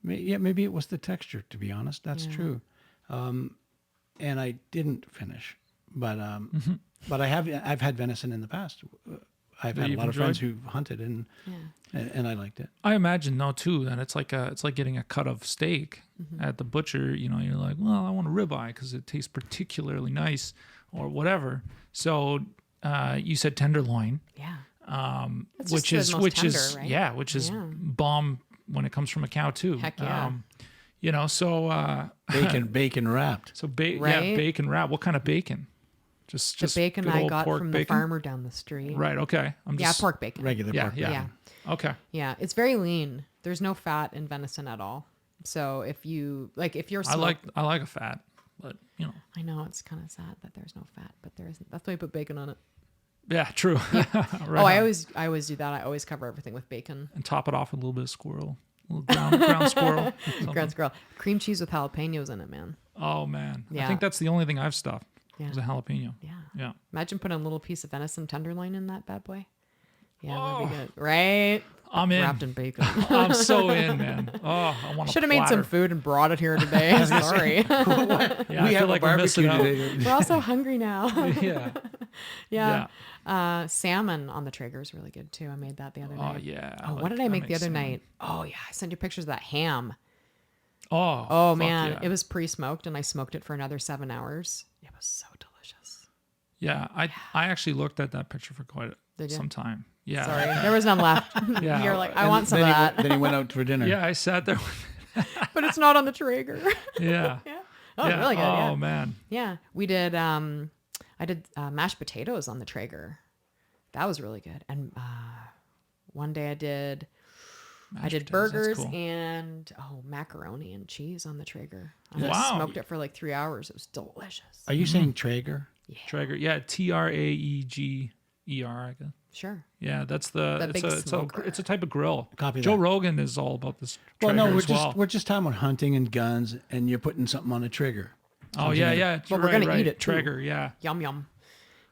Maybe it was the texture. To be honest, that's Yeah. true. And I didn't finish, but I've had venison in the past. I've That had a you've lot of friends enjoyed? who hunted and I liked it. I imagine though too that it's like getting a cut of steak at the butcher. You're like, well, I want a ribeye because it tastes particularly nice, or whatever. So you said tenderloin, yeah. That's which just is the most tender, right? which is Yeah. bomb when it comes from a cow too. Heck yeah. So Bacon wrapped. so Right? bacon wrap. What kind of bacon? Just The bacon good I old got pork from the bacon? farmer down the street. Right. Okay. I'm Yeah, just pork bacon. Regular Yeah, pork yeah. bacon. Yeah. Okay. Yeah, it's very lean. There's no fat in venison at all. So if you're I like a fat, but I know it's kind of sad that there's no fat, but there isn't. That's why I put bacon on it. yeah, true. Right Oh, I on. always do that. I always cover everything with bacon. And top it off with a little bit of squirrel, a little ground squirrel. something. Ground squirrel, cream cheese with jalapenos in it, man. Oh man, I Yeah. think that's the only thing I've stuffed. Yeah. Was a jalapeno. Yeah. Yeah. Imagine putting a little piece of venison tenderloin in that bad boy. Yeah, Oh. that'd be good, right? I'm in. Wrapped in bacon. I'm so in, man. Oh, I want. Should have made some food and brought it here today. Sorry. Yeah, We I feel have like a we're missing barbecue out. today. We're also hungry now. Yeah. Yeah. Salmon on the Traeger is really good too. I made that the other Oh night. yeah. Oh, what did I make the other night? Oh yeah, I sent you pictures of that ham. Oh. Oh fuck man, Yeah. it was pre-smoked and I smoked it for another 7 hours. It was so delicious. Yeah. I actually looked at that picture for quite Did ya? some time. Yeah. Sorry, there was none left. Yeah. You're like, I want some of then that, Then he went out for dinner. Yeah. I sat there. but it's not on the Traeger. Yeah. Yeah. Oh, yeah. really good. Oh Yeah. man. Yeah, we did. I did mashed potatoes on the Traeger. That was really good. And one day I did I did potatoes, that's burgers cool. and macaroni and cheese on the Traeger. I just Wow. smoked it for like 3 hours. It was delicious. Are you saying Traeger? Traeger, yeah, Traeger, I guess. Sure. Yeah, that's big smoker. it's a type of grill. Copy Joe that. Rogan is all about this. Well, Traeger no, as well. we're just talking about hunting and guns, and you're putting something on a trigger. Oh yeah. But we're gonna eat it, too. Traeger, yeah. Yum yum.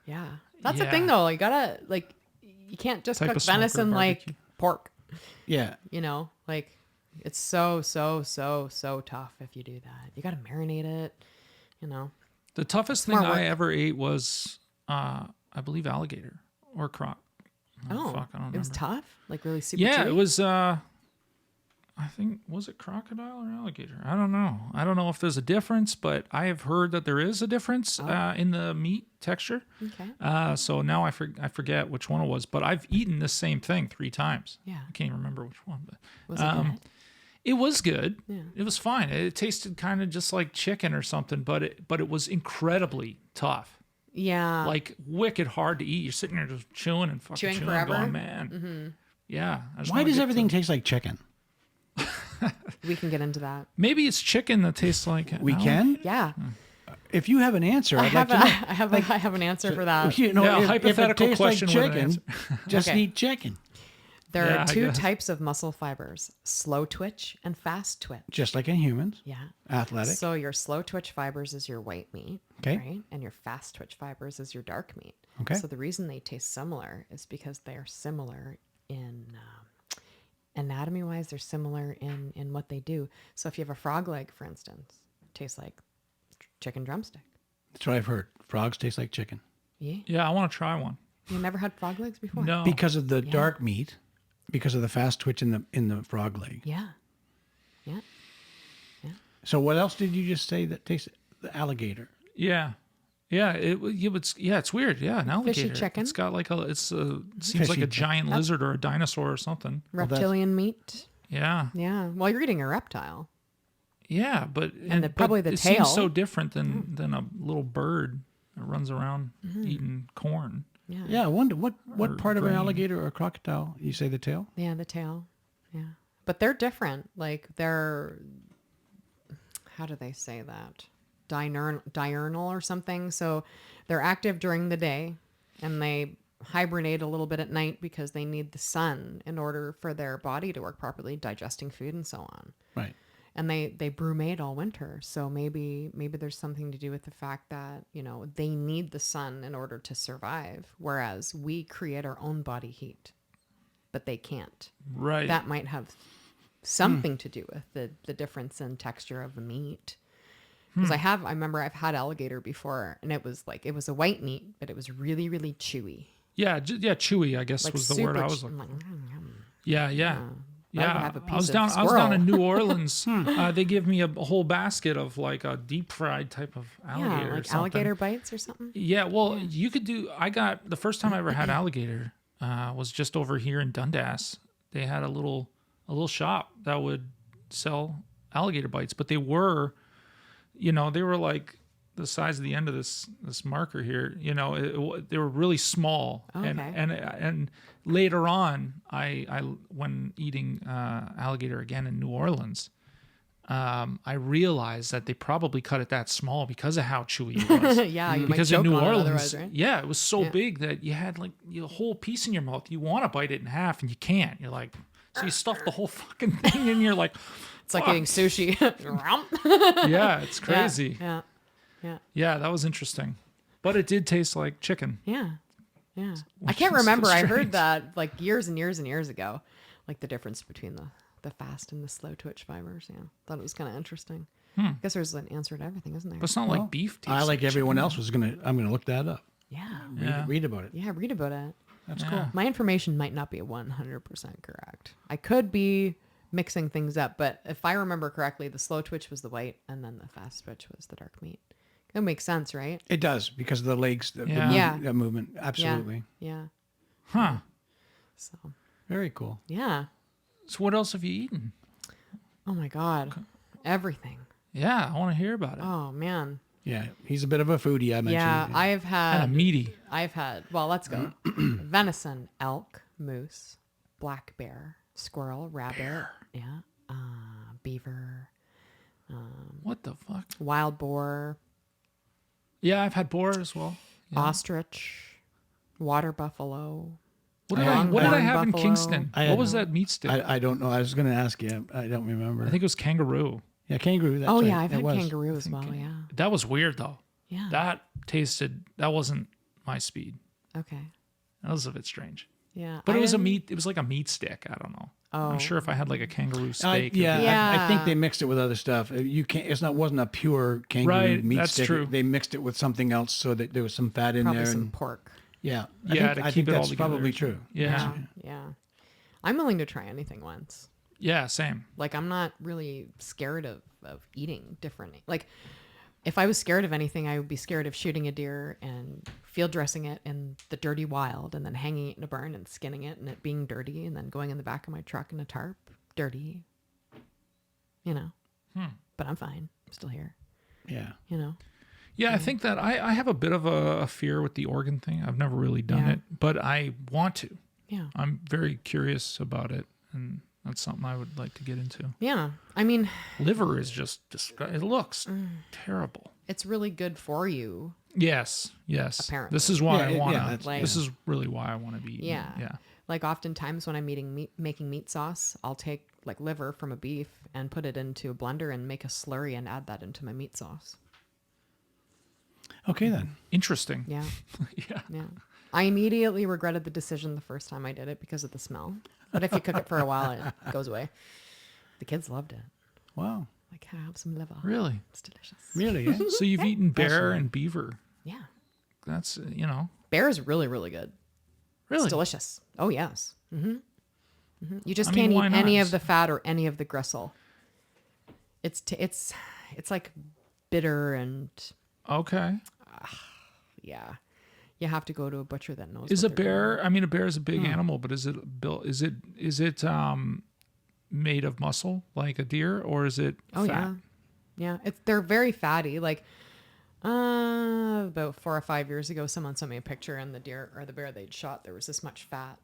Yeah. That's the Yeah. thing though. You gotta like you can't just Type cook of smoker venison like barbecue. pork. Yeah. You know, like it's so tough if you do that. You gotta marinate it, you know. The toughest thing more work. I ever ate was, I believe, alligator or croc. Oh, fuck, I don't it was remember. tough? Like really super Yeah, chewy? it was. I think, was it crocodile or alligator? I don't know. I don't know if there's a difference, but I have heard that there is a difference in the meat texture. Okay. So now I forget which one it was, but I've eaten the same thing 3 times. Yeah. I can't even remember which one, but Was it good? it was good. Yeah. It was fine. It tasted kind of just like chicken or something, but it was incredibly tough. Yeah. Like wicked hard to eat. You're sitting there just chewing and fucking Chewing chewing, forever? going, man. Yeah. I just Why wanna does get everything to- taste like chicken? we can get into that. Maybe it's chicken that tastes like. We can? Yeah. If you have an answer, I'd like to know. I have an answer for that. You know, Yeah, if hypothetical it tastes question like with an chicken, just Okay. eat chicken. There Yeah, are I 2 guess. types of muscle fibers, slow twitch and fast twitch. Just like in humans. Yeah. Athletic. So your slow twitch fibers is your white meat, Okay. right? And your fast twitch fibers is your dark meat. Okay. So the reason they taste similar is because they are similar in anatomy-wise. They're similar in what they do. So if you have a frog leg, for instance, it tastes like chicken drumstick. That's what I've heard. Frogs taste like chicken. Yeah. Yeah, I want to try one. You never had frog legs before? No. Because of the dark meat, because of the fast twitch in the frog leg. Yeah. Yeah. So what else did you just say that tastes the alligator? Yeah. Yeah, it's weird. Yeah, an alligator. chicken. It's got like it seems Fishy like a chicken. giant lizard or a dinosaur or something. Reptilian meat. Yeah. Yeah. Well, you're eating a reptile. Yeah, but probably but the it tail. seems so different than a little bird that runs around eating corn. Yeah. Yeah, I wonder what Or part of an grain. alligator or a crocodile? You say the tail? Yeah, the tail. Yeah. But they're different. Like they're, how do they say that? Diurnal or something. So they're active during the day and they hibernate a little bit at night because they need the sun in order for their body to work properly, digesting food and so on. Right. And they brumate all winter. So maybe there's something to do with the fact that, they need the sun in order to survive. Whereas we create our own body heat, but they can't. Right. That might have something to do with the difference in texture of the meat. Because I remember I've had alligator before and it was a white meat, but it was really, really chewy. Yeah, chewy, I guess Like was the word I was I'm looking. like, "Mm." Yeah. I'd have a I was piece down. of I was down in squirrel. New Orleans. They give me a whole basket of like a deep fried type of alligator. Yeah, or like something. alligator bites or something. Yeah, well, you could do. I got the first time I ever had alligator was just over here in Dundas. They had a little shop that would sell alligator bites, but they were like the size of the end of this marker here. They were really small, Oh, okay. and later on, I when eating alligator again in New Orleans. I realized that they probably cut it that small because of how chewy it was. Yeah, you Because might in choke New on it Orleans, otherwise, right? yeah, it was so Yeah. big that you had like a whole piece in your mouth. You want to bite it in half and you can't. You're like, so you stuff the whole fucking thing and you're like, It's like fuck. eating sushi. Yeah, it's crazy. Yeah. Yeah. Yeah, that was interesting. But it did taste like chicken. Yeah. Yeah. I Which can't is so remember. I heard strange. that like years and years and years ago, like the difference between the fast and the slow twitch fibers. Yeah. Thought it was kind of interesting. I guess there's an answer to everything, isn't there? But it's not Well, like beef tastes I like everyone chicken. else I'm gonna look that up. Yeah. Read about it. Yeah. Read about it. That's Yeah. cool. My information might not be 100% correct. I could be mixing things up, but if I remember correctly, the slow twitch was the white and then the fast twitch was the dark meat. That makes sense, right? It does because of the legs, Yeah. Yeah. that movement. Absolutely. Yeah. Huh. So, Very cool. yeah. So what else have you eaten? Oh my God. Everything. Yeah, I want to hear about it. Oh man. Yeah, he's a bit of a foodie. I mentioned. Yeah, I've Kind of had meaty. well, let's go. Venison, elk, moose, black bear, squirrel, rabbit, yeah, beaver, What the fuck? wild boar, Yeah, I've had boar as well. Yeah. ostrich, water buffalo. What did I Longhorn have in buffalo. Kingston? I What had- was that meat stick? I don't know. I was going to ask you. I don't remember. I think it was kangaroo. yeah, kangaroo. That's Oh right. yeah, I've it had was. kangaroo as well. Yeah, That was weird though. yeah. That wasn't my speed. Okay. That was a bit strange. Yeah, But I it was a didn't- meat. It was like a meat stick. I don't know. I'm Oh. sure if I had like a kangaroo steak. Yeah, Yeah. I think they mixed it with other stuff. You can't. Wasn't a pure kangaroo Right, meat that's stick. true. They mixed it with something else so that there was some fat in Probably there. some And, pork. yeah, Yeah, I to think keep it all that's together. probably true. Yeah. Yeah. I'm willing to try anything once. Yeah, same. Like I'm not really scared of eating different. Like if I was scared of anything, I would be scared of shooting a deer and field dressing it in the dirty wild and then hanging it in a barn and skinning it and it being dirty and then going in the back of my truck in a tarp, dirty. You know. But I'm fine. I'm still here. Yeah. You know. Yeah, I think that I have a bit of a fear with the organ thing. I've never really done Yeah. it, but I want to. Yeah. I'm very curious about it, and that's something I would like to get into. Yeah. I mean, Liver is just it looks terrible. it's really good for you. Yes. Apparently. This is why Yeah, I yeah, want that's- to. Like- This is really why I want to be eating. Yeah. Yeah. Like oftentimes when I'm making meat sauce, I'll take like liver from a beef and put it into a blender and make a slurry and add that into my meat sauce. Okay then. Interesting. Yeah. Yeah. Yeah. I immediately regretted the decision the first time I did it because of the smell. But if you cook it for a while, it goes away. The kids loved it. Wow. Like, can I have some liver? Really? It's delicious. Really? Eh? So you've eaten bear and beaver. Yeah. That's Bear is really, really good. really It's delicious. Oh, yes. You just I mean, can't why eat not? any of the fat or any of the gristle. It's like bitter and okay. yeah. You have to go to a butcher that knows. Is a what they're doing. bear? I mean, a bear is a big animal, but is it built? Is it made of muscle like a deer, or is it Oh fat? yeah. They're very fatty. Like about 4 or 5 years ago, someone sent me a picture, and the deer or the bear they'd shot, there was this much fat.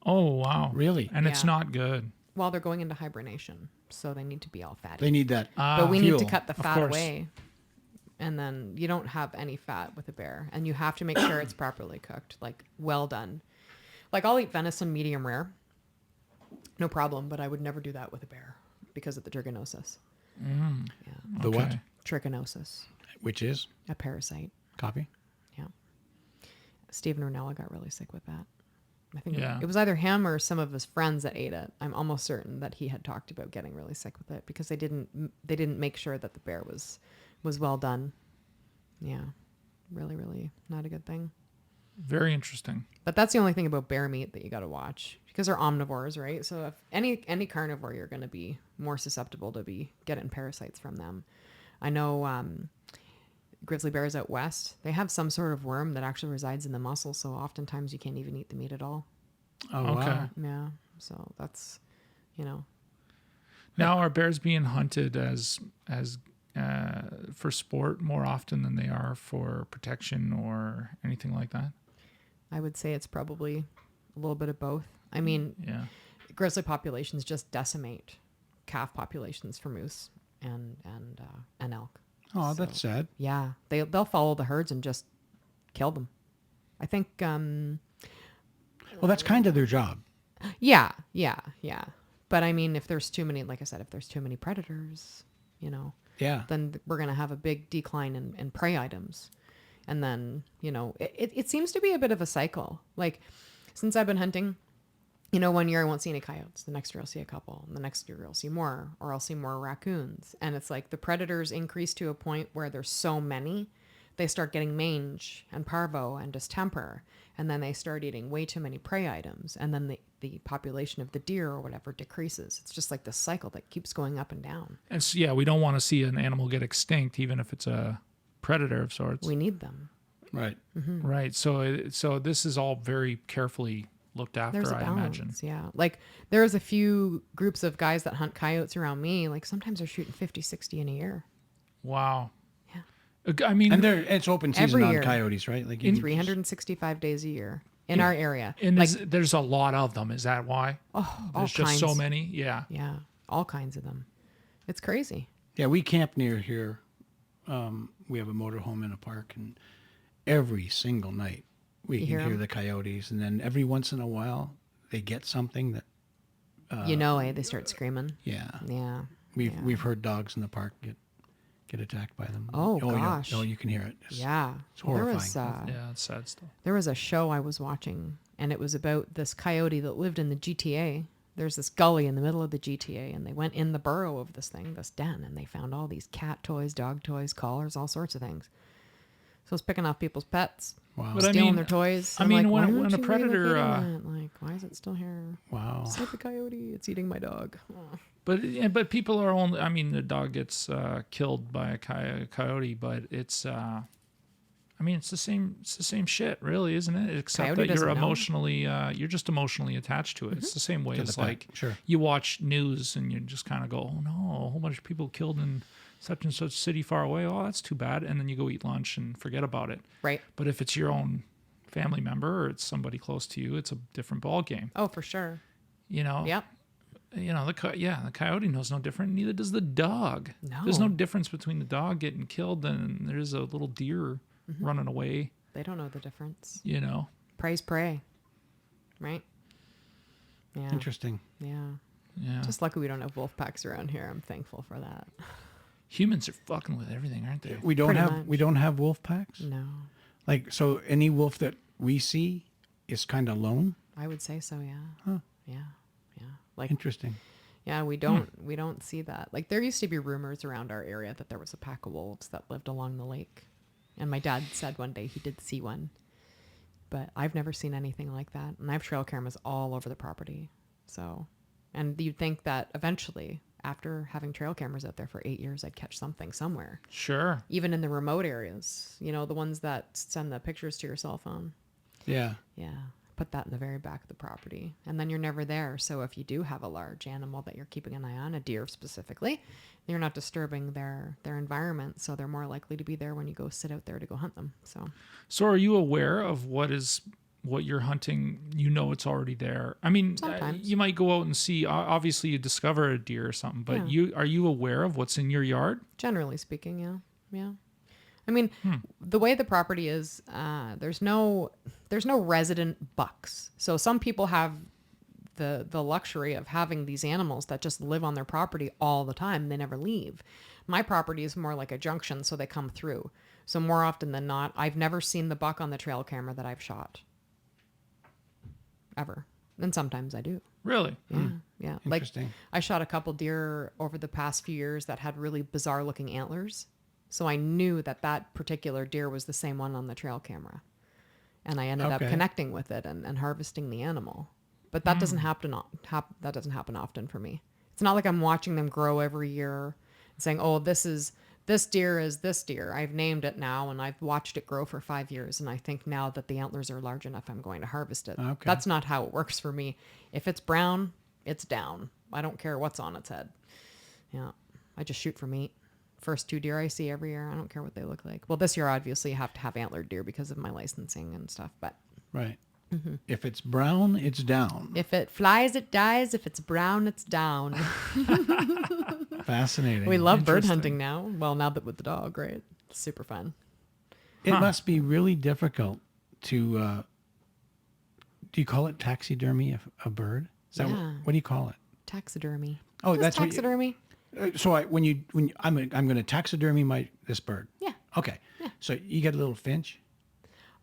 Oh wow, Really? And it's Yeah. not good. Well, they're going into hibernation, so they need to be all fatty. They need that. But we need to fuel. cut the Of fat course. away. And then you don't have any fat with a bear. And you have to make sure it's properly cooked, like well done. Like I'll eat venison medium rare. No problem, but I would never do that with a bear because of the trichinosis. The what? Okay. Trichinosis, Which is a parasite. copy. Yeah. Stephen Ornella got really sick with that. I think Yeah. it was either him or some of his friends that ate it. I'm almost certain that he had talked about getting really sick with it because they didn't make sure that the bear was well done. Yeah. Really, really not a good thing. Very interesting. But that's the only thing about bear meat that you got to watch because they're omnivores, right? So if any carnivore, you're going to be more susceptible to be getting parasites from them. I know grizzly bears out west, they have some sort of worm that actually resides in the muscle. So oftentimes you can't even eat the meat at all. Oh Okay. wow. Yeah. So that's, Now are bears being hunted as for sport more often than they are for protection or anything like that? I would say it's probably a little bit of both. I mean, Yeah. grizzly populations just decimate calf populations for moose and elk. Oh, that's sad. Yeah, they'll follow the herds and just kill them. I think. Well, that's kind of their job. Yeah. But I mean, if there's too many, like I said, if there's too many predators, Yeah. then we're gonna have a big decline in prey items, and then it seems to be a bit of a cycle. Like since I've been hunting, 1 year I won't see any coyotes. The next year I'll see a couple. And the next year I'll see more, or I'll see more raccoons. And it's like the predators increase to a point where there's so many, they start getting mange and parvo and distemper. And then they start eating way too many prey items. And then the population of the deer or whatever decreases. It's just like this cycle that keeps going up and down. And so, yeah, we don't want to see an animal get extinct, even if it's a predator of sorts. We need them. Right. Right. So this is all very carefully looked after, There's a I balance, imagine. yeah. Like there's a few groups of guys that hunt coyotes around me. Like sometimes they're shooting 50, 60 in a year. Wow. Yeah. I mean, And it's open season Every on year. coyotes, right? Like 365 days a year. in our area. And like, there's a lot of them. Is that why? all There's just kinds. so many. Yeah. Yeah, all kinds of them. It's crazy. Yeah, we camp near here. We have a motorhome in a park, and every single night we can hear the coyotes. And then every once in a while, they get something that. They start screaming. Yeah. Yeah. We've heard dogs in the park get attacked by them. Oh gosh. gosh. Oh, you can hear it. It's horrifying. Yeah, it's sad stuff. There was a show I was watching, and it was about this coyote that lived in the GTA. There's this gully in the middle of the GTA, and they went in the burrow of this den, and they found all these cat toys, dog toys, collars, all sorts of things. So it's picking off people's pets, stealing their toys. I mean, when a predator, why is it still here? Wow. Save the coyote! It's eating my dog. Oh. But people are only. I mean, the dog gets killed by a coyote, but it's. It's the same. It's the same shit, really, isn't it? Except Coyote that you're doesn't know. emotionally. You're just emotionally attached to it. It's the same way as like you watch news and you just kind of go, "Oh no, a whole bunch of people killed in such and such city far away. Oh, that's too bad." And then you go eat lunch and forget about it. Right. But if it's your own family member or it's somebody close to you, it's a different ball game. Oh, for sure. Yep. The coyote knows no different. Neither does the dog. No. There's no difference between the dog getting killed and there's a little deer running away. They don't know the difference. Prey's prey. Right? Yeah. Interesting. Yeah. Just lucky we don't have wolf packs around here. I'm thankful for that. Humans are fucking with everything, aren't they? We don't have wolf packs? No. Like, so any wolf that we see is kind of lone? I would say so, yeah. Huh. Yeah. Like, interesting. Yeah, we don't see that. Like, there used to be rumors around our area that there was a pack of wolves that lived along the lake. And my dad said one day he did see one. But I've never seen anything like that. And I have trail cameras all over the property. So, and you'd think that eventually, after having trail cameras out there for 8 years, I'd catch something somewhere. Sure. Even in the remote areas, the ones that send the pictures to your cell phone. Yeah. Yeah. Put that in the very back of the property. And then you're never there. So if you do have a large animal that you're keeping an eye on, a deer specifically, you're not disturbing their environment. So they're more likely to be there when you go sit out there to go hunt them. So are you aware of what you're hunting? It's already there. I mean, sometimes. You might go out and see, obviously you discover a deer or something, but are you aware of what's in your yard? Generally speaking, yeah. Yeah. I mean, the way the property is, there's no resident bucks. So some people have the luxury of having these animals that just live on their property all the time. They never leave. My property is more like a junction, so they come through. So more often than not, I've never seen the buck on the trail camera that I've shot. Ever. And sometimes I do. Really? Yeah. Yeah. Like, Interesting. I shot a couple deer over the past few years that had really bizarre looking antlers. So I knew that particular deer was the same one on the trail camera. And I ended up connecting with it and harvesting the animal. But that doesn't happen often for me. It's not like I'm watching them grow every year and saying, "Oh, this deer is this deer. I've named it now and I've watched it grow for 5 years and I think now that the antlers are large enough, I'm going to harvest it." Okay. That's not how it works for me. If it's brown, it's down. I don't care what's on its head. Yeah. I just shoot for meat. First 2 deer I see every year. I don't care what they look like. Well, this year, obviously, you have to have antlered deer because of my licensing and stuff. But right. If it's brown, it's down. If it flies, it dies. If it's brown, it's down. Fascinating. We love bird hunting now. Well, now that with the dog, right? It's super fun. It must be really difficult to, do you call it taxidermy, a bird? Is that what do you call it? Taxidermy. Oh, What's that's taxidermy. So when I'm going to taxidermy this bird. Yeah. Okay. Yeah. So you get a little finch.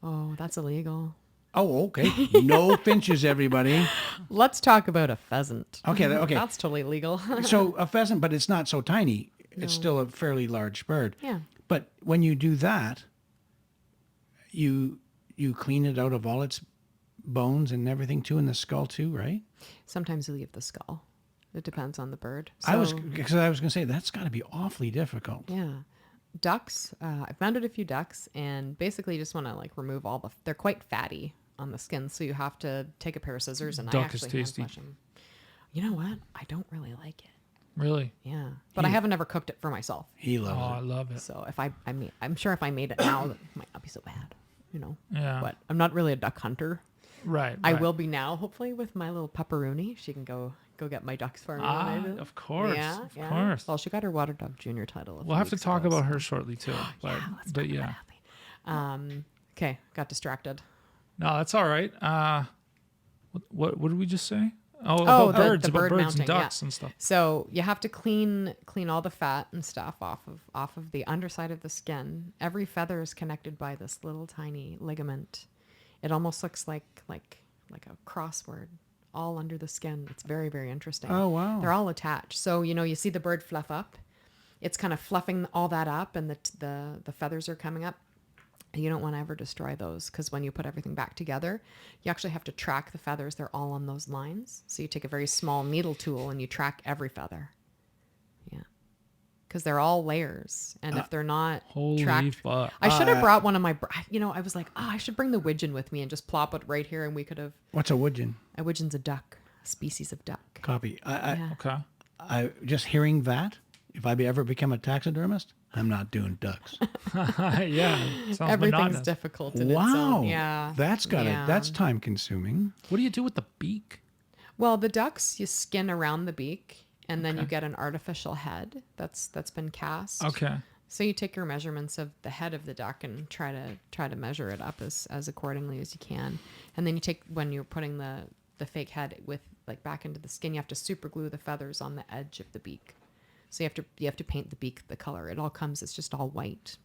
Oh, that's illegal. Oh, okay. No finches, everybody. Let's talk about a pheasant. Okay. Okay. That's totally legal. So a pheasant, but it's not so tiny. It's still a fairly large bird. Yeah. But when you do that, you clean it out of all its bones and everything too, and the skull too, right? Sometimes you leave the skull. It depends on the bird. I was going to say that's got to be awfully difficult. Yeah. Ducks. I've mounted a few ducks and basically just want to remove they're quite fatty on the skin. So you have to take a pair of scissors and Duck I actually is tasty. hand flesh them. You know what? I don't really like it. Really? Yeah. But I haven't ever cooked it for myself. He loves I it. love it. So I'm sure if I made it now, it might not be so bad, Yeah. But I'm not really a duck hunter. Right. I will be now, hopefully, with my little pupperoonie. She can go get my ducks for me. When I do. Of course. Yeah, Of yeah. course. Well, she got her water dog junior title. We'll have to talk about her shortly too. But, Let's but talk yeah. about Adlie. Okay, got distracted. No, that's all right. What did we just say? Oh, Oh, about the birds, about bird birds mounting, and ducks and stuff. So you have to clean all the fat and stuff off of the underside of the skin. Every feather is connected by this little tiny ligament. It almost looks like a crossword all under the skin. It's very, very interesting. Oh, wow. They're all attached. So, you see the bird fluff up. It's kind of fluffing all that up, and the feathers are coming up. You don't want to ever destroy those, because when you put everything back together, you actually have to track the feathers. They're all on those lines. So you take a very small needle tool and you track every feather. Yeah. Because they're all layers. And if they're not tracked, fuck. I should have brought one of my, I was like, I should bring the widgeon with me and just plop it right here. And we could have. What's a widgeon? A widgeon's a duck, a species of duck. Copy. Okay. I just hearing that, if I ever become a taxidermist, I'm not doing ducks. Yeah. Sounds Everything's monotonous. difficult in its Wow. own. Yeah. That's got it. That's time consuming. What do you do with the beak? Well, the ducks, you skin around the beak, and then you get an artificial head that's been cast. Okay. So you take your measurements of the head of the duck and try to measure it up as accordingly as you can. And then when you're putting the fake head back into the skin, you have to super glue the feathers on the edge of the beak. So you have to paint the beak the color. It all comes, it's just all white.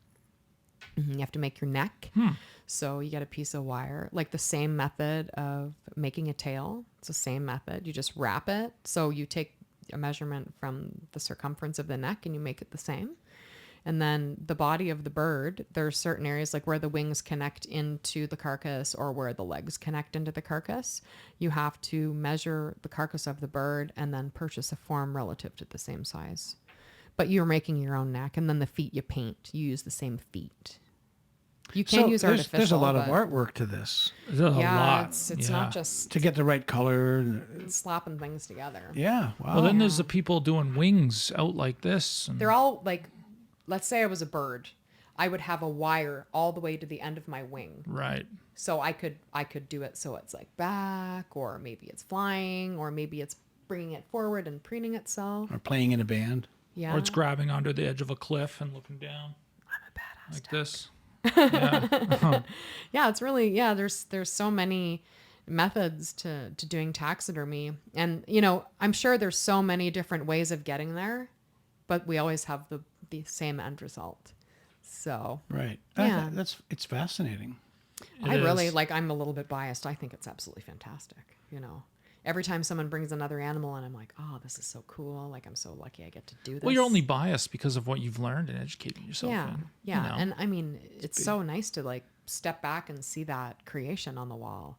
You have to make your neck. So you get a piece of wire, like the same method of making a tail. It's the same method. You just wrap it. So you take a measurement from the circumference of the neck and you make it the same. And then the body of the bird, there are certain areas like where the wings connect into the carcass or where the legs connect into the carcass. You have to measure the carcass of the bird and then purchase a form relative to the same size. But you're making your own neck, and then the feet you paint. You use the same feet. You can use artificial. There's a lot of artwork to this. There's a lot. It's not just To get the right color. slapping things together. Yeah. Wow. Well, then there's the people doing wings out like this. And They're all like, let's say I was a bird. I would have a wire all the way to the end of my wing. right. So I could do it so it's like back, or maybe it's flying, or maybe it's bringing it forward and preening itself. Or playing in a band. Yeah. Or it's grabbing onto the edge of a cliff and looking down I'm a badass. like this. Yeah. Yeah, it's really, there's so many methods to doing taxidermy. And, I'm sure there's so many different ways of getting there, but we always have the same end result. So. Right. Yeah. It's fascinating. I really is. I'm a little bit biased. I think it's absolutely fantastic. Every time someone brings another animal and I'm like, oh, this is so cool. Like, I'm so lucky I get to do this. Well, you're only biased because of what you've learned and educated yourself Yeah. in. Yeah. And I mean, it's so nice to step back and see that creation on the wall,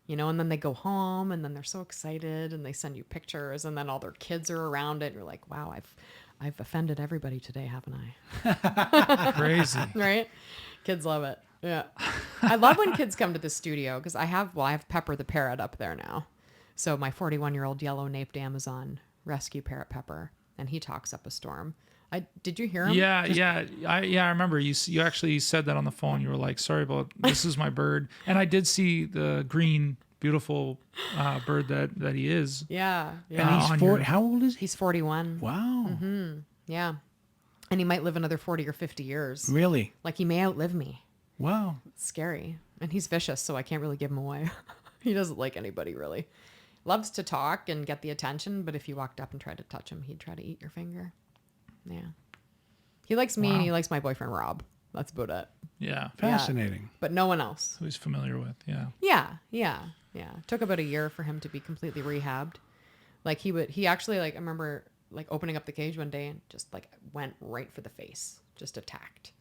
and then they go home and then they're so excited and they send you pictures and then all their kids are around it. You're like, wow, I've offended everybody today, haven't I? Crazy. Right? Kids love it. Yeah. I love when kids come to the studio because I have Pepper the parrot up there now. So my 41-year-old yellow-naped Amazon rescue parrot Pepper, and he talks up a storm. Did you hear him? Yeah. I remember you actually said that on the phone. You were like, sorry about, this is my bird. And I did see the green, beautiful bird that he is. Yeah. And he's 40. How old is he? He's 41. Wow. Mm-hmm. Yeah. And he might live another 40 or 50 years. Really? Like, he may outlive me. Wow. It's scary. And he's vicious, so I can't really give him away. He doesn't like anybody, really. Loves to talk and get the attention, but if you walked up and tried to touch him, he'd try to eat your finger. Yeah. He likes me and he likes my boyfriend, Rob. That's about it. Yeah. Fascinating. But no one else. Who he's familiar with. Yeah. Yeah. Took about a year for him to be completely rehabbed. Like, he actually, I remember, opening up the cage one day and just, went right for the face. Just attacked.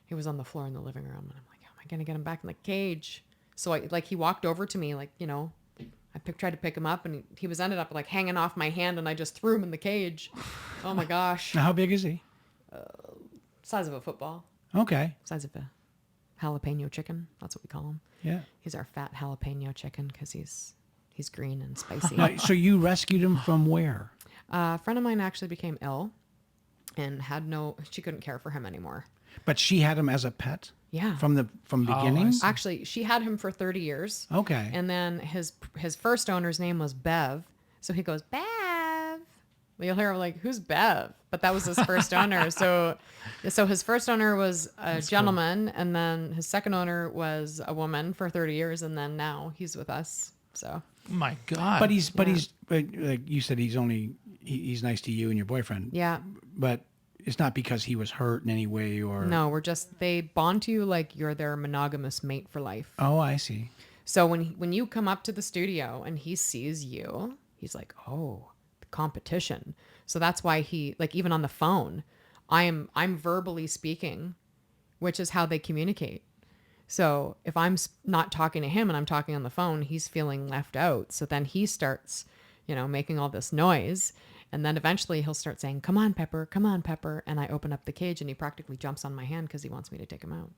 He was on the floor in the living room, and I'm like, how am I going to get him back in the cage? So, he walked over to me, I tried to pick him up, and he was ended up, hanging off my hand, and I just threw him in the cage. Oh, my gosh. Now, how big is he? Size of a football. Okay. Size of a jalapeno chicken. That's what we call him. Yeah. He's our fat jalapeno chicken because he's green and spicy. So you rescued him from where? A friend of mine actually became ill and she couldn't care for him anymore. But she had him as a pet? Yeah. From beginning? see. Actually, she had him for 30 years. Okay. And then his first owner's name was Bev. So he goes, Bev. Well, you'll hear like, who's Bev? But that was his first owner. So his first owner was a gentleman, and then his second owner was a woman for 30 years, and then now he's with us. So My God. But like you said, he's nice to you and your boyfriend. yeah. But it's not because he was hurt in any way or. No, they bond to you like you're their monogamous mate for life. Oh, I see. So when you come up to the studio and he sees you, he's like, oh, competition. So that's why he, like, even on the phone, I'm verbally speaking, which is how they communicate. So if I'm not talking to him and I'm talking on the phone, he's feeling left out. So then he starts, making all this noise. And then eventually he'll start saying, come on, Pepper, come on, Pepper. And I open up the cage and he practically jumps on my hand because he wants me to take him out.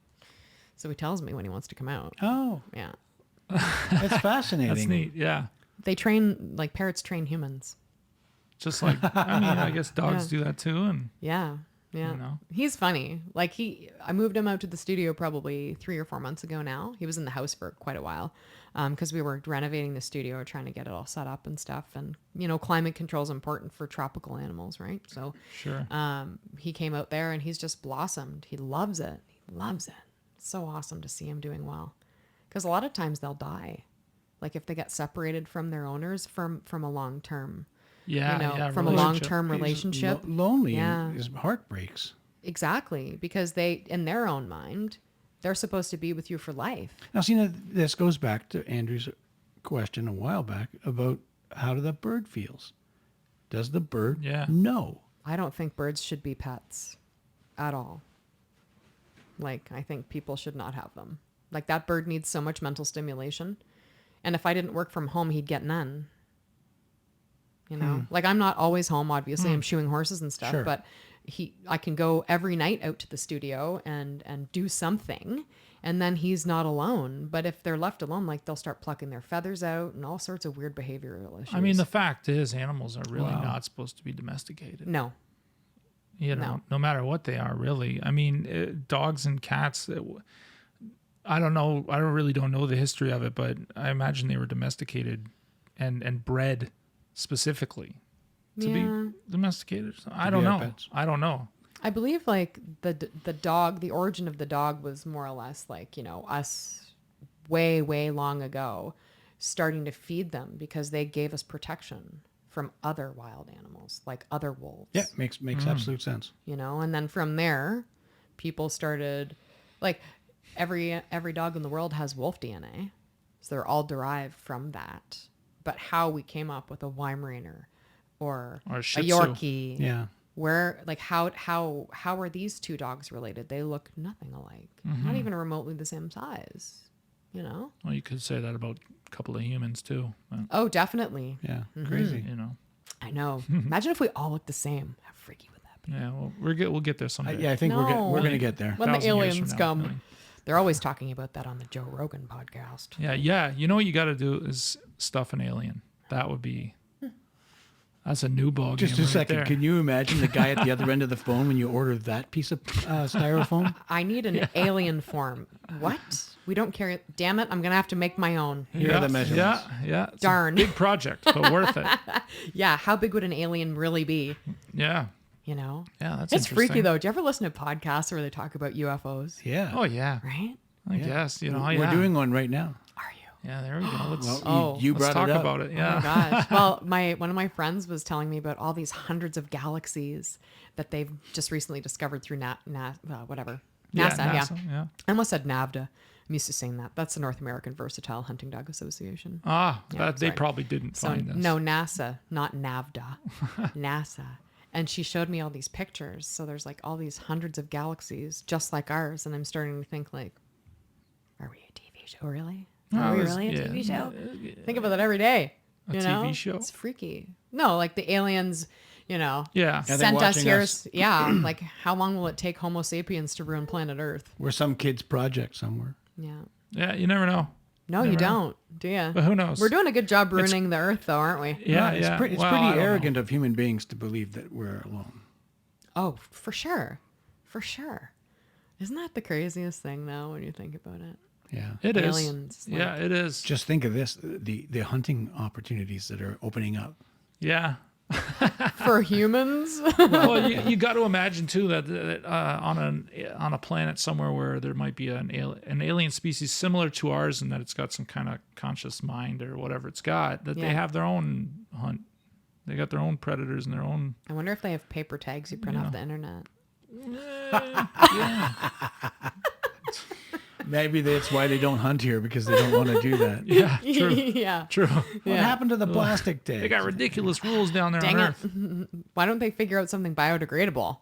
So he tells me when he wants to come out. Oh, Yeah. that's fascinating. That's neat. Yeah. They train, like parrots train humans. Just like, I guess dogs do that too. And Yeah. Yeah. He's funny. Like I moved him out to the studio probably 3 or 4 months ago now. He was in the house for quite a while because we were renovating the studio, trying to get it all set up and stuff. And, climate control is important for tropical animals, right? So sure. he came out there and he's just blossomed. He loves it. He loves it. It's so awesome to see him doing well. Because a lot of times they'll die. Like if they get separated from their owners from a long term. From a long-term relationship. Lonely. Yeah. And his heart breaks. Exactly. Because they, in their own mind, they're supposed to be with you for life. Now, see, this goes back to Andrew's question a while back about how the bird feels. Does the bird know? I don't think birds should be pets at all. Like, I think people should not have them. Like, that bird needs so much mental stimulation. And if I didn't work from home, he'd get none. Like I'm not always home, obviously. I'm shoeing horses and stuff, but I can go every night out to the studio and do something, and then he's not alone. But if they're left alone, like they'll start plucking their feathers out and all sorts of weird behavioral issues. I mean, the fact is animals are really not supposed to be domesticated. No. No matter what they are, really. I mean, dogs and cats, I don't know. I really don't know the history of it, but I imagine they were domesticated and bred specifically to be domesticated. I don't know. Pets. I don't know. I believe like the dog, the origin of the dog was more or less like, us way, way long ago starting to feed them because they gave us protection from other wild animals, like other wolves. Yeah, makes absolute sense. And then from there, people started, like every dog in the world has wolf DNA. So they're all derived from that. But how we came up with a Weimaraner or a Yorkie, where like how are these two dogs related? They look nothing alike, not even remotely the same size. Well, you could say that about a couple of humans too. Oh, definitely. Yeah, crazy. I know. Imagine if we all looked the same. How freaky would that be? Yeah, well, we'll get there someday. Yeah, I think we're gonna get there. When the 1,000 years aliens from now, come. really. They're always talking about that on the Joe Rogan podcast. Yeah. You know what you got to do is stuff an alien. That would be. That's a new ball game. Just a right second. there. Can you imagine the guy at the other end of the phone when you order that piece of styrofoam? I need an alien form. What? We don't carry. Damn it! I'm gonna have to make my own. Here are the measurements. Yeah. It's Darn. a big project, but worth it. Yeah. How big would an alien really be? Yeah. Yeah, that's it's freaky interesting. though. Do you ever listen to podcasts where they talk about UFOs? Yeah. Oh yeah. Right? I guess We're doing one right now. Are you? Yeah, there we go. Let's You let's brought talk it up. about it. Oh Yeah. my gosh. Well, one of my friends was telling me about all these hundreds of galaxies that they've just recently discovered through NASA. Yeah. Yeah. I almost said NAVDA. I'm used to saying that. That's the North American Versatile Hunting Dog Association. They sorry. probably didn't So find this. no, NASA, not NAVDA. NASA. And she showed me all these pictures. So there's like all these hundreds of galaxies just like ours. And I'm starting to think like, are we a TV show really? Are we really a TV show? Think about that every day. A TV show? It's freaky. No, like the aliens, Yeah. And they're sent us watching here. us. Yeah. Like how long will it take Homo sapiens to ruin planet Earth? We're some kid's project somewhere. Yeah. Yeah, you never know. No, you don't, do you? But who knows? We're doing a good job ruining the Earth, though, aren't we? Yeah, It's yeah. pretty Well, I don't know. arrogant of human beings to believe that we're alone. Oh, for sure. For sure. Isn't that the craziest thing, though, when you think about it? Yeah. It is. Aliens. Like, Yeah, it is. Just think of this, the hunting opportunities that are opening up. Yeah. for humans. Well, you got to imagine too that on a planet somewhere where there might be an alien species similar to ours, and that it's got some kind of conscious mind or whatever it's got, that they have their own hunt. They got their own predators and their own. I wonder if they have paper tags you print off the internet. Yeah. Maybe that's why they don't hunt here, because they don't want to do that. Yeah. True. Yeah. True. What happened to the plastic tag? They got ridiculous rules down there Dang on it. Earth. Why don't they figure out something biodegradable?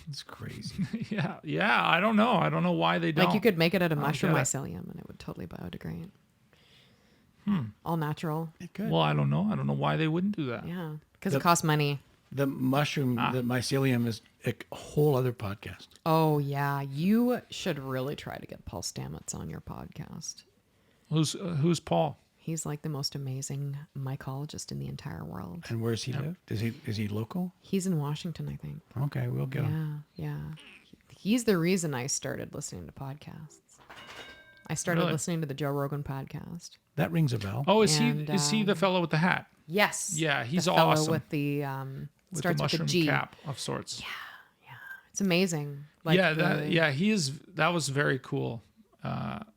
It's crazy. Yeah. I don't know. I don't know why they don't. Like you could make it out of mushroom get it. mycelium and it would totally biodegrade. All natural. It could. Well, I don't know. I don't know why they wouldn't do that. Yeah. Because it costs money. The mushroom, the mycelium is a whole other podcast. Oh, yeah. You should really try to get Paul Stamets on your podcast. Who's Paul? He's like the most amazing mycologist in the entire world. And where does he live? Is he local? He's in Washington, I think. Okay, we'll get him. Yeah. He's the reason I started listening to podcasts. I started Really? listening to the Joe Rogan podcast. That rings a bell. Oh, is And, he the fellow with the hat? Yes. Yeah, he's the fellow awesome. with the With starts the with a mushroom G. cap of sorts. It's amazing. Like that was a very cool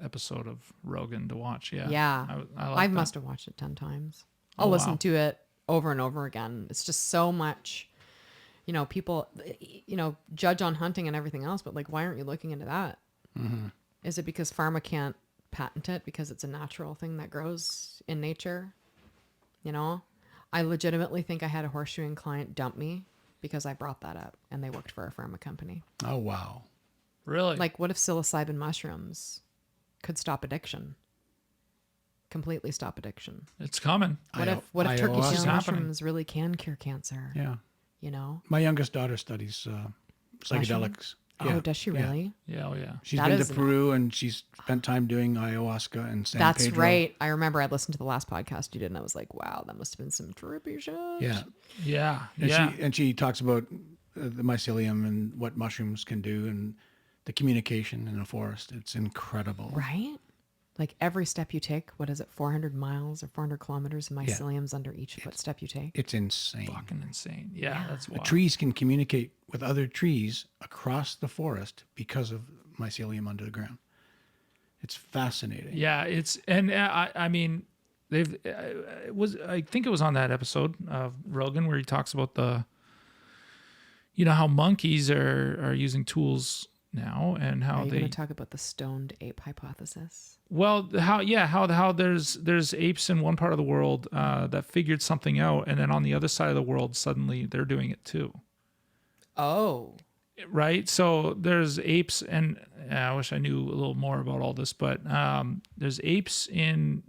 episode of Rogan to watch. Yeah. Yeah. I like I that. must have watched it 10 times. I'll Oh, listen wow. to it over and over again. It's just so much, people, judge on hunting and everything else, but like, why aren't you looking into that? Mm-hmm. Is it because pharma can't patent it because it's a natural thing that grows in nature? I legitimately think I had a horseshoeing client dump me because I brought that up and they worked for a pharma company. Oh, wow. Really? Like, what if psilocybin mushrooms could stop addiction? Completely stop addiction. it's coming. What if turkey ayahuasca. tail happening. mushrooms really can cure cancer? Yeah. Oh, My youngest daughter studies psychedelics. Yeah. does she Yeah. really? Yeah. Oh, yeah. She's That been is to Peru and she's spent time doing ayahuasca and San That's Pedro. right. I remember I listened to the last podcast you did, and I was like, "Wow, that must have been some trippy shit." Yeah. Yeah. And Yeah. she talks about the mycelium and what mushrooms can do and the communication in a forest. It's incredible. Right. Like every step you take, what is it, 400 miles or 400 kilometers of myceliums under each footstep you take? It's insane. Fucking insane. Yeah. That's The wild. trees can communicate with other trees across the forest because of mycelium under the ground. It's fascinating. Yeah. I mean, I think it was on that episode of Rogan where he talks about how monkeys are using tools now and how Are you they going to talk about the stoned ape hypothesis? Well, how there's apes in one part of the world that figured something out, and then on the other side of the world, suddenly they're doing it too. Oh. Right? So there's apes, and I wish I knew a little more about all this, but there's apes in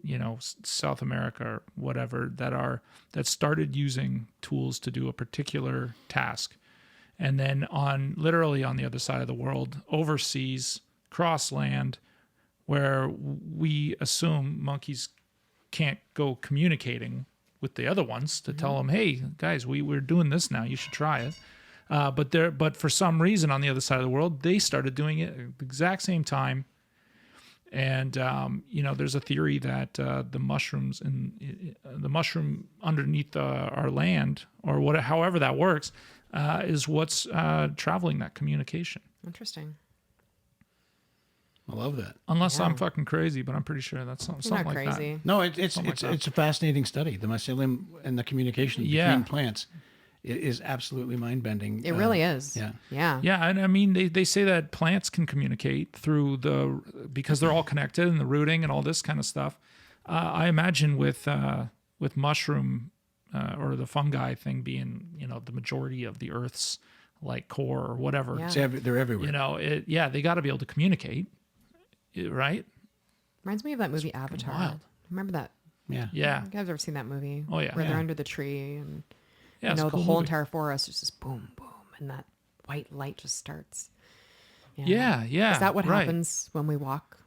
South America or whatever that started using tools to do a particular task, and then literally on the other side of the world, overseas, cross land, where we assume monkeys can't go communicating with the other ones to tell them, hey, guys, we're doing this now. You should try it. But for some reason on the other side of the world, they started doing it at the exact same time. And, there's a theory that the mushrooms the mushroom underneath our land or however that works is what's traveling that communication. Interesting. I love that. Unless I'm fucking crazy, but I'm pretty sure that's something You're not like crazy. that. No, it's Something like that. it's a fascinating study. The mycelium and the communication between plants is absolutely mind-bending. It really is. Yeah. Yeah. Yeah, and I mean they say that plants can communicate through because they're all connected and the rooting and all this kind of stuff. I imagine with mushroom or the fungi thing being the majority of the Earth's like core or whatever. Yeah. They're everywhere. They got to be able to communicate, right? Reminds me of that movie Avatar. wild. Remember that? Yeah. Yeah, You guys ever seen that movie? Oh, yeah. Where they're Yeah. under the tree and yeah. It's a the cool whole movie. entire forest is just boom, boom, and that white light just starts. Yeah. Is that what right. happens when we walk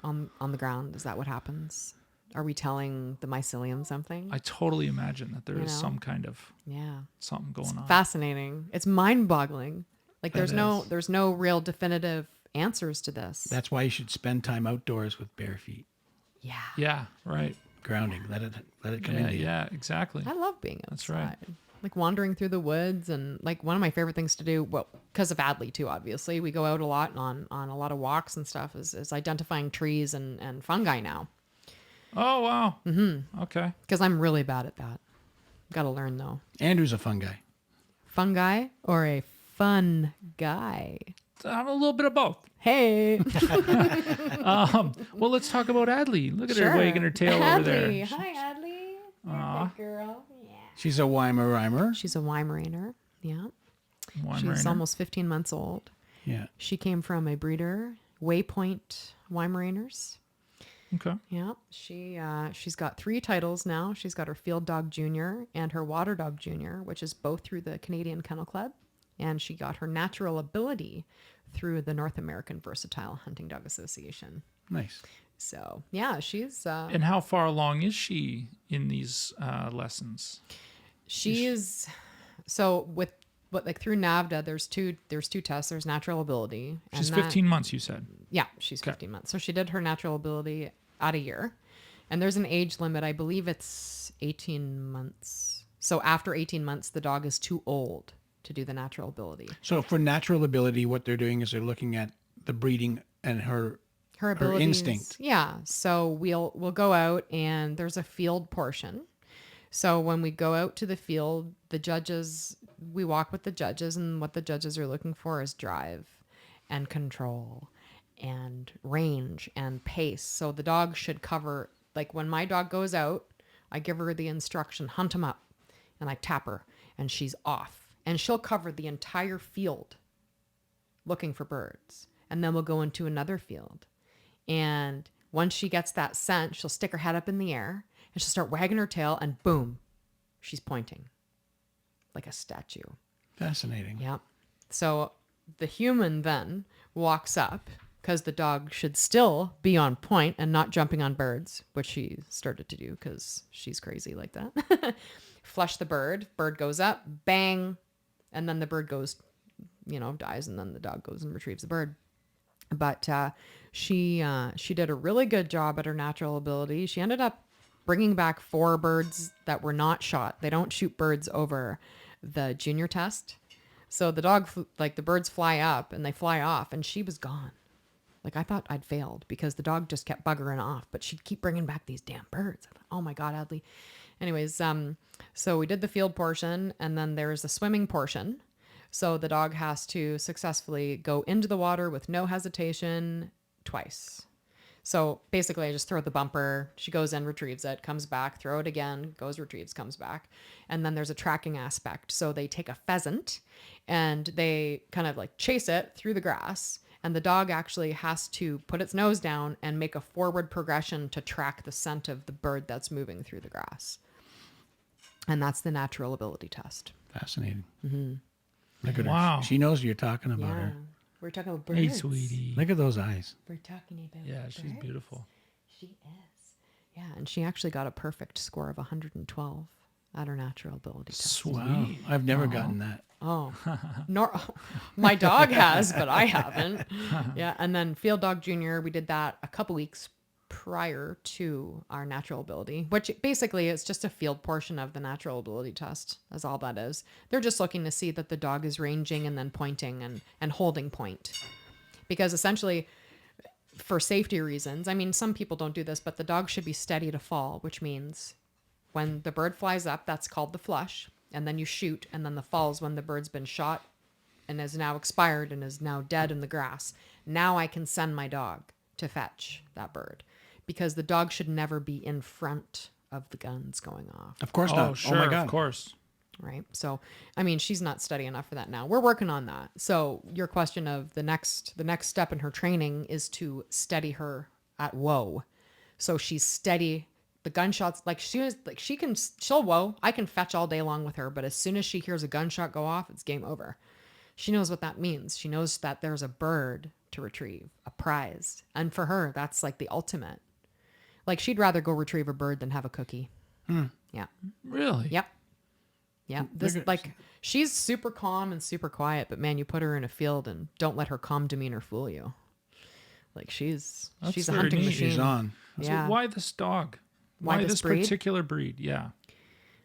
on the ground? Is that what happens? Are we telling the mycelium something? I totally imagine that there is know? some kind of Yeah. something going on. Fascinating. It's mind-boggling. Like there's no real definitive answers to this. That's why you should spend time outdoors with bare feet. Yeah. Yeah, right. Grounding. Let it come Yeah, into you. yeah, exactly. I love being outside. That's right. Like wandering through the woods, and like one of my favorite things to do, well, because of Adlie too, obviously. We go out a lot on a lot of walks and stuff, is identifying trees and fungi now. Oh, wow. Mm-hmm. Okay. Because I'm really bad at that. Got to learn though. Andrew's a fun guy. Fungi or a fun guy? I'm a little bit of both. Hey. Well, let's talk about Adlie. Look at her wagging her tail over there. Adlie. Hi, Adlie. You're a good girl. Yeah. She's a Weimaraner. She's a Weimaraner. Yeah. Weimaraner. She's almost 15 months old. Yeah. She came from a breeder, Waypoint Weimaraners. Okay. Yeah. She's got 3 titles now. She's got her Field Dog Junior and her Water Dog Junior, which is both through the Canadian Kennel Club. And she got her Natural Ability through the North American Versatile Hunting Dog Association. Nice. So, yeah, she's... And how far along is she in these lessons? She's... So, with... But like through NAVDA, there's two tests. There's Natural Ability. She's 15 months, you said. Yeah, she's 15 months. So she did her Natural Ability at a year. And there's an age limit. I believe it's 18 months. So after 18 months, the dog is too old to do the Natural Ability. So for natural ability, what they're doing is they're looking at the breeding and her abilities, instinct. Yeah. So we'll go out and there's a field portion. So when we go out to the field, we walk with the judges, and what the judges are looking for is drive and control and range and pace. So the dog should cover, like when my dog goes out, I give her the instruction, hunt him up, and I tap her and she's off. And she'll cover the entire field looking for birds. And then we'll go into another field. And once she gets that scent, she'll stick her head up in the air and she'll start wagging her tail, and boom, she's pointing like a statue. Fascinating. Yep. So the human then walks up, because the dog should still be on point and not jumping on birds, which she started to do because she's crazy like that. Flush the bird goes up, bang, and then the bird goes, dies, and then the dog goes and retrieves the bird. But she did a really good job at her Natural Ability. She ended up bringing back 4 birds that were not shot. They don't shoot birds over the junior test. So the dog, the birds fly up and they fly off, and she was gone. Like, I thought I'd failed because the dog just kept buggering off, but she'd keep bringing back these damn birds. I thought, oh my God, Adlie. Anyways, so we did the field portion, and then there's a swimming portion. So the dog has to successfully go into the water with no hesitation twice. So basically I just throw the bumper, she goes in, retrieves it, comes back, throw it again, goes, retrieves, comes back. And then there's a tracking aspect. So they take a pheasant and they kind of like chase it through the grass. And the dog actually has to put its nose down and make a forward progression to track the scent of the bird that's moving through the grass. And that's the Natural Ability test. Fascinating. Mm-hmm. Look at Wow. her. She knows you're talking about her. We're talking about birds. Hey, sweetie. Look at those eyes. We're talking about Yeah, birds. she's beautiful. She is. Yeah, and she actually got a perfect score of 112 at her Natural Ability test. Sweet. Wow. I've never gotten that. Oh, my dog has, but I haven't. Yeah, and then Field Dog Junior, we did that a couple weeks prior to our Natural Ability, which basically is just a field portion of the Natural Ability test. That's all that is. They're just looking to see that the dog is ranging and then pointing and holding point. Because essentially, for safety reasons, I mean, some people don't do this, but the dog should be steady to fall, which means when the bird flies up, that's called the flush. And then you shoot, and then the falls when the bird's been shot and is now expired and is now dead in the grass. Now I can send my dog to fetch that bird, because the dog should never be in front of the guns going off. Of course not. Sure, oh my God. of course. Right. So, I mean, she's not steady enough for that now. We're working on that. So your question of the next step in her training is to steady her at whoa. So she's steady. The gunshots, she'll whoa. I can fetch all day long with her, but as soon as she hears a gunshot go off, it's game over. She knows what that means. She knows that there's a bird to retrieve, a prize. And for her, that's like the ultimate. Like, she'd rather go retrieve a bird than have a cookie. Yeah. Really? Yep. Yeah. This like she's super calm and super quiet, but man, you put her in a field and don't let her calm demeanor fool you. Like she's a hunting neat. machine. She's on. Yeah. So why this dog? Why this breed? particular breed? Yeah.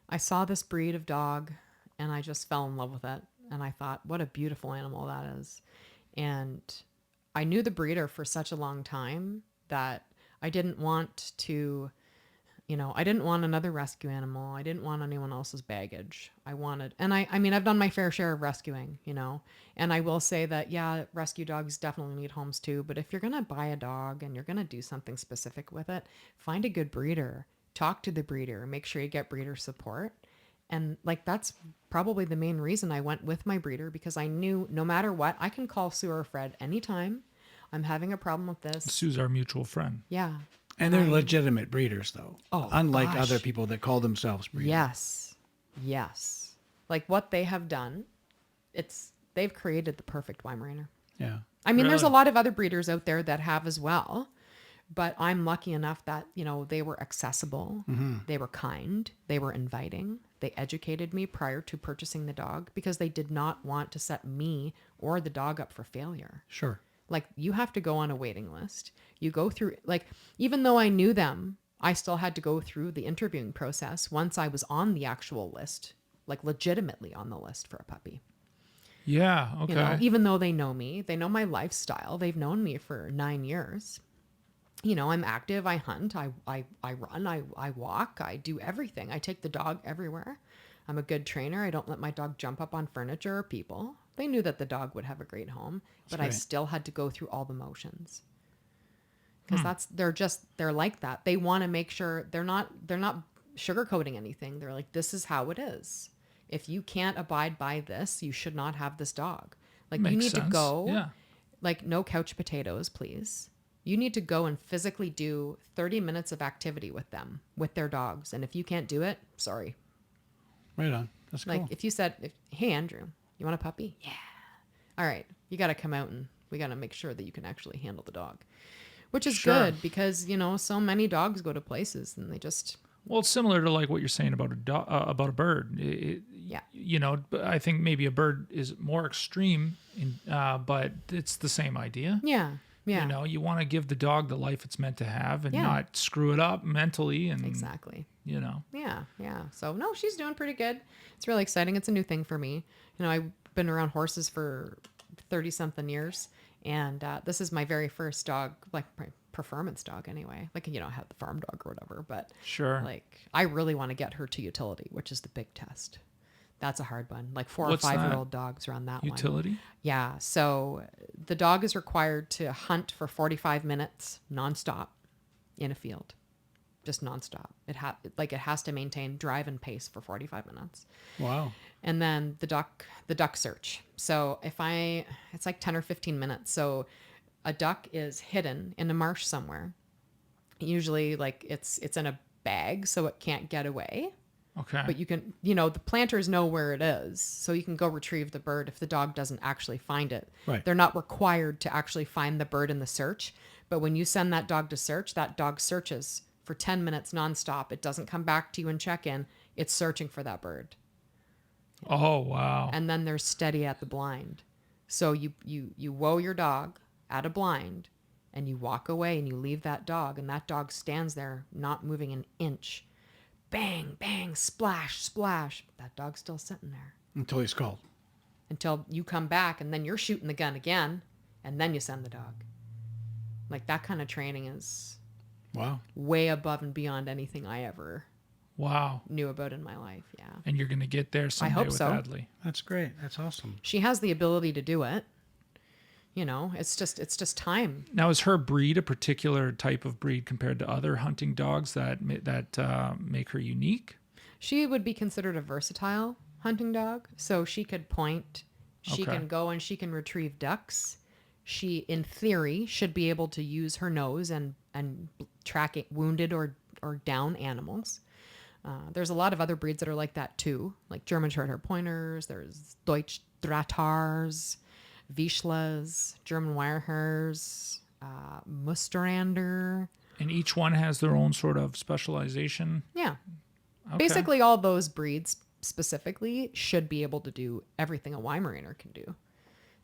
I saw this breed of dog and I just fell in love with it. And I thought, what a beautiful animal that is. And I knew the breeder for such a long time that I didn't want to, I didn't want another rescue animal. I didn't want anyone else's baggage. I wanted, and I mean, I've done my fair share of rescuing, and I will say that, yeah, rescue dogs definitely need homes too. But if you're going to buy a dog and you're going to do something specific with it, find a good breeder, talk to the breeder, make sure you get breeder support. And like, that's probably the main reason I went with my breeder, because I knew no matter what, I can call Sue or Fred anytime. I'm having a problem with this. Sue's our mutual friend. Yeah. And they're legitimate breeders, though. Oh, unlike gosh. other people that call themselves breeders. Yes. Like what they have done, they've created the perfect Weimaraner. Yeah. I mean, there's a Really? lot of other breeders out there that have as well, but I'm lucky enough that, they were accessible, they were kind, they were inviting, they educated me prior to purchasing the dog because they did not want to set me or the dog up for failure. Sure. Like, you have to go on a waiting list. You go through, like, even though I knew them, I still had to go through the interviewing process once I was on the actual list, like legitimately on the list for a puppy. Yeah. Okay. Even though they know me, they know my lifestyle. They've known me for 9 years. I'm active. I hunt. I run. I walk. I do everything. I take the dog everywhere. I'm a good trainer. I don't let my dog jump up on furniture or people. They knew that the dog would have a great home, but I still had to go through all the motions. Because they're like that. They want to make sure they're not sugarcoating anything. They're like, this is how it is. If you can't abide by this, you should not have this dog. Like, you need to go, like, no couch potatoes, please. You need to go and physically do 30 minutes of activity with them, with their dogs. And if you can't do it, sorry. Right on. That's cool. Like, if you said, hey, Andrew, you want a puppy? Yeah. All right. You got to come out and we got to make sure that you can actually handle the dog, which is good because, so many dogs go to places and they just. Well, it's similar to like what you're saying about a bird. I think maybe a bird is more extreme, but it's the same idea. Yeah. Yeah. You want to give the dog the life it's meant to have and not screw it up mentally. And exactly. Yeah. Yeah. So no, she's doing pretty good. It's really exciting. It's a new thing for me. I've been around horses for 30 something years. And this is my very first dog, like my performance dog anyway. Like, I have the farm dog or whatever, but like, I really want to get her to utility, which is the big test. That's a hard one. Like 4 or 5-year-old dogs are on that one. Utility? Yeah. So the dog is required to hunt for 45 minutes nonstop in a field, just nonstop. It has to maintain drive and pace for 45 minutes. Wow. And then the duck search. So it's like 10 or 15 minutes. So a duck is hidden in a marsh somewhere. Usually like it's in a bag so it can't get away. Okay. But you can, the planters know where it is. So you can go retrieve the bird if the dog doesn't actually find it. Right. They're not required to actually find the bird in the search. But when you send that dog to search, that dog searches for 10 minutes nonstop. It doesn't come back to you and check in. It's searching for that bird. Oh, wow. And then they're steady at the blind. So you woe your dog at a blind and you walk away and you leave that dog and that dog stands there not moving an inch. Bang, bang, splash, splash. That dog's still sitting there. Until he's called. Until you come back and then you're shooting the gun again and then you send the dog. Like that kind of training is way above and beyond anything I ever knew about in my life. Yeah. And you're going to get there someday with Adlie. That's great. That's awesome. She has the ability to do it. It's just time. Now, is her breed a particular type of breed compared to other hunting dogs that make her unique? She would be considered a versatile hunting dog. So she could point, she can go and she can retrieve ducks. She, in theory, should be able to use her nose and track wounded or down animals. There's a lot of other breeds that are like that too, like German Shorthair Pointers. There's Deutsch Drahthaars, Vizslas, German Wirehairs, Musterander. And each one has their own sort of specialization? Yeah. Okay. Basically all those breeds specifically should be able to do everything a Weimaraner can do,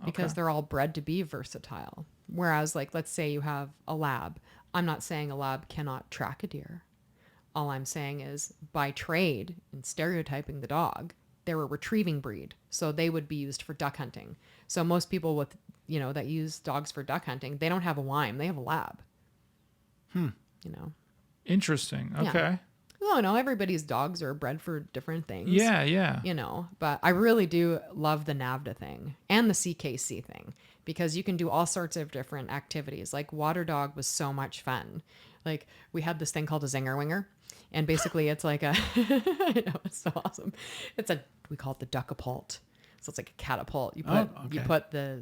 because they're all bred to be versatile. Whereas, like, let's say you have a lab. I'm not saying a lab cannot track a deer. All I'm saying is, by trade and stereotyping the dog, they're a retrieving breed. So they would be used for duck hunting. So most people with, that use dogs for duck hunting, they don't have a Weim, they have a lab. Interesting. Okay. Yeah. Well, no, everybody's dogs are bred for different things. Yeah. But I really do love the NAVDA thing and the CKC thing, because you can do all sorts of different activities. Like water dog was so much fun. Like we had this thing called a zinger winger, and basically it's like a, it's so awesome. We call it the duckapult. So it's like a catapult. You put the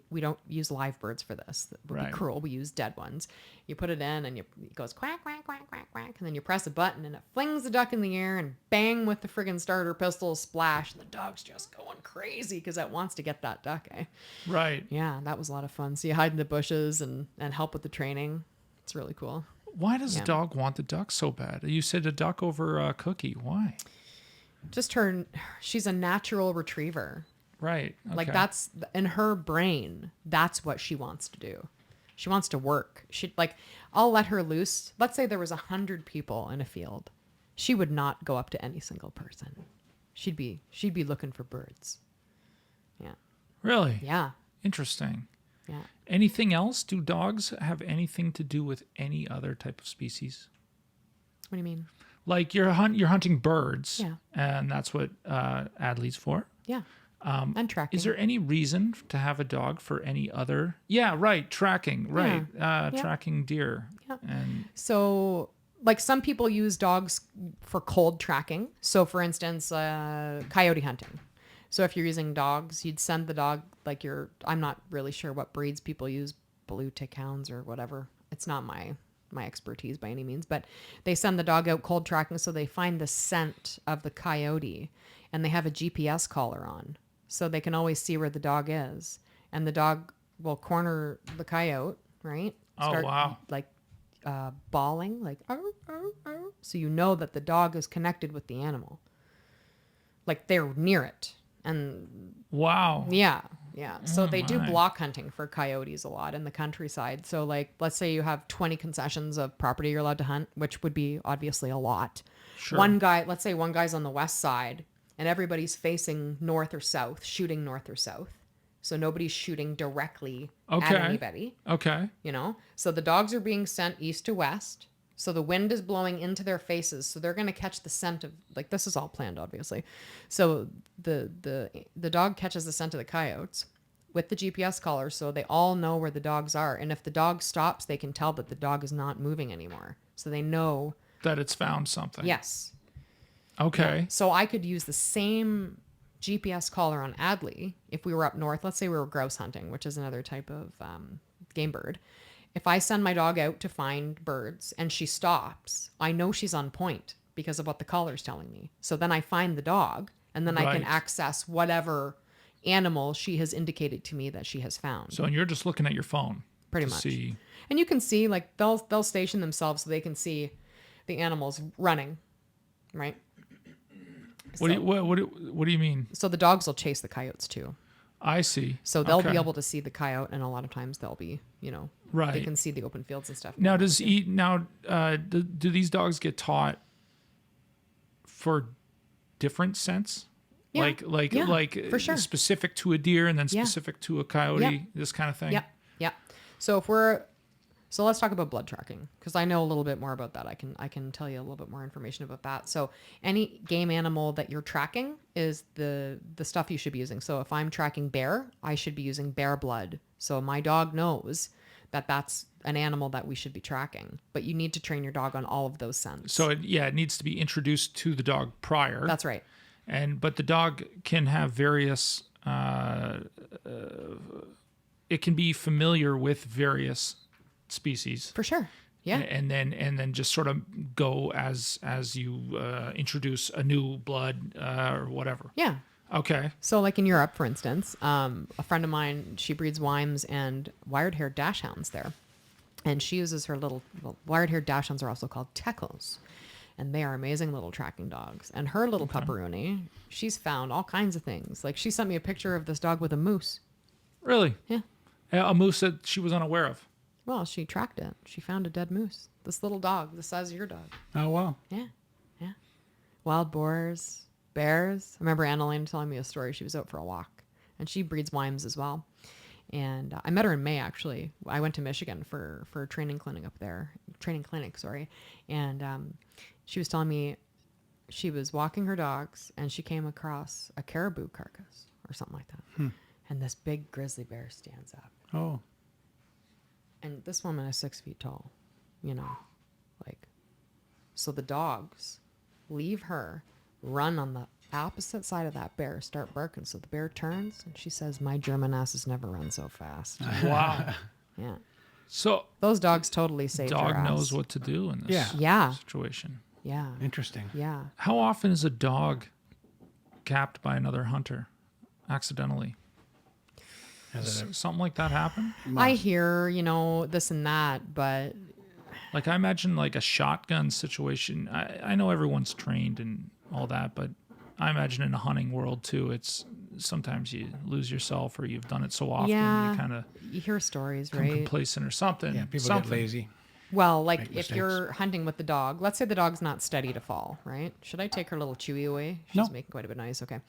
we don't use live birds for this. That would be cruel. We use dead ones. You put it in and it goes quack, quack, quack, quack, quack. And then you press a button and it flings the duck in the air and bang with the friggin' starter pistol splash. And the dog's just going crazy because it wants to get that duck, eh? Right. Yeah, that was a lot of fun. So you hide in the bushes and help with the training. It's really cool. Why does the dog want the duck so bad? You said a duck over a cookie. Why? Just she's a natural retriever. Right. Okay. Like that's in her brain. That's what she wants to do. She wants to work. I'll let her loose. Let's say there was 100 people in a field. She would not go up to any single person. She'd be looking for birds. Yeah. Really? Yeah. Interesting. Yeah. Anything else? Do dogs have anything to do with any other type of species? What do you mean? Like you're hunting birds, Yeah. and that's what Adlie's for. Yeah. And tracking. Is there any reason to have a dog for any other? Yeah, right. Tracking, right. Tracking deer. Yeah. And so, like some people use dogs for cold tracking. So, for instance, coyote hunting. So, if you're using dogs, you'd send the dog I'm not really sure what breeds people use, blue tick hounds or whatever. It's not my expertise by any means, but they send the dog out cold tracking so they find the scent of the coyote, and they have a GPS collar on so they can always see where the dog is, and the dog will corner the coyote, right? Wow. Like bawling, like arr, arr, arr. So you know that the dog is connected with the animal, like they're near it. And wow. Yeah. So they do block hunting for coyotes a lot in the countryside. So like, let's say you have 20 concessions of property you're allowed to hunt, which would be obviously a lot. Sure. Let's say one guy's on the west side and everybody's facing north or south, shooting north or south. So nobody's shooting directly at anybody. Okay. So the dogs are being sent east to west. So the wind is blowing into their faces. So they're going to catch the scent of, like, this is all planned, obviously. So the dog catches the scent of the coyotes with the GPS collar. So they all know where the dogs are. And if the dog stops, they can tell that the dog is not moving anymore. So they know that it's found something. Yes. Okay. Yeah. So I could use the same GPS collar on Adlie if we were up north. Let's say we were grouse hunting, which is another type of game bird. If I send my dog out to find birds and she stops, I know she's on point because of what the collar's telling me. So then I find the dog, and then I can access whatever animal she has indicated to me that she has found. So, and you're just looking at your phone. Pretty much. And you can see, like, they'll station themselves so they can see the animals running, right? What do you mean? So the dogs will chase the coyotes too. I see. So they'll be able to see the coyote, and a lot of times they'll be, right. They can see the open fields and stuff. Now, do these dogs get taught for different scents? Yeah. Like for sure. Specific to a deer and then specific to a coyote, this kind of thing? Yeah. So let's talk about blood tracking, because I know a little bit more about that. I can tell you a little bit more information about that. So any game animal that you're tracking is the stuff you should be using. So if I'm tracking bear, I should be using bear blood. So my dog knows that that's an animal that we should be tracking. But you need to train your dog on all of those scents. So it needs to be introduced to the dog prior. That's right. But the dog can have various. It can be familiar with various species for sure. Yeah. And then just sort of go as you introduce a new blood or whatever. Yeah. Okay. So like in Europe, for instance, a friend of mine, she breeds Weims and wired-haired dachshunds there. And she uses her little wired-haired dachshunds are also called Tekos. and they are amazing little tracking dogs. And her little pepperoni, she's found all kinds of things. Like she sent me a picture of this dog with a moose. Really? Yeah. A moose that she was unaware of. Well, she tracked it. She found a dead moose. This little dog, the size of your dog. Oh, wow. Yeah. Yeah. Wild boars, bears. I remember Annalene telling me a story. She was out for a walk, and she breeds Weims as well. And I met her in May, actually. I went to Michigan for a training clinic up there. And she was telling me she was walking her dogs, and she came across a caribou carcass or something like that. And this big grizzly bear stands up. Oh. And this woman is 6 feet tall, so the dogs leave her, run on the opposite side of that bear, start barking. So the bear turns, and she says, "My German asses never run so fast." Wow. Yeah. So Those dogs totally saved her dog ass. knows what to do in this Yeah. situation. Yeah. Interesting. Yeah. How often is a dog capped by another hunter accidentally? Has it Something like that happen? I hear, this and that, but Like I imagine like a shotgun situation. I know everyone's trained and all that, but I imagine in a hunting world too, it's sometimes you lose yourself or you've done it so often yeah, you kind of you hear stories, become right? complacent or something. Yeah, people something. get lazy. Well, like Make if mistakes. you're hunting with the dog, let's say the dog's not steady to fall, right? Should I take her little Chewy away? She's No. making quite a bit of noise. Okay.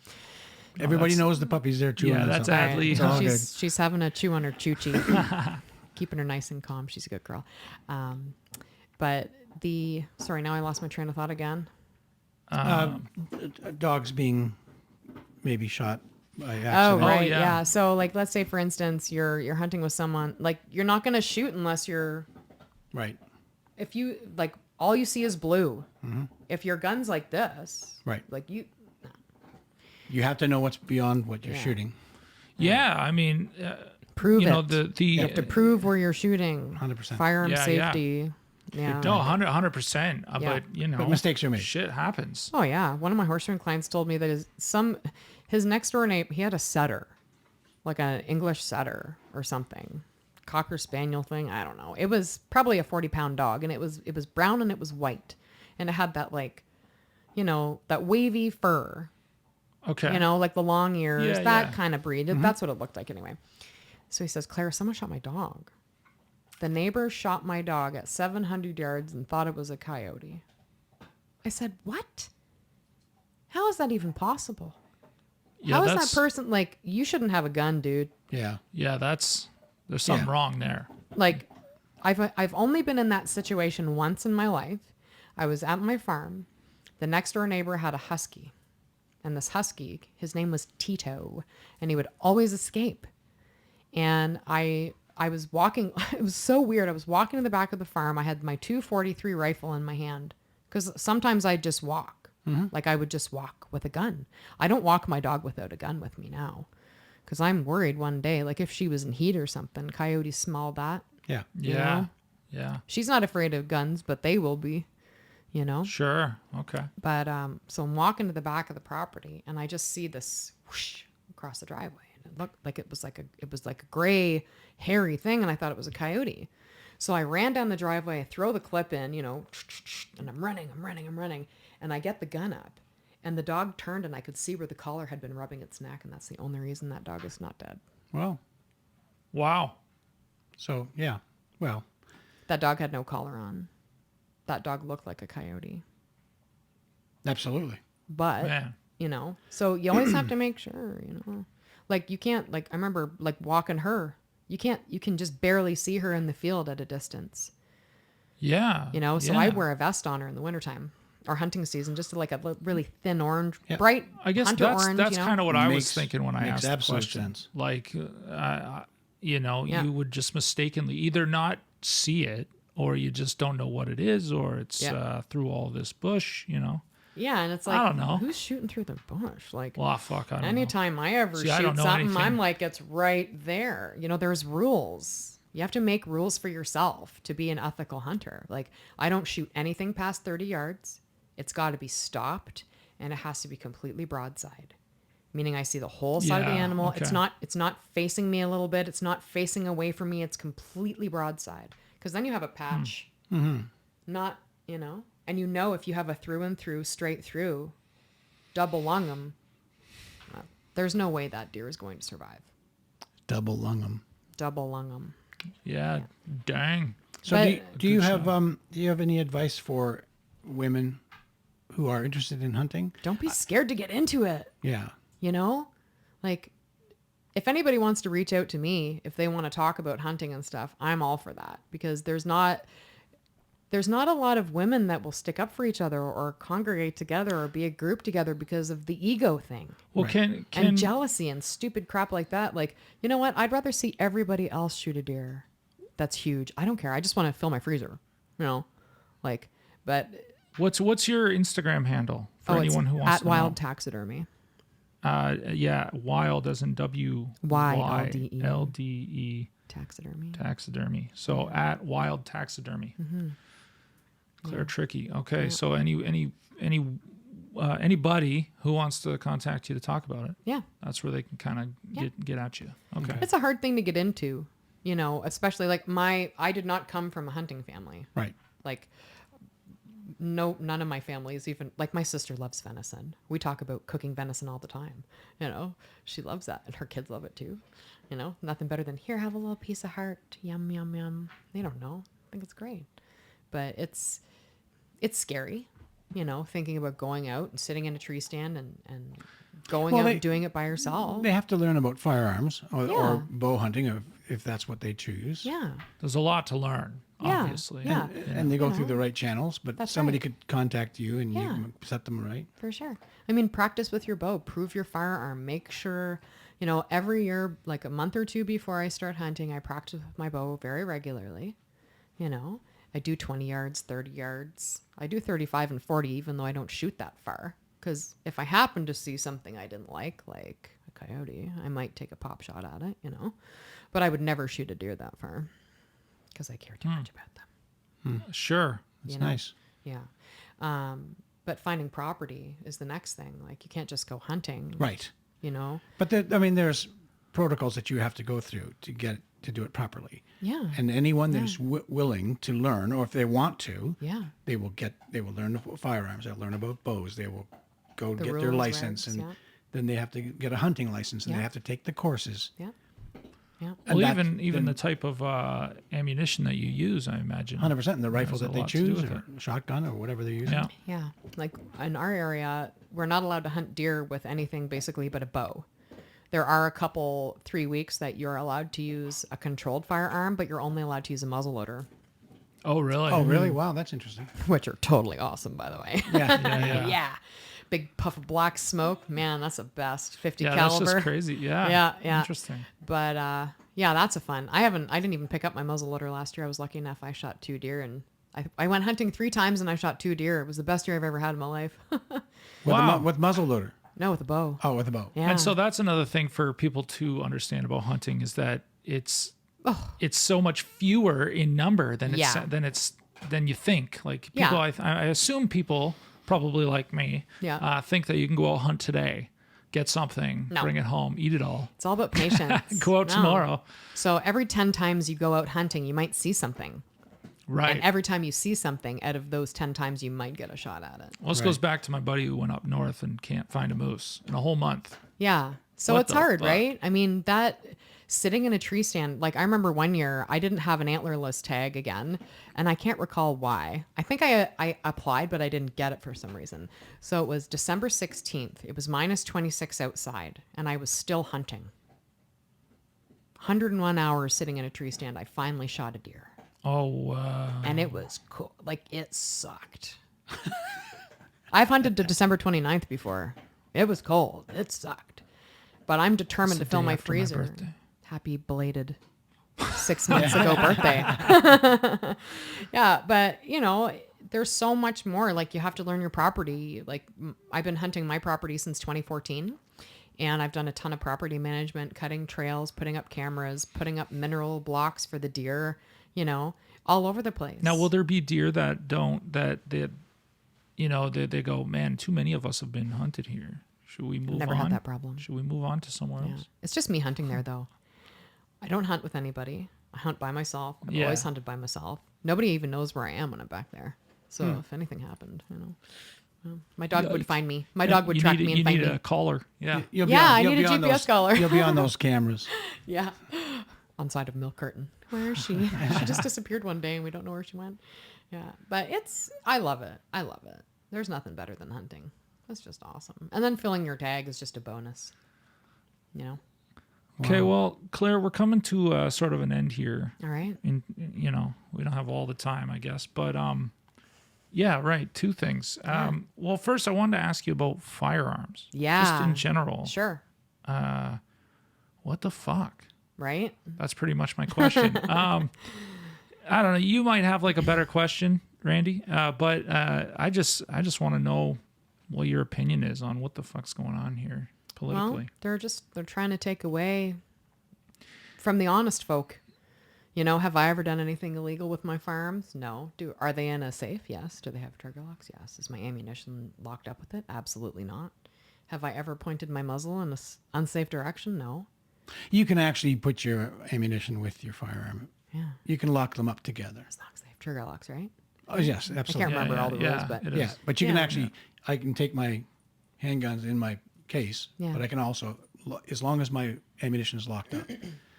Everybody that's- knows the puppy's there chewing Yeah, on that's something. Adlie. It's all good. She's having a chew on her choochie, keeping her nice and calm. She's a good girl. But sorry, now I lost my train of thought again. Dogs being maybe shot by Oh, accident. right. yeah. Yeah. So like, let's say for instance, you're hunting with someone, like you're not going to shoot unless Right. if you like, all you see is blue. If your gun's like this, Right. like You have to know what's beyond what you're Yeah. shooting. Yeah, I mean, prove you it. know the You have to prove where you're shooting. 100%. Firearm Yeah, safety. Yeah. no 100%. Yeah. But you know, But mistakes are made. Shit happens. Oh yeah. One of my horse racing clients told me that his next door neighbor, he had a setter, like an English setter or something, Cocker Spaniel thing. I don't know. It was probably a 40-pound dog, and it was brown and it was white, and it had that that wavy fur. Okay. Like the long ears, Yeah, that yeah. kind of breed. That's what it looked like anyway. So he says, "Claire, someone shot my dog. The neighbor shot my dog at 700 yards and thought it was a coyote." I said, "What? How is that even possible? Yeah, How is that's- that person, like, you shouldn't have a gun, dude." Yeah. Yeah, there's something Yeah. wrong there. Like, I've only been in that situation once in my life. I was at my farm. The next door neighbor had a husky. And this husky, his name was Tito, and he would always escape. And I was walking, it was so weird. I was walking to the back of the farm. I had my 243 rifle in my hand because sometimes I'd just walk. Like I would just walk with a gun. I don't walk my dog without a gun with me now because I'm worried one day, like if she was in heat or something, coyotes smell that. Yeah. You Yeah. know? Yeah. She's not afraid of guns, but they will be, Sure. Okay. But so I'm walking to the back of the property, and I just see this whoosh across the driveway, and it looked like it was like a gray, hairy thing, and I thought it was a coyote. So I ran down the driveway, I throw the clip in, and I'm running, and I get the gun up, and the dog turned, and I could see where the collar had been rubbing its neck, and that's the only reason that dog is not dead. Well, Wow. so yeah. Well, That dog had no collar on. That dog looked like a coyote. absolutely. But Man. So you always have to make sure, like you can't, like I remember like walking her, you can just barely see her in the field at a distance, Yeah. so yeah. I wear a vest on her in the wintertime or hunting season, just to like a really thin orange, Yeah. bright I guess hunter that's orange, kind of what I was Makes- thinking when I makes asked the absolute question. sense. Like, Yeah. you would just mistakenly either not see it, or you just don't know what it is, or it's Yeah. through all this bush. Yeah, and it's like, I don't know. who's shooting through the bush? Like, Well, fuck, I don't know. anytime I ever See, I don't shoot know something, anything. I'm like, it's right there. There's rules. You have to make rules for yourself to be an ethical hunter. Like, I don't shoot anything past 30 yards. It's got to be stopped, and it has to be completely broadside. Meaning I see the whole side of the Yeah, animal. okay. It's not facing me a little bit. It's not facing away from me. It's completely broadside. Because then you have a patch. Not, And you know, if you have a through and through, straight through, double lung 'em, there's no way that deer is going to survive. Double lung 'em. Double lung 'em. Yeah. Dang. So But- do you have any advice for women who are interested in hunting? Don't be scared to get into it. Yeah. You know, like if anybody wants to reach out to me, if they want to talk about hunting and stuff, I'm all for that, because there's not a lot of women that will stick up for each other or congregate together or be a group together because of the ego thing. Well, Right. And jealousy and stupid crap like that. Like, you know what? I'd rather see everybody else shoot a deer. That's huge. I don't care. I just want to fill my freezer, you know, like, but what's your Instagram handle for anyone who wants at to Wild know? Taxidermy. Yeah, wild as in WYLDE Taxidermy. taxidermy. So at Wild Taxidermy. Claire Trickey. Okay, so anybody who wants to contact you to talk about it, Yeah. that's where they can kind of get at you. Okay. It's a hard thing to get into, you know, especially like I did not come from a hunting family. Right. Like, no, none of my family is even, like, my sister loves venison. We talk about cooking venison all the time. You know, she loves that, and her kids love it too. You know, nothing better than, here, have a little piece of heart. Yum, yum, yum. They don't know. I think it's great. But it's scary, you know, thinking about going out and sitting in a tree stand and going out and doing it by yourself. They have to learn about firearms or Yeah. bow hunting if that's what they choose. Yeah. There's a lot to learn, Yeah, obviously. yeah. And they go You through know, the right channels, but that's somebody right. could contact you and Yeah. you set them right. For sure. I mean, practice with your bow, prove your firearm, make sure, you know, every year, like a month or two before I start hunting, I practice with my bow very regularly. You know, I do 20 yards, 30 yards. I do 35 and 40, even though I don't shoot that far. Because if I happen to see something I didn't like a coyote, I might take a pop shot at it, you know, but I would never shoot a deer that far because I care too much about them. Sure. It's You know? nice. Yeah. But finding property is the next thing. Like, you can't just go hunting. Right. You know? But there's protocols that you have to go through to do it properly. Yeah. And anyone that's willing to learn, or if they want to, Yeah. they will learn the firearms. They'll learn about bows. They will go The get their rules, license, regs, and yeah. then they have to get a hunting license, and Yeah. they have to take the courses. Yeah. Yeah. And Well, that- even the type of ammunition that you use, I imagine. 100%, and the rifle has a that they lot to do choose, with or shotgun, or whatever they're using. Yeah. Yeah. Like, in our area, we're not allowed to hunt deer with anything basically but a bow. There are a couple 3 weeks that you're allowed to use a controlled firearm, but you're only allowed to use a muzzleloader, Oh, really? Oh, really? Wow, that's interesting. which are totally awesome, by the way. Yeah. Yeah. Big puff of black smoke. Man, that's the best. 50 Yeah, that's caliber. just crazy. Yeah. Yeah. Interesting. But yeah, that's a fun. I didn't even pick up my muzzleloader last year. I was lucky enough. I shot 2 deer, and I went hunting 3 times and I shot 2 deer. It was the best year I've ever had in my life. Wow. With muzzleloader. No, with a bow. Oh, with a bow. Yeah. And so that's another thing for people to understand about hunting is that it's so much fewer in number than than you think. Like people, Yeah. I assume people probably like me, Yeah. think that you can go out hunt today, get something, No. bring it home, eat it all, It's all about patience. go out No. tomorrow. So every 10 times you go out hunting, you might see something. Right. And every time you see something, out of those 10 times, you might get a shot at it. Well, this goes back to my buddy who went up north and can't find a moose in a whole month. Yeah. So What it's the hard, fuck? right? I mean, that sitting in a tree stand, like I remember one year I didn't have an antlerless tag again, and I can't recall why. I think I applied, but I didn't get it for some reason. So it was December 16th. It was minus 26 outside, and I was still hunting. 101 hours sitting in a tree stand. I finally shot a deer. Oh, wow. And it was cool. Like, it sucked. I've hunted to December 29th before. It was cold. It sucked. But I'm determined to the fill day my after my freezer. birthday. Happy belated 6 months ago birthday. Yeah, but, you know, there's so much more. Like, you have to learn your property. Like, I've been hunting my property since 2014. And I've done a ton of property management, cutting trails, putting up cameras, putting up mineral blocks for the deer, you know, all over the place. Now, will there be deer that they go, man, too many of us have been hunted here. Should we move on? Never had that problem. Should we move on to somewhere Yeah. else? It's just me hunting there, though. I don't hunt with anybody. I hunt by myself. I've Yeah. always hunted by myself. Nobody even knows where I am when I'm back there. So if anything happened, my dog would find me. My dog would track me and find You need me. a collar. Yeah. I need a GPS collar. You'll be on those cameras. Yeah. On side of milk carton. Where is she? She just disappeared one day and we don't know where she went. Yeah. But I love it. I love it. There's nothing better than hunting. That's just awesome. And then filling your tag is just a bonus. Okay, well, Claire, we're coming to sort of an end here. All right. And, we don't have all the time, I guess. But, yeah, right. Two things. Well, first, I wanted to ask you about firearms. Yeah. Just in general. Sure. What the fuck? Right? That's pretty much my question. I don't know. You might have like a better question, Randy. But I just want to know what your opinion is on what the fuck's going on here politically. Well, they're trying to take away from the honest folk. Have I ever done anything illegal with my firearms? No. Are they in a safe? Yes. Do they have trigger locks? Yes. Is my ammunition locked up with it? Absolutely not. Have I ever pointed my muzzle in an unsafe direction? No. You can actually put your ammunition with your firearm. Yeah. You can lock them up together. It's not safe. Trigger locks, right? Oh, yes, absolutely. I can't remember all the rules, but it Yeah, is. but you can actually, I can take my handguns in my case, Yeah. but I can also, as long as my ammunition is locked up.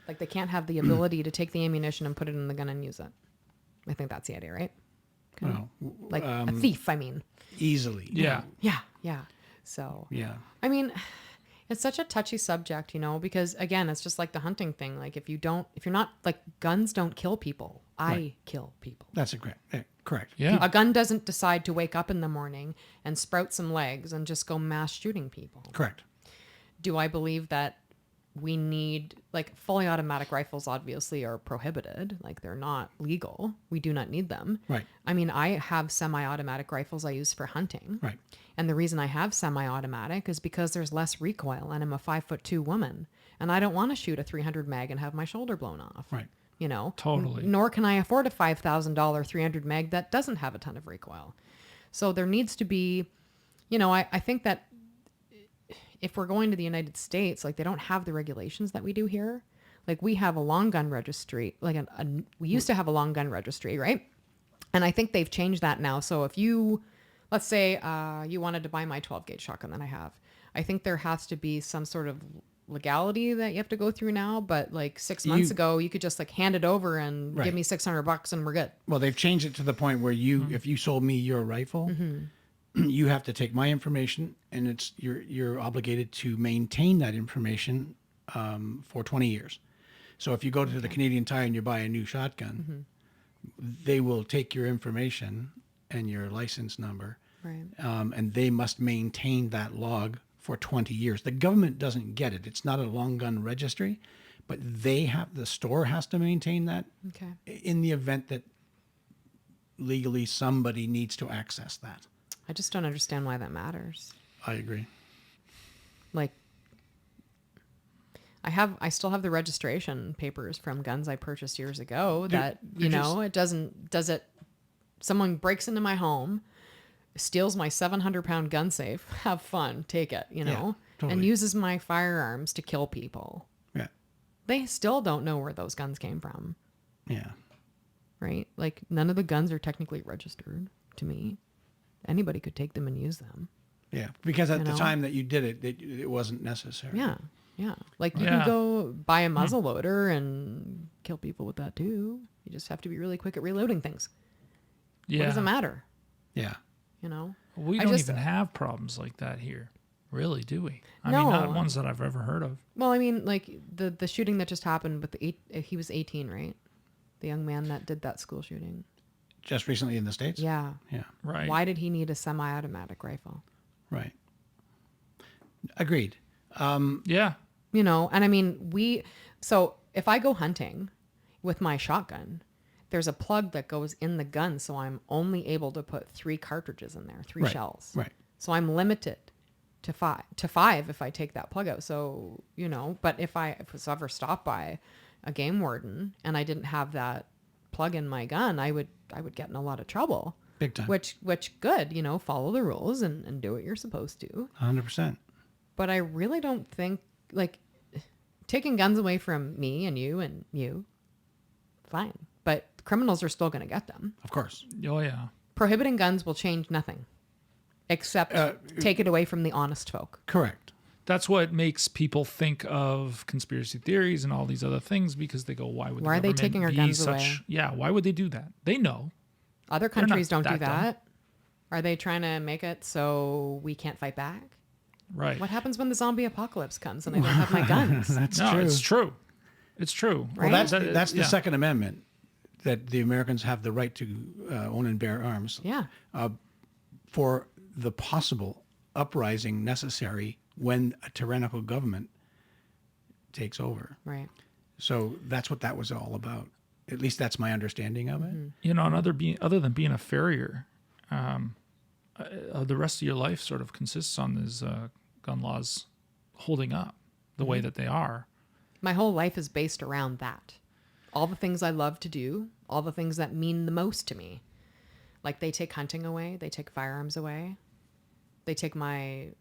like they can't have the ability to take the ammunition and put it in the gun and use it. I think that's the idea, right? Well, Like a thief, I mean. easily. Yeah. Yeah. So, Yeah. I mean, it's such a touchy subject, because again, it's just like the hunting thing. Like if you're not like guns don't kill people. I kill people. That's correct. Yeah. A gun doesn't decide to wake up in the morning and sprout some legs and just go mass shooting people. Correct. Do I believe that we need, like, fully automatic rifles obviously are prohibited. Like, they're not legal. We do not need them. Right. I mean, I have semi-automatic rifles I use for hunting. Right. And the reason I have semi-automatic is because there's less recoil and I'm a 5'2" woman. And I don't want to shoot a 300 mag and have my shoulder blown off. Right. Totally. Nor can I afford a $5,000 300 mag that doesn't have a ton of recoil. So there needs to be, I think that if we're going to the United States, like they don't have the regulations that we do here. Like we have a long gun registry, like we used to have a long gun registry, right? And I think they've changed that now. So if you, let's say you wanted to buy my 12 gauge shotgun that I have, I think there has to be some sort of legality that you have to go through now. But like 6 months ago, you could just like hand it over and give me $600 and we're good. Well, they've changed it to the point where if you sold me your rifle, you have to take my information and you're obligated to maintain that information for 20 years. So if you go to the Canadian Tire and you buy a new shotgun, they will take your information and your license number, Right. and they must maintain that log for 20 years. The government doesn't get it. It's not a long gun registry, but the store has to maintain that Okay. in the event that legally somebody needs to access that. I just don't understand why that matters. I agree. Like, I still have the registration papers from guns I purchased years ago that, someone breaks into my home, steals my 700-pound gun safe, have fun, take it, totally. and uses my firearms to kill people. Yeah. They still don't know where those guns came from, Yeah. right? Like, none of the guns are technically registered to me. Anybody could take them and use them. Yeah. Because at the know? time that you did it, it wasn't necessary. Yeah. Yeah. Like you can go buy a muzzle loader and kill people with that too. You just have to be really quick at reloading things. Yeah. What does it matter? Yeah. We don't even have problems like that here. Really, do we? I mean, not ones that I've ever heard of. Well, I mean, like the shooting that just happened with he was 18, right? The young man that did that school shooting. Just recently in the States? Yeah. Yeah. Right. Why did he need a semi-automatic rifle? Right. Agreed. Yeah. And I mean, so if I go hunting with my shotgun, there's a plug that goes in the gun. So I'm only able to put 3 cartridges in there, 3 shells. Right. So I'm limited to five if I take that plug out. So, but if I was ever stopped by a game warden and I didn't have that plug in my gun, I would get in a lot of trouble. Big time. Which good, follow the rules and do what you're supposed to. 100%. But I really don't think, like, taking guns away from me and you, fine. But criminals are still going to get them. Of course. Oh, yeah. Prohibiting guns will change nothing, except take it away from the honest folk. Correct. That's what makes people think of conspiracy theories and all these other things, because they go, why would the Why are they government taking our be guns such... away? Yeah, why would they do that? They know. Other countries don't do that dumb. that. Are they trying to make it so we can't fight back? Right. What happens when the zombie apocalypse comes and I don't have my guns? That's No, true. it's true. It's true. Right? Well, that's the yeah. Second Amendment, that the Americans have the right to own and bear arms Yeah. for the possible uprising necessary when a tyrannical government takes over. Right. So that's what that was all about. At least that's my understanding of it. You know, other than being a farrier, the rest of your life sort of consists on these gun laws holding up the way that they are. My whole life is based around that. All the things I love to do, all the things that mean the most to me. Like they take hunting away, they take firearms away. They take my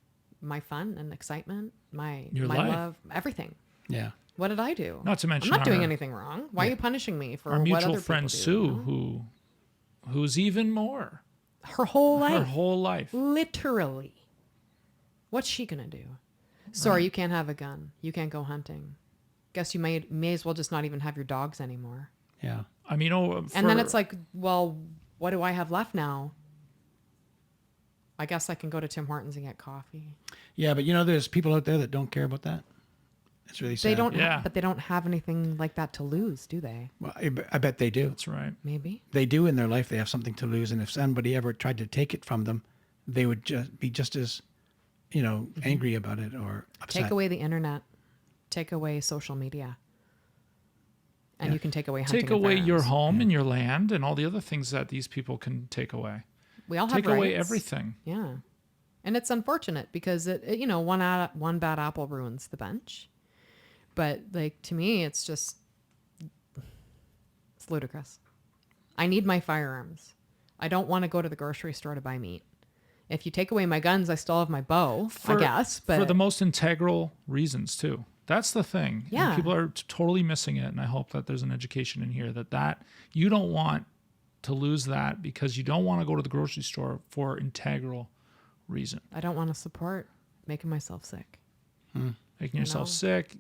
fun and excitement, my Your life. love, everything. Yeah. What did I do? Not to mention I'm not doing our- anything wrong. Why are you punishing me for Our what mutual other friend people do? Sue, you know? who's even more. Her whole life. Her whole life. Literally. What's she gonna do? Sorry, you can't have a gun. You can't go hunting. Guess you may as well just not even have your dogs anymore. Yeah. I mean, And then it's like, well, what do I have left now? I guess I can go to Tim Hortons and get coffee. Yeah, but there's people out there that don't care about that. It's really sad. They don't, Yeah. but they don't have anything like that to lose, do they? Well, I bet they do. That's right. Maybe. They do in their life. They have something to lose, and if somebody ever tried to take it from them, they would be just as, angry about it or upset. Take away the internet. Take away social media. And you can take away hunting Take and away your firearms. home and your land and all the other things that these people can take away. We all have Take away rights. everything. Yeah. And it's unfortunate because one bad apple ruins the bunch. But like to me it's ludicrous. I need my firearms. I don't want to go to the grocery store to buy meat. If you take away my guns, I still have my bow, I guess, but for the most integral reasons too. That's the thing. And Yeah. people are totally missing it, and I hope that there's an education in here that you don't want to lose that because you don't want to go to the grocery store for integral reason. I don't want to support making myself sick. Making yourself know? sick,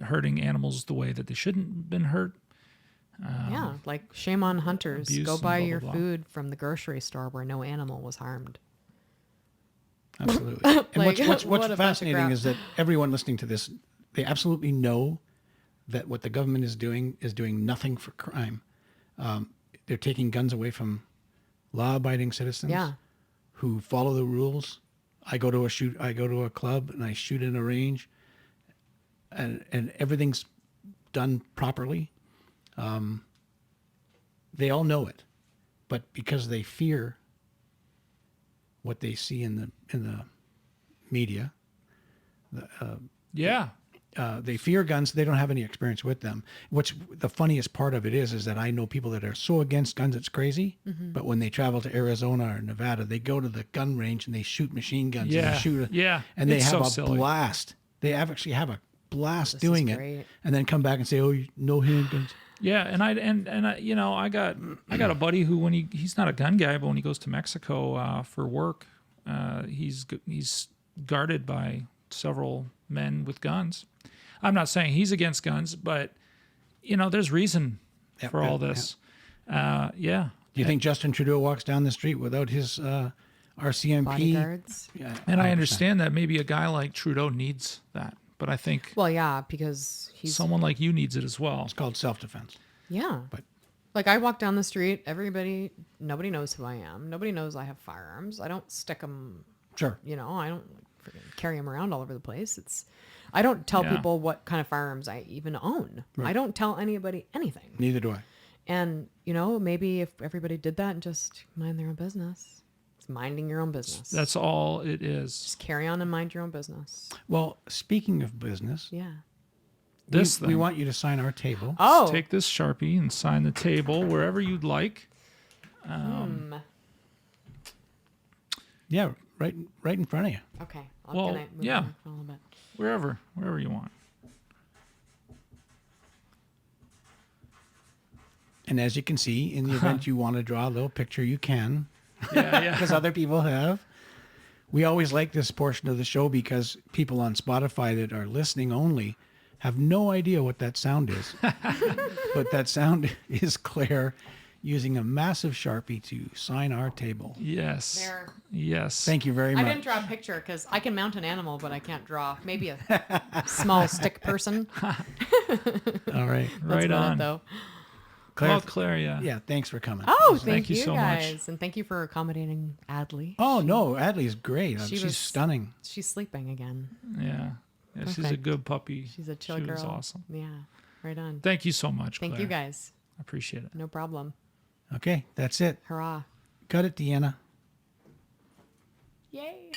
hurting animals the way that they shouldn't have been hurt. Yeah, like shame on hunters. abuse Go and buy blah, your blah, blah. food from the grocery store where no animal was harmed. Absolutely. And Like, what's what a bunch of fascinating crap. is that everyone listening to this, they absolutely know that what the government is doing nothing for crime. They're taking guns away from law-abiding citizens Yeah. who follow the rules. I go to a club and I shoot in a range, and everything's done properly. They all know it, but because they fear what they see in the media, Yeah. they fear guns. They don't have any experience with them. What's the funniest part of it is that I know people that are so against guns it's crazy. But when they travel to Arizona or Nevada, they go to the gun range and they shoot machine guns. Yeah. And they shoot and they It's have so a silly. blast. They actually have a blast This is doing it, great. and then come back and say, "Oh, no handguns." Yeah, and I got a buddy who when he's not a gun guy, but when he goes to Mexico for work, he's guarded by several men with guns. I'm not saying he's against guns, but there's reason Yep, for all yep, this. Yeah. Do you think Justin Trudeau walks down the street without his RCMP? Bodyguards. Yeah, And I 100%. understand that maybe a guy like Trudeau needs that, but I think Well, yeah, because he's someone like you needs it as well. It's called self-defense. yeah. But Like I walk down the street, nobody knows who I am. Nobody knows I have firearms. I don't stick them. sure. I don't freaking carry them around all over the place. I don't tell Yeah. people what kind of firearms I even own. I don't tell anybody anything. Neither do I. And, maybe if everybody did that and just mind their own business, it's minding your own business. That's all it is. Just carry on and mind your own business. Well, speaking of business, Yeah. we want you to sign our table. Oh. Take this Sharpie and sign the table wherever you'd like. Yeah, right in front of you. Okay. Well, Can I move yeah. the microphone a little bit? Wherever you want. And as you can see, in the event you want to draw a little picture, you can, Yeah, because other people have. We always like this portion of the show because people on Spotify that are listening only have no idea what that sound is. But that sound is Claire using a massive Sharpie to sign our table. Yes. There. Yes. Thank you very much. I didn't draw a picture because I can mount an animal, but I can't draw maybe a small stick person. All right. That's Right about on. it, though. Claire, Well, Claire, yeah. yeah, thanks for coming. Oh, Thank you you so much. guys. And thank you for accommodating Adlie. Oh, no, Adlie's great. She's was- stunning. She's sleeping again. Yeah. Yeah, she's a Perfect. good puppy. She's a chill She girl. was awesome. Yeah, right on. Thank you so much, Thank Claire. you guys. I appreciate it. No problem. Okay, that's it. Hurrah. Cut it, Deanna. Yay.